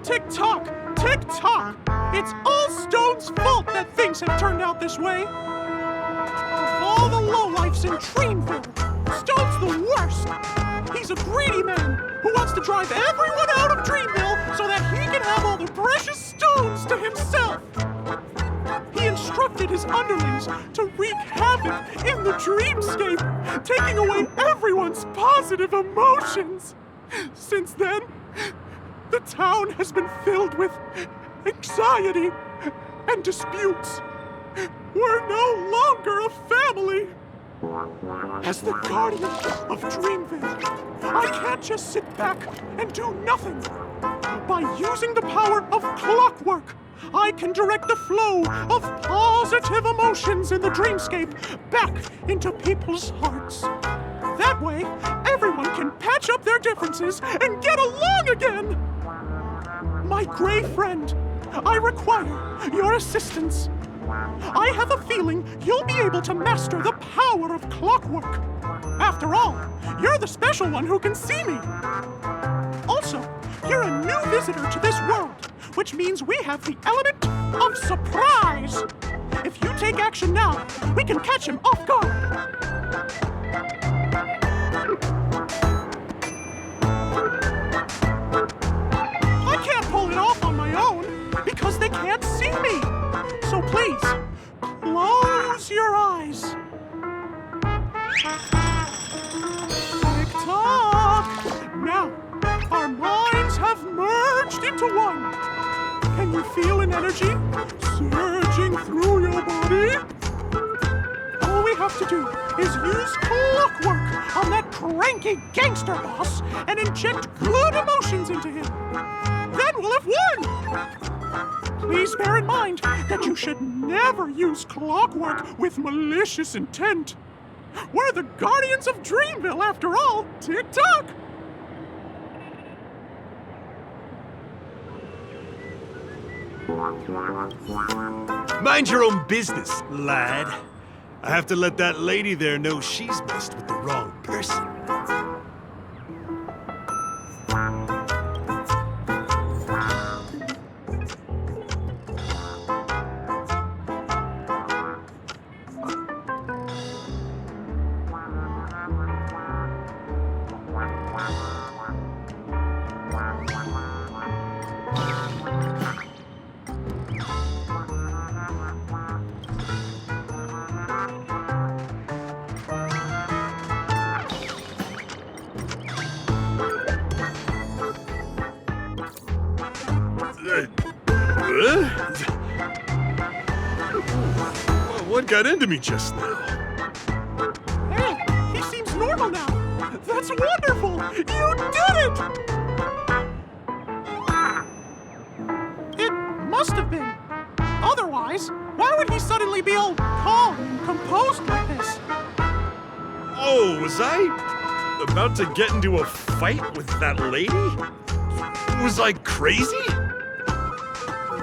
[SPEAKER 12] Tick-tock! Tick-tock! It's all Stone's fault that things have turned out this way! Of all the lowlifes in Dreamville, Stone's the worst! He's a greedy man who wants to drive everyone out of Dreamville so that he can have all the precious stones to himself! He instructed his underlings to wreak havoc in the dreamscape, taking away everyone's positive emotions! Since then, the town has been filled with anxiety and disputes. We're no longer a family. As the guardian of Dreamville, I can't just sit back and do nothing. By using the power of clockwork, I can direct the flow of positive emotions in the dreamscape back into people's hearts. That way, everyone can patch up their differences and get along again. My gray friend, I require your assistance. I have a feeling you'll be able to master the power of clockwork. After all, you're the special one who can see me. Also, you're a new visitor to this world, which means we have the element of surprise. If you take action now, we can catch him off guard. I can't pull it off on my own because they can't see me. So please, close your eyes. Tick-tock! Now, our minds have merged into one. Can you feel an energy surging through your body? All we have to do is use clockwork on that cranky gangster boss and inject good emotions into him. Then we'll have won! Please bear in mind that you should never use clockwork with malicious intent. We're the guardians of Dreamville, after all. Tick-tock!
[SPEAKER 19] Mind your own business, lad. I have to let that lady there know she's messed with the wrong person. What got into me just now?
[SPEAKER 12] Hey, he seems normal now. That's wonderful! You did it! It must have been. Otherwise, why would he suddenly be all calm and composed like this?
[SPEAKER 19] Oh, was I about to get into a fight with that lady? Was I crazy?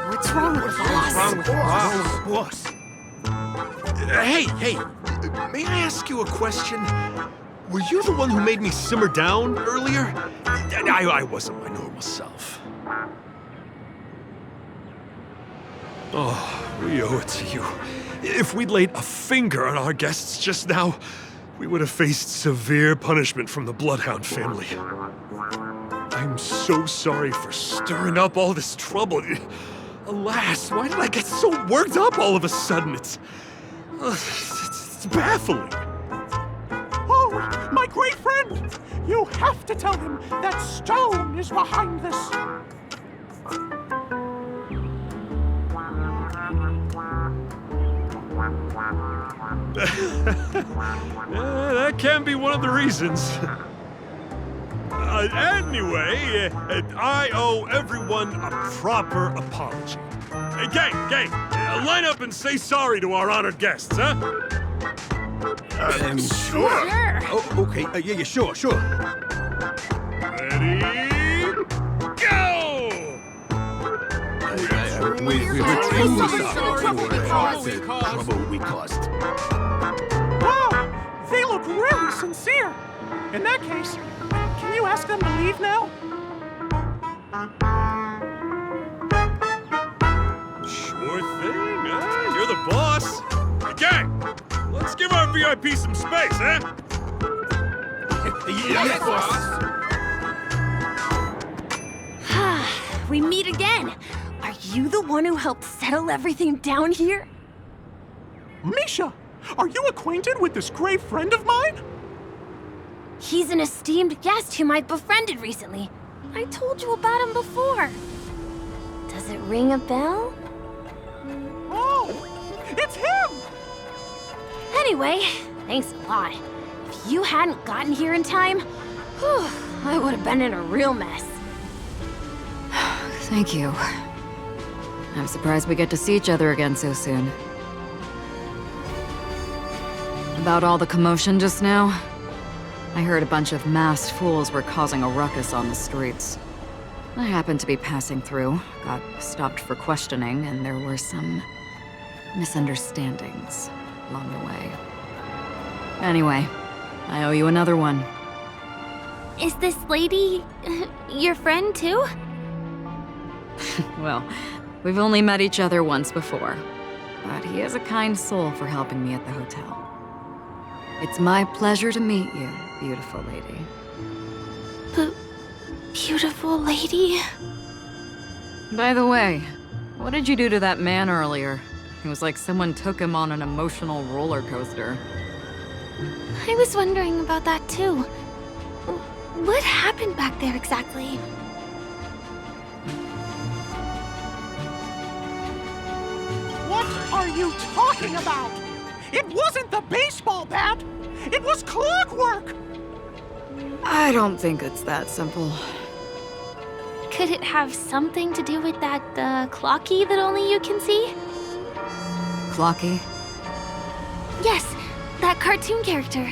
[SPEAKER 6] What's wrong with the boss?
[SPEAKER 19] Boss. Hey, may I ask you a question? Were you the one who made me simmer down earlier? I wasn't my normal self. Oh, we owe it to you. If we'd laid a finger on our guests just now, we would have faced severe punishment from the Bloodhound family. I'm so sorry for stirring up all this trouble. Alas, why did I get so worked up all of a sudden? It's baffling.
[SPEAKER 12] Oh, my great friend! You have to tell him that Stone is behind this.
[SPEAKER 19] That can be one of the reasons. Anyway, I owe everyone a proper apology. Gang, line up and say sorry to our honored guests, huh?
[SPEAKER 12] Sure.
[SPEAKER 19] Oh, okay, yeah, sure. Ready, go!
[SPEAKER 12] We're truly sorry for the trouble we caused. Wow, they look really sincere. In that case, can you ask them to leave now?
[SPEAKER 19] Sure thing, you're the boss. Gang, let's give our VIP some space, huh?
[SPEAKER 12] Yes, boss.
[SPEAKER 10] We meet again. Are you the one who helped settle everything down here?
[SPEAKER 12] Misha, are you acquainted with this great friend of mine?
[SPEAKER 10] He's an esteemed guest whom I befriended recently. I told you about him before. Does it ring a bell?
[SPEAKER 12] Oh, it's him!
[SPEAKER 10] Anyway, thanks a lot. If you hadn't gotten here in time, whew, I would have been in a real mess.
[SPEAKER 6] Thank you. I'm surprised we get to see each other again so soon. About all the commotion just now, I heard a bunch of masked fools were causing a ruckus on the streets. I happened to be passing through, got stopped for questioning, and there were some misunderstandings along the way. Anyway, I owe you another one.
[SPEAKER 5] Is this lady your friend too?
[SPEAKER 6] Well, we've only met each other once before, but he is a kind soul for helping me at the hotel. It's my pleasure to meet you, beautiful lady.
[SPEAKER 5] Beautiful lady?
[SPEAKER 6] By the way, what did you do to that man earlier? It was like someone took him on an emotional roller coaster.
[SPEAKER 5] I was wondering about that too. What happened back there exactly?
[SPEAKER 12] What are you talking about? It wasn't the baseball bat! It was clockwork!
[SPEAKER 6] I don't think it's that simple.
[SPEAKER 5] Could it have something to do with that, clocky that only you can see?
[SPEAKER 6] Clocky?
[SPEAKER 5] Yes, that cartoon character.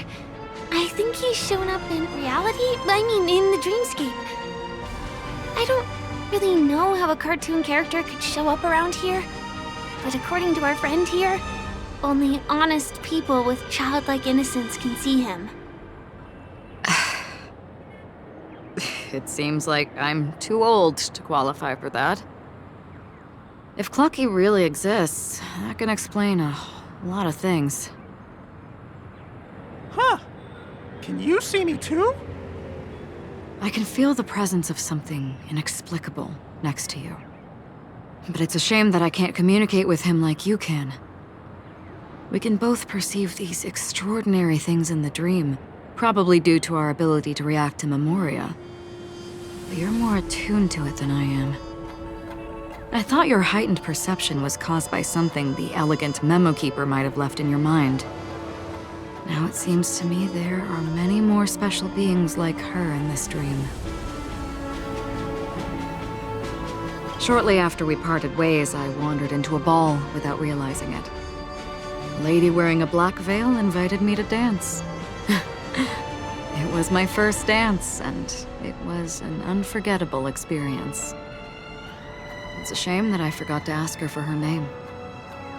[SPEAKER 5] I think he's shown up in reality? I mean, in the dreamscape. I don't really know how a cartoon character could show up around here, but according to our friend here, only honest people with childlike innocence can see him.
[SPEAKER 6] It seems like I'm too old to qualify for that. If Clocky really exists, that can explain a lot of things.
[SPEAKER 12] Huh. Can you see me too?
[SPEAKER 6] I can feel the presence of something inexplicable next to you. But it's a shame that I can't communicate with him like you can. We can both perceive these extraordinary things in the dream, probably due to our ability to react to memoria. But you're more attuned to it than I am. I thought your heightened perception was caused by something the elegant memo keeper might have left in your mind. Now it seems to me there are many more special beings like her in this dream. Shortly after we parted ways, I wandered into a ball without realizing it. A lady wearing a black veil invited me to dance. It was my first dance, and it was an unforgettable experience. It's a shame that I forgot to ask her for her name.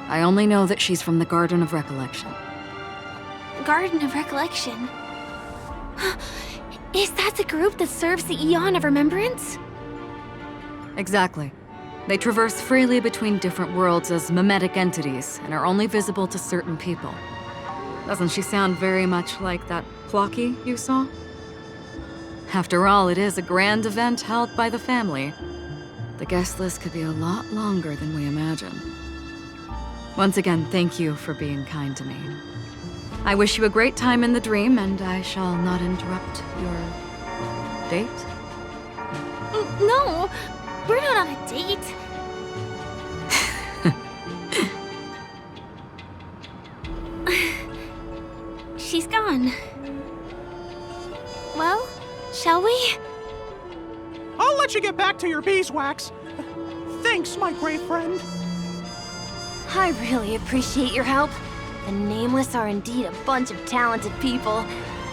[SPEAKER 6] I only know that she's from the Garden of Recollection.
[SPEAKER 5] Garden of Recollection? Is that the group that serves the Eon of Remembrance?
[SPEAKER 6] Exactly. They traverse freely between different worlds as mimetic entities and are only visible to certain people. Doesn't she sound very much like that Clocky you saw? After all, it is a grand event held by the family. The guest list could be a lot longer than we imagine. Once again, thank you for being kind to me. I wish you a great time in the dream, and I shall not interrupt your date.
[SPEAKER 5] No, we're not on a date. She's gone. Well, shall we?
[SPEAKER 12] I'll let you get back to your beeswax. Thanks, my great friend.
[SPEAKER 10] I really appreciate your help. The Nameless are indeed a bunch of talented people.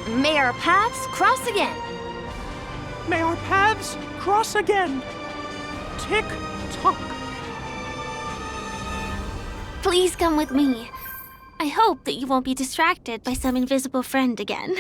[SPEAKER 10] May our paths cross again.
[SPEAKER 12] May our paths cross again. Tick-tock.
[SPEAKER 5] Please come with me. I hope that you won't be distracted by some invisible friend again.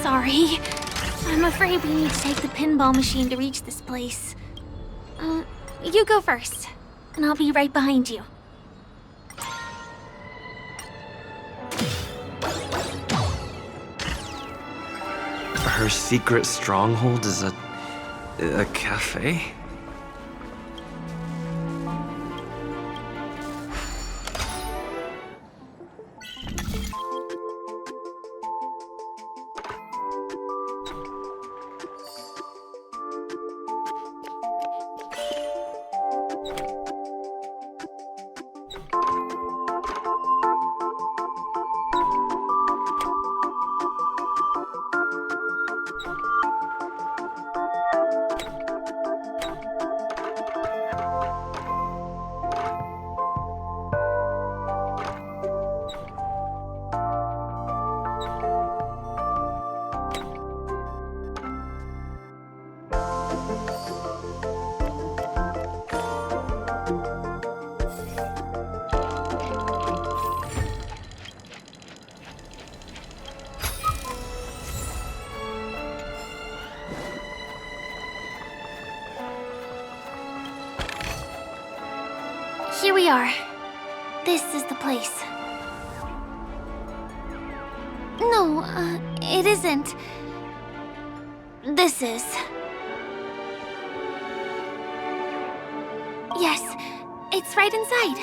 [SPEAKER 5] Sorry. I'm afraid we need to take the pinball machine to reach this place. You go first, and I'll be right behind you.
[SPEAKER 2] Her secret stronghold is a cafe?
[SPEAKER 5] Here we are. This is the place. No, it isn't. This is. Yes, it's right inside.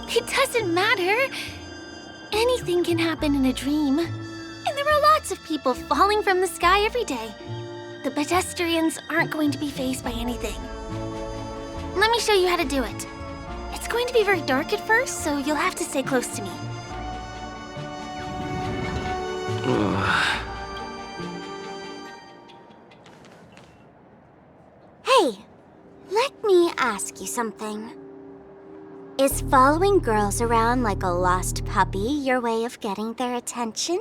[SPEAKER 5] It doesn't matter. Anything can happen in a dream. And there are lots of people falling from the sky every day. The pedestrians aren't going to be fazed by anything. Let me show you how to do it. It's going to be very dark at first, so you'll have to stay close to me.
[SPEAKER 3] Hey, let me ask you something. Is following girls around like a lost puppy your way of getting their attention?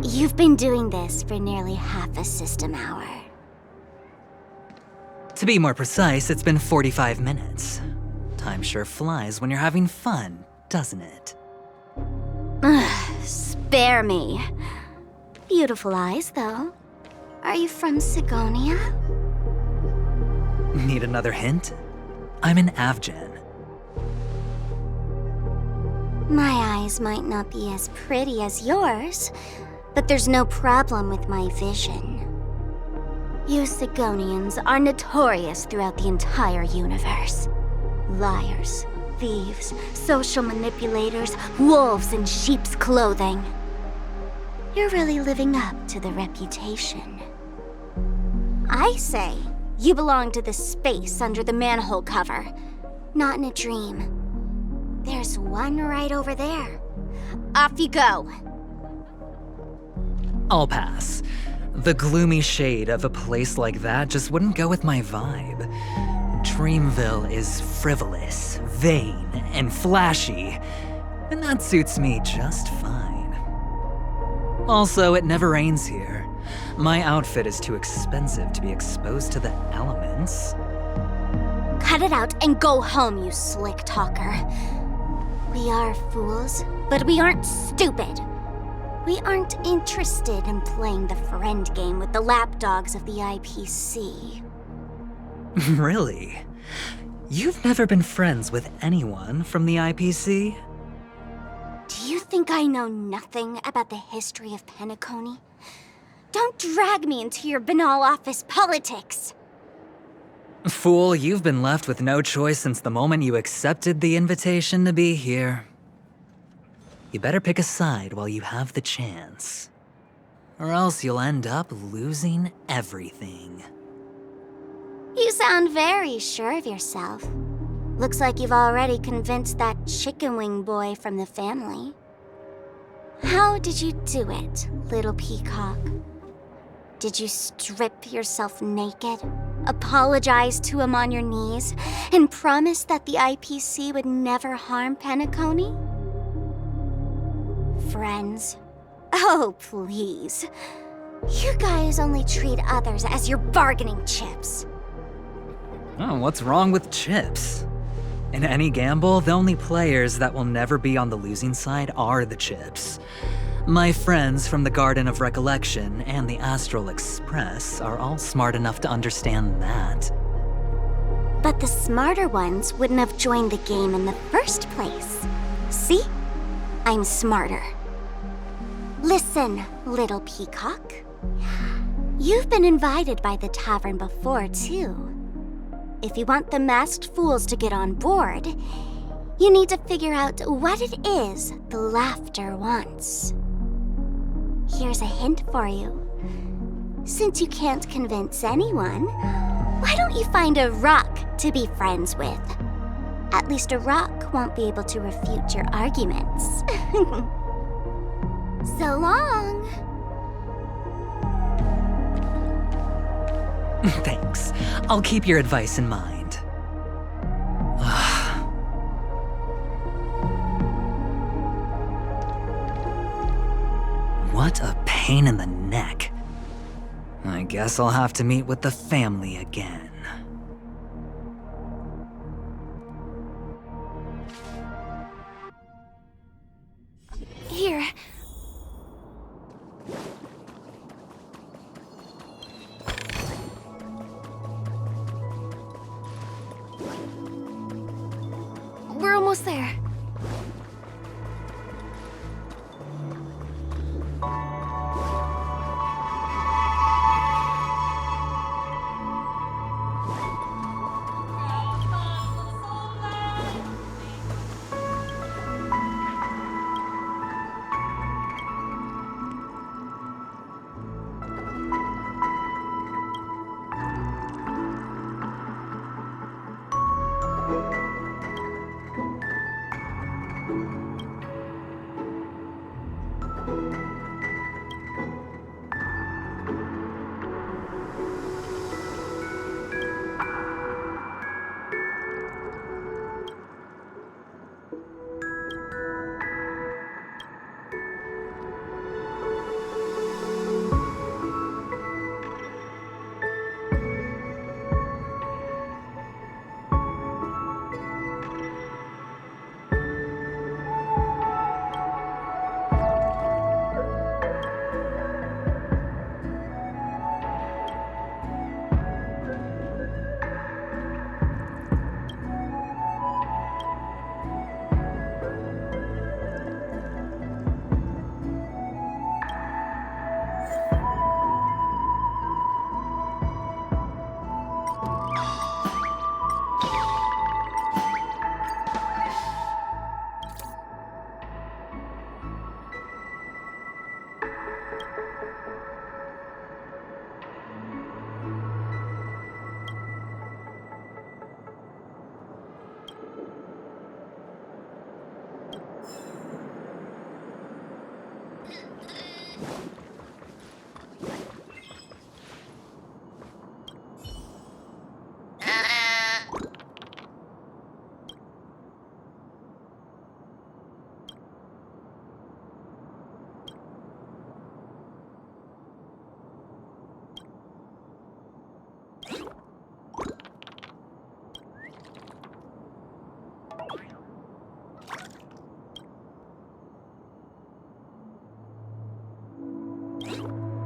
[SPEAKER 3] You've been doing this for nearly half a system hour.
[SPEAKER 14] To be more precise, it's been 45 minutes. Time sure flies when you're having fun, doesn't it?
[SPEAKER 3] Spare me. Beautiful eyes, though. Are you from Sigonia?
[SPEAKER 14] Need another hint? I'm an Avgen.
[SPEAKER 3] My eyes might not be as pretty as yours, but there's no problem with my vision. You Sigonians are notorious throughout the entire universe.
[SPEAKER 5] Liars, thieves, social manipulators, wolves in sheep's clothing. You're really living up to the reputation. I say, you belong to the space under the manhole cover, not in a dream. There's one right over there. Off you go.
[SPEAKER 2] I'll pass. The gloomy shade of a place like that just wouldn't go with my vibe. Dreamville is frivolous, vain, and flashy, and that suits me just fine. Also, it never rains here. My outfit is too expensive to be exposed to the elements.
[SPEAKER 5] Cut it out and go home, you slick talker. We are fools, but we aren't stupid. We aren't interested in playing the friend game with the lapdogs of the IPC.
[SPEAKER 2] Really? You've never been friends with anyone from the IPC?
[SPEAKER 5] Do you think I know nothing about the history of Peniconia? Don't drag me into your banal office politics!
[SPEAKER 2] Fool, you've been left with no choice since the moment you accepted the invitation to be here. You better pick a side while you have the chance. Or else you'll end up losing everything.
[SPEAKER 5] You sound very sure of yourself. Looks like you've already convinced that chicken wing boy from the family. How did you do it, little peacock? Did you strip yourself naked, apologize to him on your knees, and promise that the IPC would never harm Peniconia? Friends? Oh, please. You guys only treat others as your bargaining chips.
[SPEAKER 2] Oh, what's wrong with chips? In any gamble, the only players that will never be on the losing side are the chips. My friends from the Garden of Recollection and the Astral Express are all smart enough to understand that.
[SPEAKER 5] But the smarter ones wouldn't have joined the game in the first place. See? I'm smarter. Listen, little peacock. You've been invited by the tavern before, too. If you want the masked fools to get on board, you need to figure out what it is the laughter wants. Here's a hint for you. Since you can't convince anyone, why don't you find a rock to be friends with? At least a rock won't be able to refute your arguments. So long.
[SPEAKER 2] Thanks. I'll keep your advice in mind. What a pain in the neck. I guess I'll have to meet with the family again.
[SPEAKER 5] Here. We're almost there.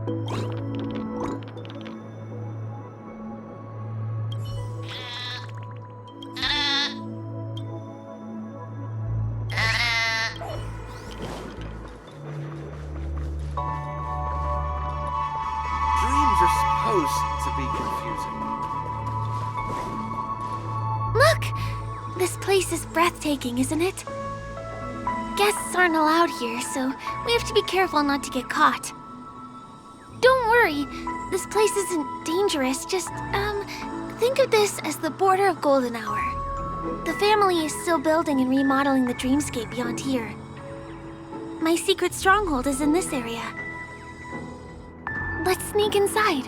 [SPEAKER 9] Dreams are supposed to be confusing.
[SPEAKER 5] Look! This place is breathtaking, isn't it? Guests aren't allowed here, so we have to be careful not to get caught. Don't worry, this place isn't dangerous, just, think of this as the border of Golden Hour. The family is still building and remodeling the dreamscape beyond here. My secret stronghold is in this area. Let's sneak inside.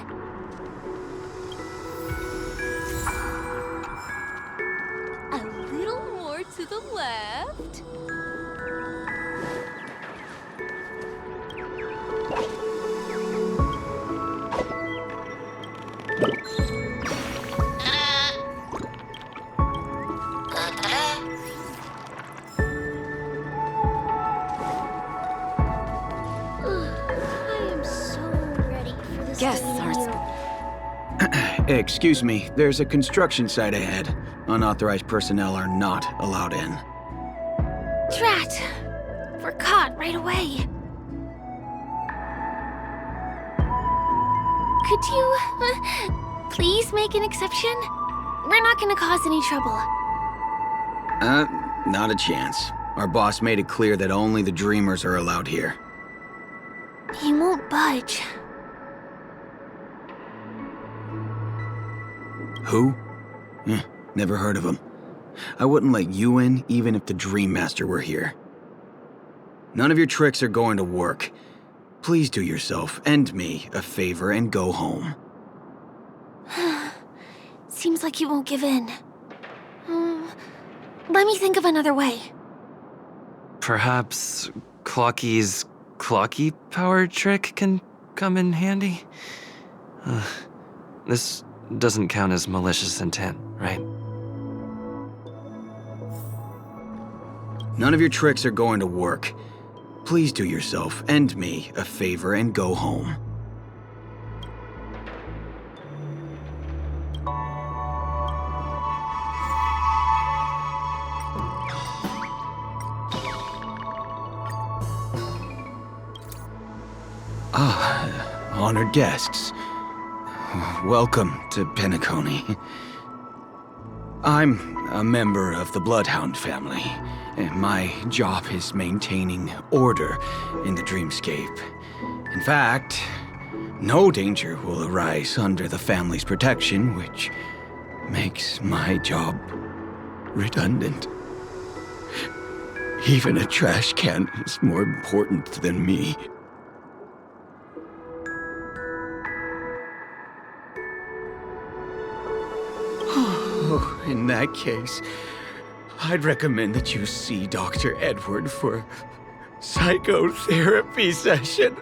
[SPEAKER 10] A little more to the left.
[SPEAKER 6] Guests are...
[SPEAKER 21] Excuse me, there's a construction site ahead. Unauthorized personnel are not allowed in.
[SPEAKER 5] Drat! We're caught right away. Could you, please make an exception? We're not gonna cause any trouble.
[SPEAKER 21] Not a chance. Our boss made it clear that only the dreamers are allowed here.
[SPEAKER 5] He won't budge.
[SPEAKER 21] Who? Never heard of him. I wouldn't let you in even if the Dream Master were here. None of your tricks are going to work. Please do yourself and me a favor and go home.
[SPEAKER 5] Seems like you won't give in. Let me think of another way.
[SPEAKER 2] Perhaps Clocky's Clocky power trick can come in handy? This doesn't count as malicious intent, right?
[SPEAKER 21] None of your tricks are going to work. Please do yourself and me a favor and go home. Honored guests. Welcome to Peniconia. I'm a member of the Bloodhound family, and my job is maintaining order in the dreamscape. In fact, no danger will arise under the family's protection, which makes my job redundant. Even a trash can is more important than me. In that case, I'd recommend that you see Dr. Edward for a psychotherapy session.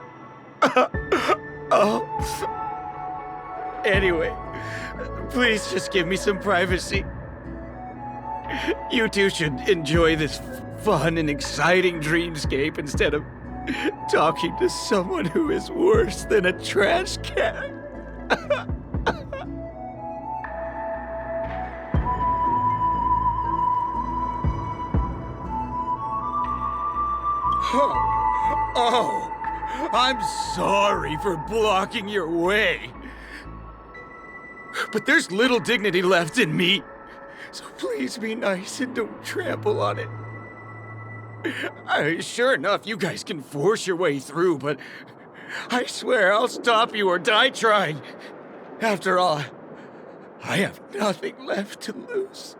[SPEAKER 21] Anyway, please just give me some privacy. You two should enjoy this fun and exciting dreamscape instead of talking to someone who is worse than a trash can. Oh, I'm sorry for blocking your way. But there's little dignity left in me, so please be nice and don't trample on it. Sure enough, you guys can force your way through, but I swear I'll stop you or die trying. After all, I have nothing left to lose.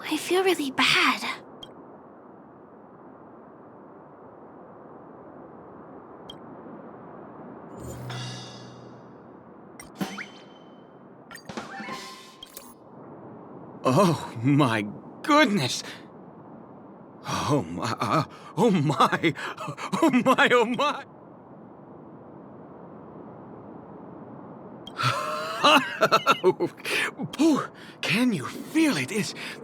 [SPEAKER 5] I feel really bad.
[SPEAKER 21] Oh my goodness! Oh my, oh my, oh my, oh my! Can you feel it?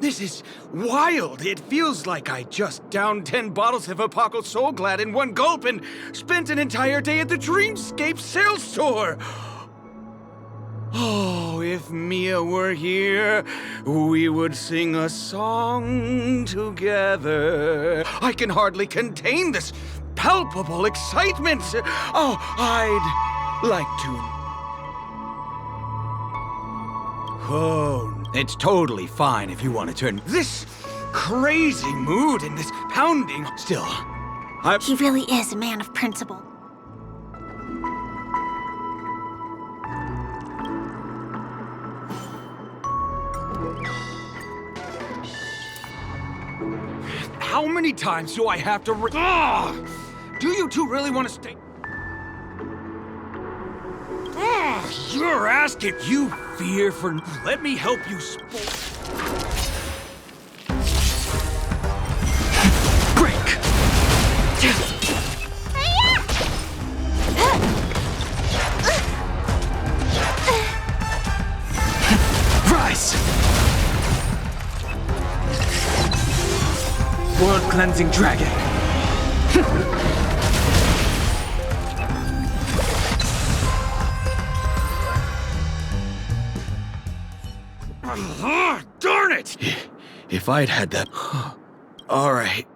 [SPEAKER 21] This is wild. It feels like I just downed 10 bottles of Apocal Soul Glad in one gulp and spent an entire day at the Dreamscape sales store. Oh, if Mia were here, we would sing a song together. I can hardly contain this palpable excitement. Oh, I'd like to... Oh, it's totally fine if you want to turn this crazy mood and this pounding still.
[SPEAKER 3] He really is a man of principle.
[SPEAKER 21] How many times do I have to do you two really want to stay? You're asking. You fear for... Let me help you break. Rise. World-cleansing dragon. Darn it! If I'd had that... All right.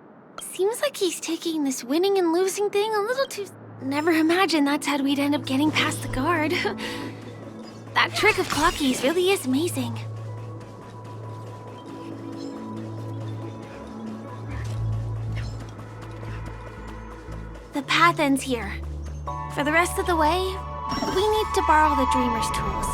[SPEAKER 10] Seems like he's taking this winning and losing thing a little too... Never imagined that's how we'd end up getting past the guard. That trick of Clocky's really is amazing. The path ends here. For the rest of the way, we need to borrow the Dreamer's tools.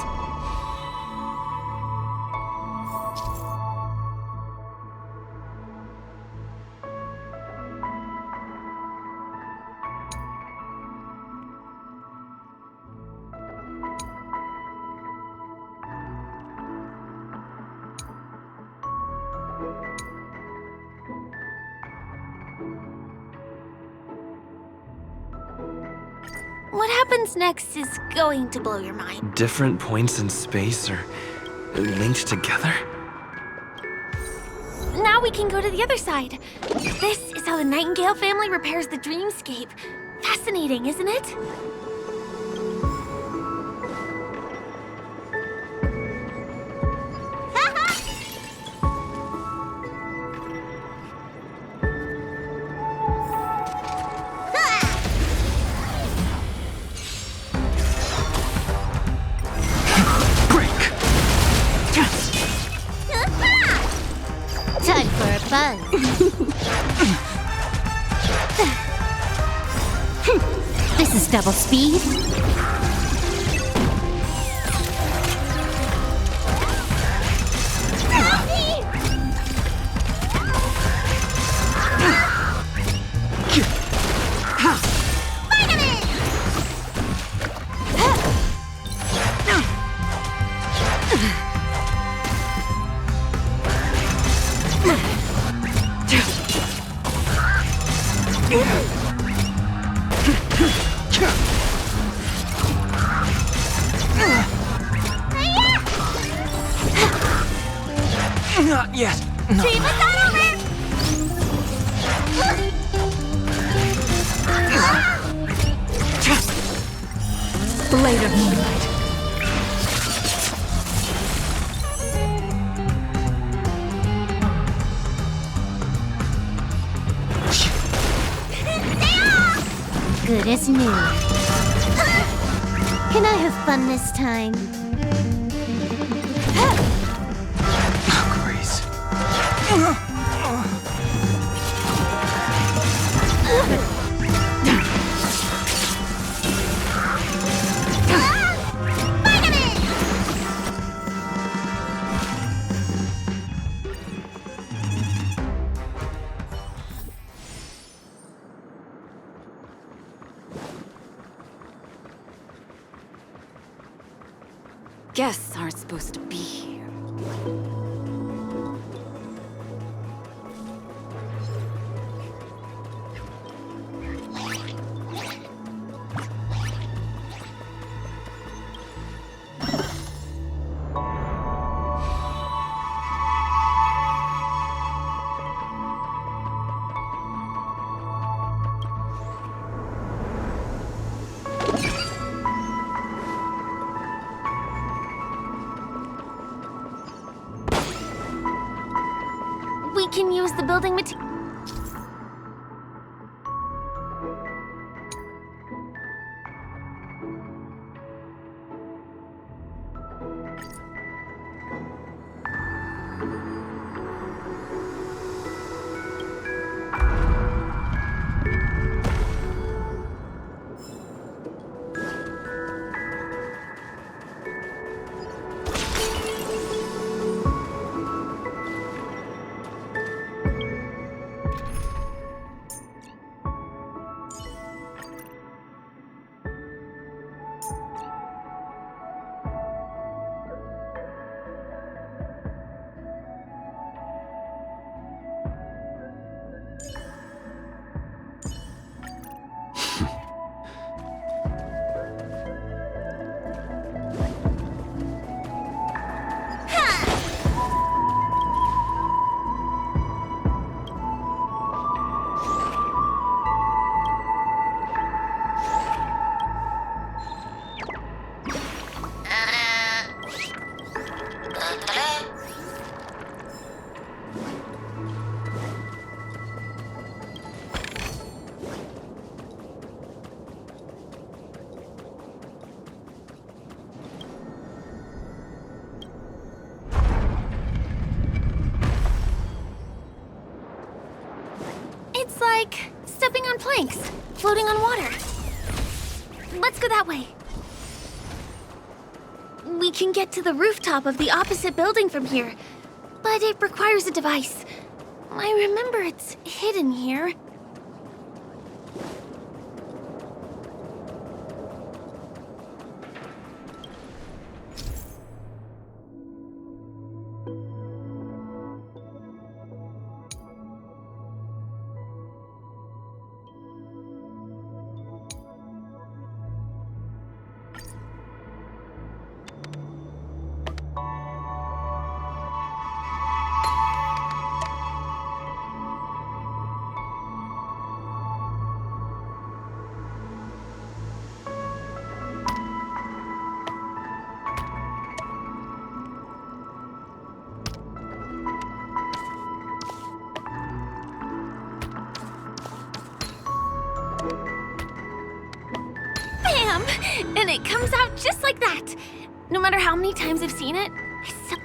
[SPEAKER 10] What happens next is going to blow your mind.
[SPEAKER 2] Different points in space are linked together?
[SPEAKER 10] Now we can go to the other side. This is how the Nightingale family repairs the Dreamscape. Fascinating, isn't it?
[SPEAKER 3] Time for a buzz. This is double speed.
[SPEAKER 21] Not yet.
[SPEAKER 3] Team is not over!
[SPEAKER 6] Blade of Moonlight.
[SPEAKER 3] Good as new. Can I have fun this time?
[SPEAKER 21] Grace.
[SPEAKER 6] Guests aren't supposed to be here.
[SPEAKER 5] building materials. It's like stepping on planks, floating on water. Let's go that way. We can get to the rooftop of the opposite building from here, but it requires a device. I remember it's hidden here. Bam! And it comes out just like that. No matter how many times I've seen it, I still...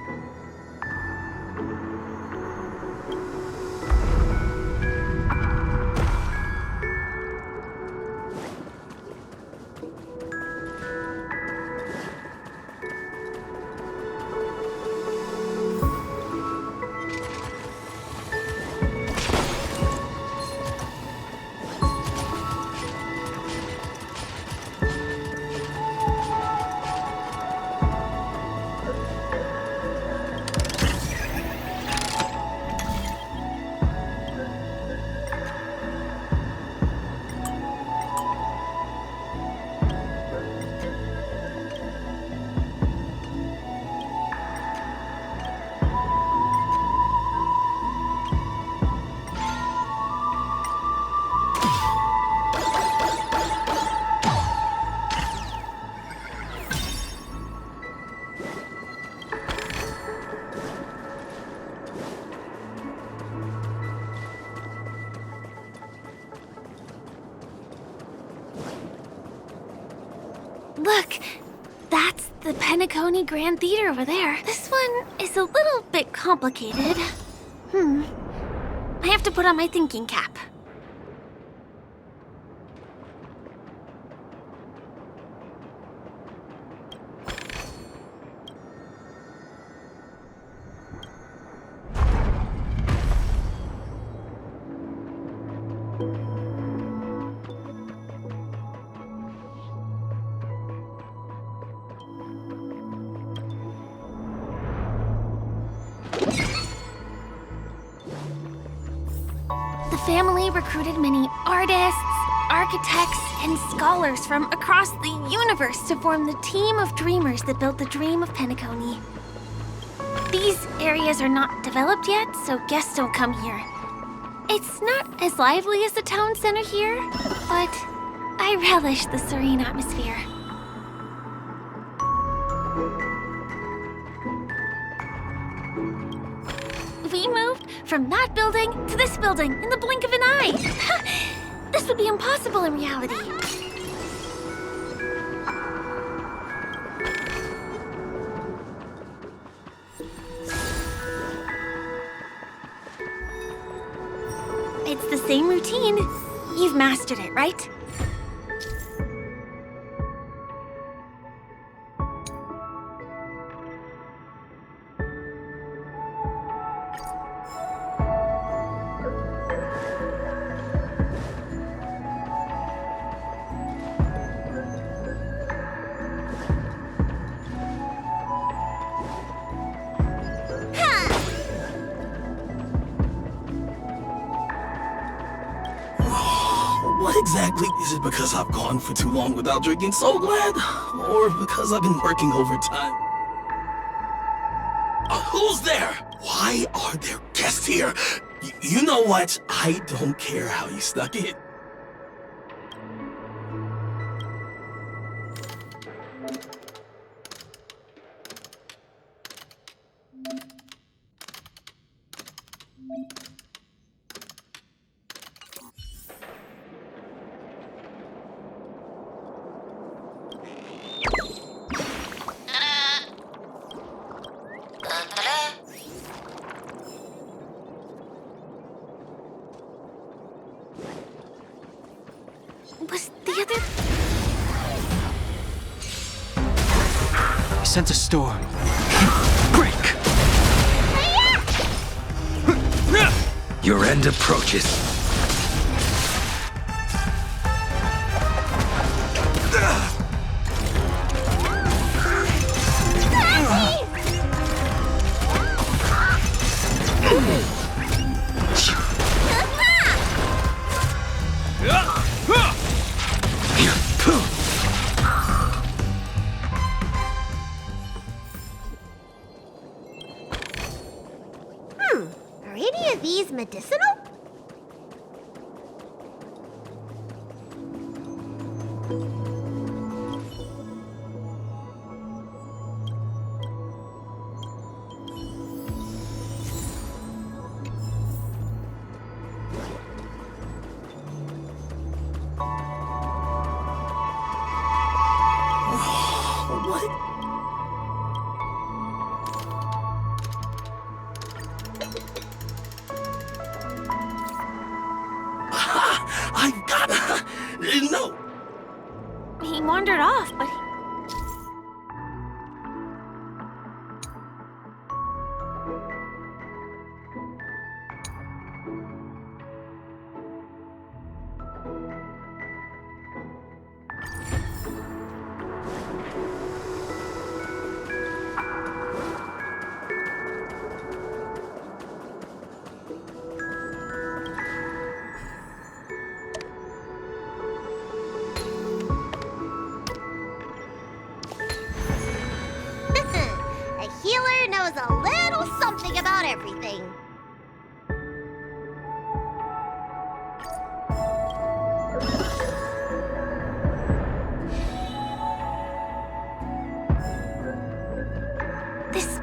[SPEAKER 5] Look, that's the Peniconia Grand Theater over there. This one is a little bit complicated. I have to put on my thinking cap. The family recruited many artists, architects, and scholars from across the universe to form the team of dreamers that built the dream of Peniconia. These areas are not developed yet, so guests don't come here. It's not as lively as the town center here, but I relish the serene atmosphere. We moved
[SPEAKER 10] from that building to this building in the blink of an eye. This would be impossible in reality. It's the same routine. You've mastered it, right?
[SPEAKER 15] What exactly? Is it because I've gone for too long without drinking so glad? Or because I've been working overtime? Who's there? Why are there guests here? You know what? I don't care how you stuck it.
[SPEAKER 10] Was the other...
[SPEAKER 21] I sense a storm. Break!
[SPEAKER 14] Your end approaches.
[SPEAKER 3] Are any of these medicinal?
[SPEAKER 15] I gotta... No.
[SPEAKER 10] He wandered off, but...
[SPEAKER 3] A healer knows a little something about everything.
[SPEAKER 10] This...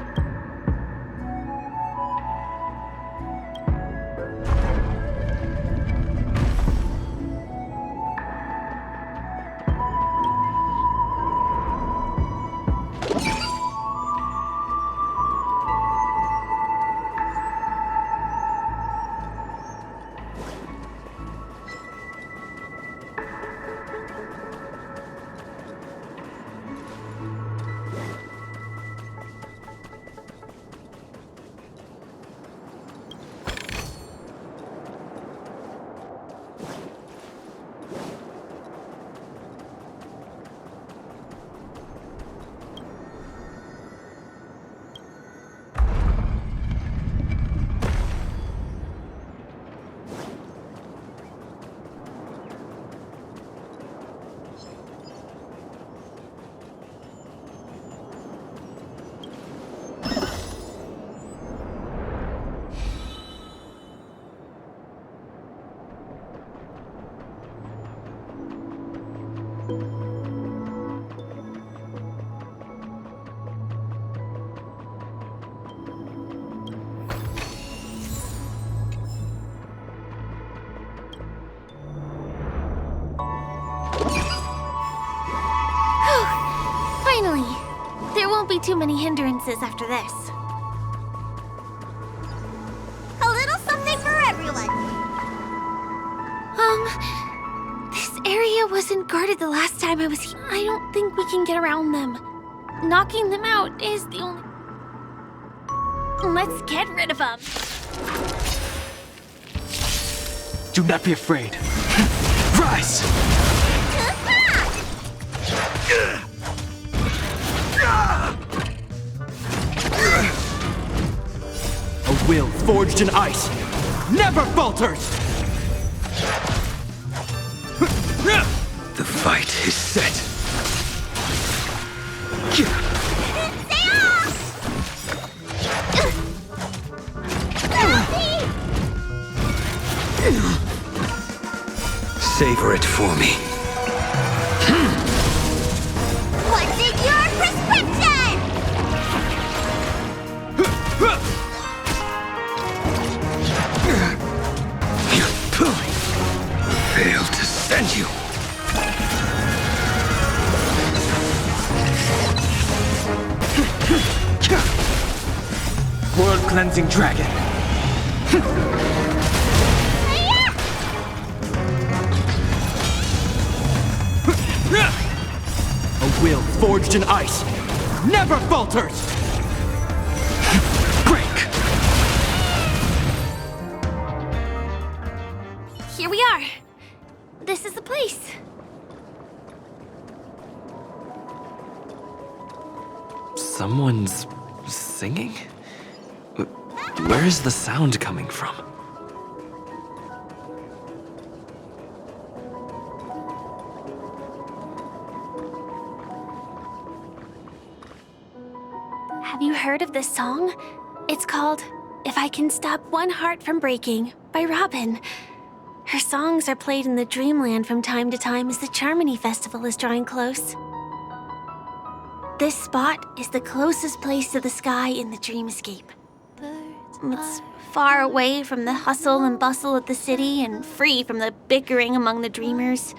[SPEAKER 5] won't be too many hindrances after this.
[SPEAKER 3] A little something for everyone.
[SPEAKER 5] This area wasn't guarded the last time I was here. I don't think we can get around them. Knocking them out is the only... Let's get rid of them.
[SPEAKER 7] Do not be afraid. Rise! A will forged in ice never falters!
[SPEAKER 21] The fight is set. Savor it for me.
[SPEAKER 3] What's in your prescription?
[SPEAKER 21] Failed to send you.
[SPEAKER 7] World cleansing dragon. A will forged in ice never falters! Break!
[SPEAKER 5] Here we are. This is the place.
[SPEAKER 2] Someone's singing? Where is the sound coming from?
[SPEAKER 5] Have you heard of this song? It's called If I Can Stop One Heart from Breaking by Robin. Her songs are played in the Dreamland from time to time as the Charmony Festival is drawing close. This spot is the closest place to the sky in the dreamscape. It's far away from the hustle and bustle of the city and free from the bickering among the dreamers.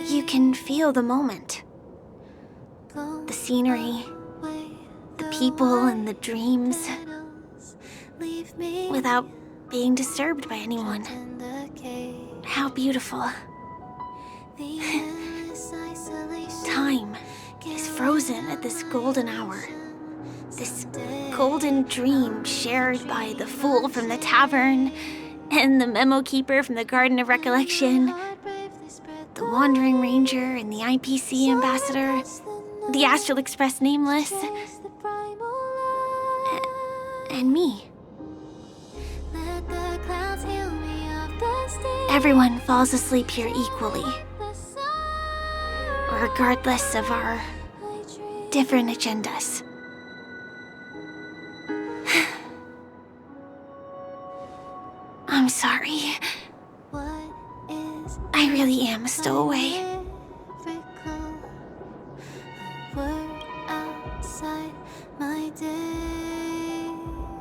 [SPEAKER 5] You can feel the moment. The scenery, the people and the dreams, without being disturbed by anyone. How beautiful. Time is frozen at this golden hour. This golden dream shared by the fool from the tavern and the memo keeper from the Garden of Recollection, the Wandering Ranger and the IPC ambassador, the Astral Express Nameless, and me. Everyone falls asleep here equally, regardless of our different agendas. I'm sorry. I really am a stowaway.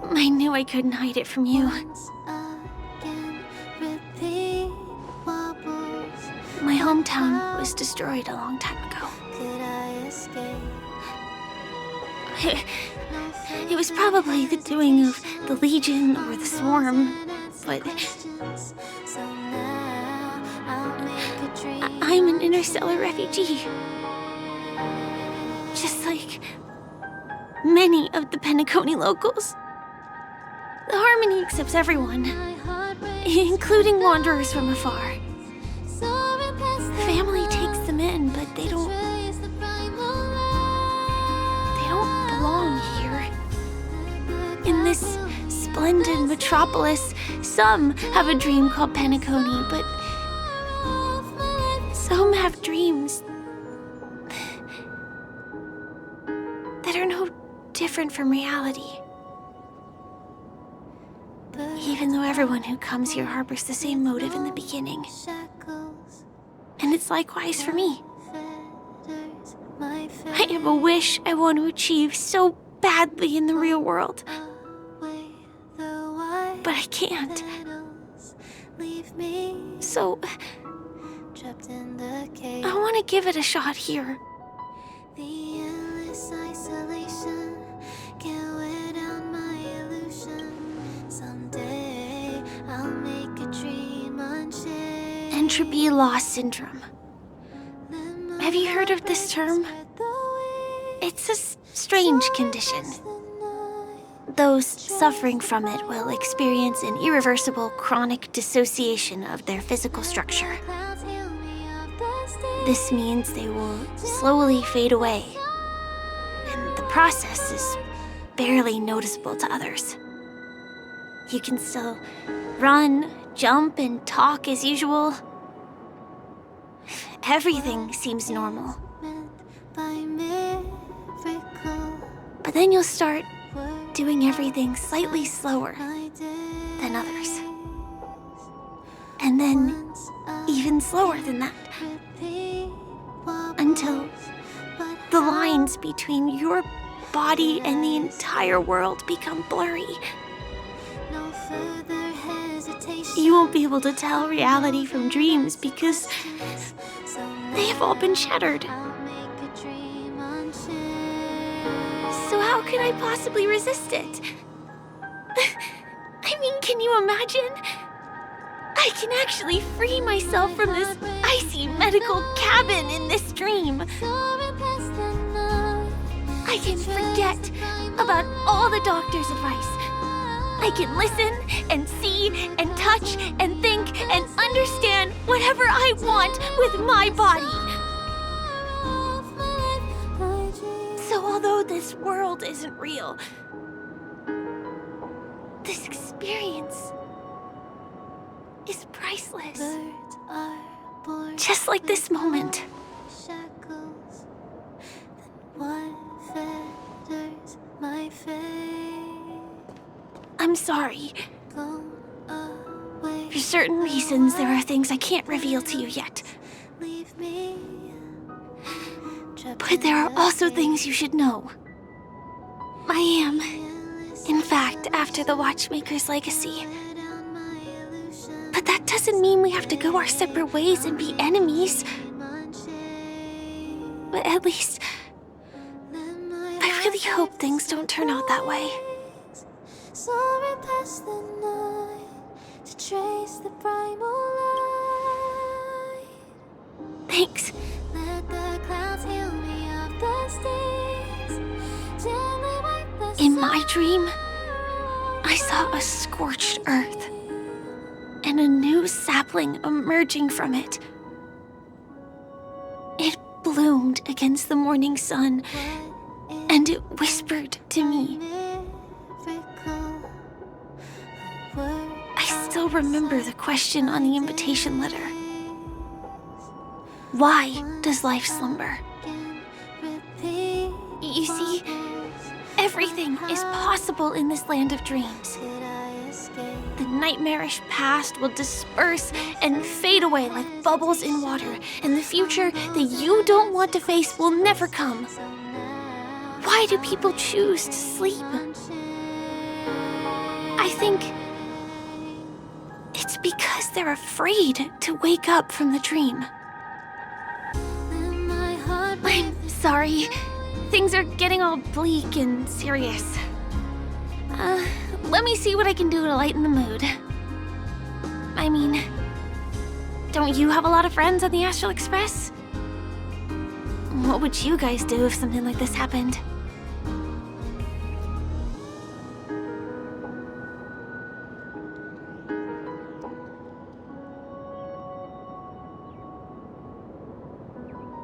[SPEAKER 5] I knew I couldn't hide it from you. My hometown was destroyed a long time ago. It was probably the doing of the Legion or the Swarm, but I'm an interstellar refugee. Just like many of the Peniconia locals. The Harmony accepts everyone, including wanderers from afar. Family takes them in, but they don't belong here. In this splendid metropolis, some have a dream called Peniconia, but some have dreams that are no different from reality. Even though everyone who comes here harbors the same motive in the beginning. And it's likewise for me. I have a wish I want to achieve so badly in the real world. But I can't. So, I want to give it a shot here.
[SPEAKER 1] The endless isolation can't wear down my illusion. Someday I'll make a dream unchained.
[SPEAKER 10] Entropy loss syndrome. Have you heard of this term? It's a strange condition. Those suffering from it will experience an irreversible chronic dissociation of their physical structure. This means they will slowly fade away, and the process is barely noticeable to others. You can still run, jump, and talk as usual. Everything seems normal. But then you'll start doing everything slightly slower than others. And then even slower than that. Until the lines between your body and the entire world become blurry. You won't be able to tell reality from dreams because they have all been shattered. So how can I possibly resist it? I mean, can you imagine? I can actually free myself from this icy medical cabin in this dream. I can forget about all the doctor's advice. I can listen and see and touch and think and understand whatever I want with my body. So although this world isn't real, this experience is priceless. Just like this moment. I'm sorry. For certain reasons, there are things I can't reveal to you yet. But there are also things you should know. I am, in fact, after the Watchmaker's legacy. But that doesn't mean we have to go our separate ways and be enemies. But at least, I really hope things don't turn out that way.
[SPEAKER 1] Soaring past the night to trace the primal light.
[SPEAKER 10] Thanks.
[SPEAKER 1] Let the clouds heal me of the stains. Gently wipe the
[SPEAKER 10] In my dream, I saw a scorched earth and a new sapling emerging from it. It bloomed against the morning sun, and it whispered to me. I still remember the question on the invitation letter. Why does life slumber? You see, everything is possible in this land of dreams. The nightmarish past will disperse and fade away like bubbles in water, and the future that you don't want to face will never come. Why do people choose to sleep? I think it's because they're afraid to wake up from the dream. I'm sorry. Things are getting all bleak and serious. Let me see what I can do to lighten the mood. I mean, don't you have a lot of friends on the Astral Express? What would you guys do if something like this happened?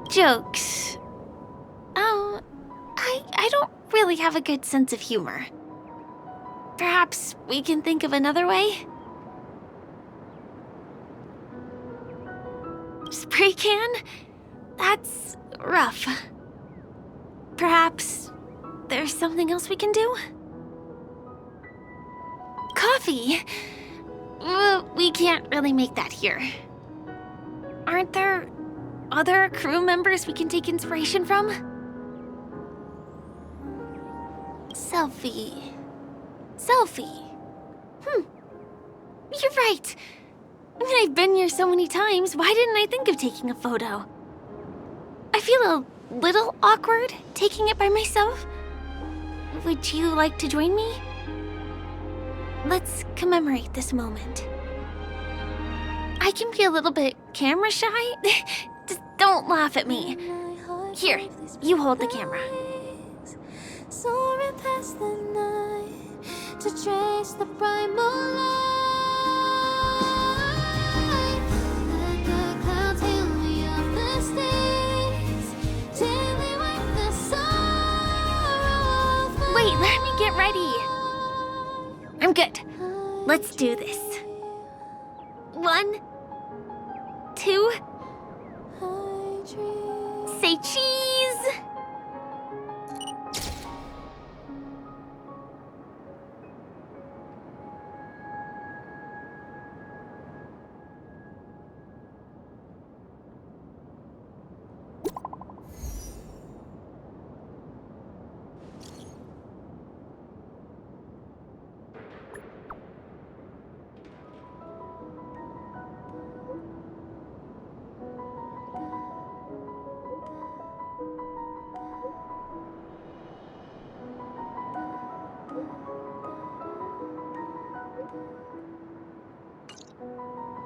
[SPEAKER 10] Jokes. I don't really have a good sense of humor. Perhaps we can think of another way? Spray can? That's rough. Perhaps there's something else we can do? Coffee? We can't really make that here. Aren't there other crew members we can take inspiration from? Selfie. You're right. I mean, I've been here so many times, why didn't I think of taking a photo? I feel a
[SPEAKER 5] little awkward taking it by myself. Would you like to join me? Let's commemorate this moment. I can be a little bit camera shy. Just don't laugh at me. Here, you hold the camera.
[SPEAKER 1] Soaring past the night to trace the primal light. Let the clouds heal me of the stains. Daily with the sorrow of my
[SPEAKER 5] Wait, let me get ready. I'm good. Let's do this. 1, 2. Say cheese!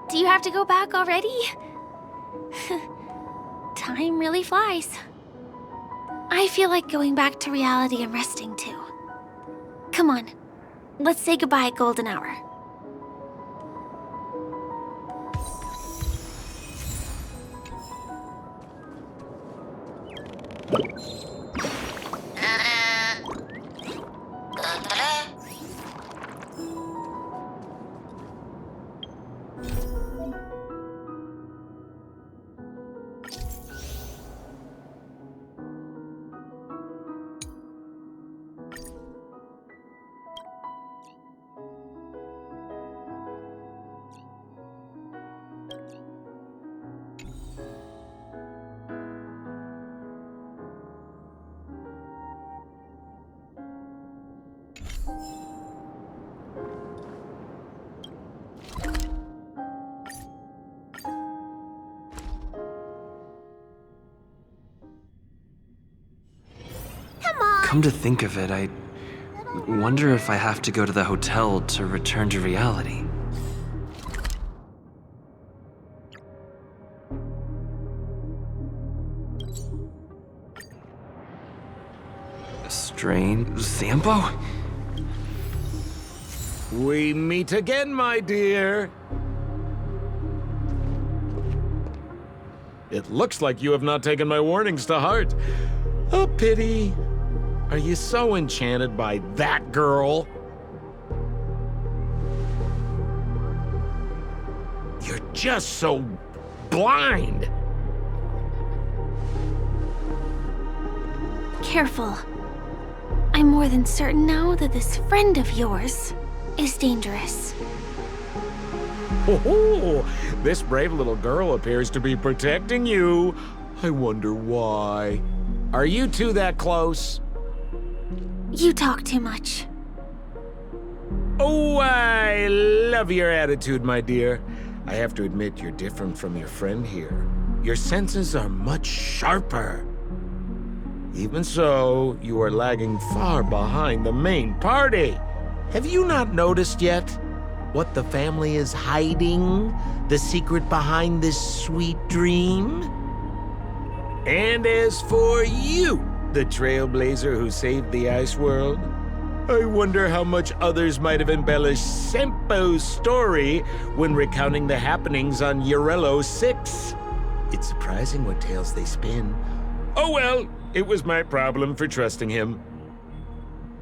[SPEAKER 5] Do you have to go back already? Time really flies. I feel like going back to reality and resting too. Come on, let's say goodbye, Golden Hour.
[SPEAKER 2] Come to think of it, I wonder if I have to go to the hotel to return to reality. Strange. Zambo?
[SPEAKER 16] We meet again, my dear. It looks like you have not taken my warnings to heart. A pity. Are you so enchanted by that girl? You're just so blind.
[SPEAKER 5] Careful. I'm more than certain now that this friend of yours is dangerous.
[SPEAKER 16] Oh, this brave little girl appears to be protecting you. I wonder why. Are you two that close?
[SPEAKER 5] You talk too much.
[SPEAKER 16] Oh, I love your attitude, my dear. I have to admit you're different from your friend here. Your senses are much sharper. Even so, you are lagging far behind the main party. Have you not noticed yet what the family is hiding? The secret behind this sweet dream? And as for you, the trailblazer who saved the ice world, I wonder how much others might have embellished Sempo's story when recounting the happenings on Urello 6. It's surprising what tales they spin. Oh well, it was my problem for trusting him.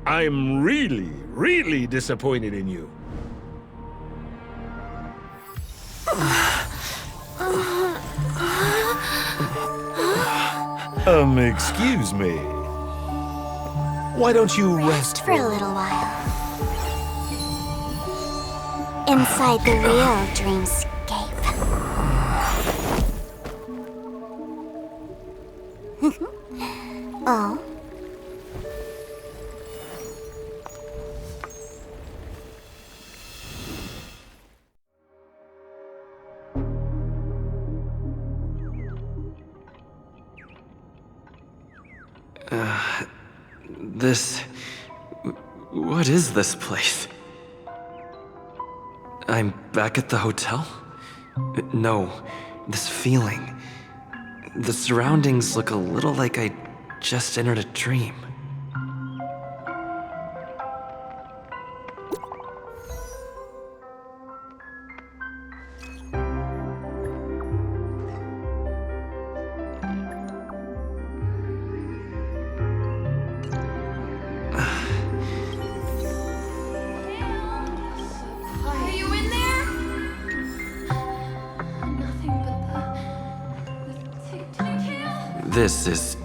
[SPEAKER 16] I'm really, really disappointed in you. Excuse me. Why don't you rest
[SPEAKER 5] For a little while. Inside the real dreamscape. Oh?
[SPEAKER 2] What is this place? I'm back at the hotel? No, this feeling. The surroundings look a little like I just entered a dream.
[SPEAKER 10] Are you in there? Nothing but the tail.
[SPEAKER 2] This is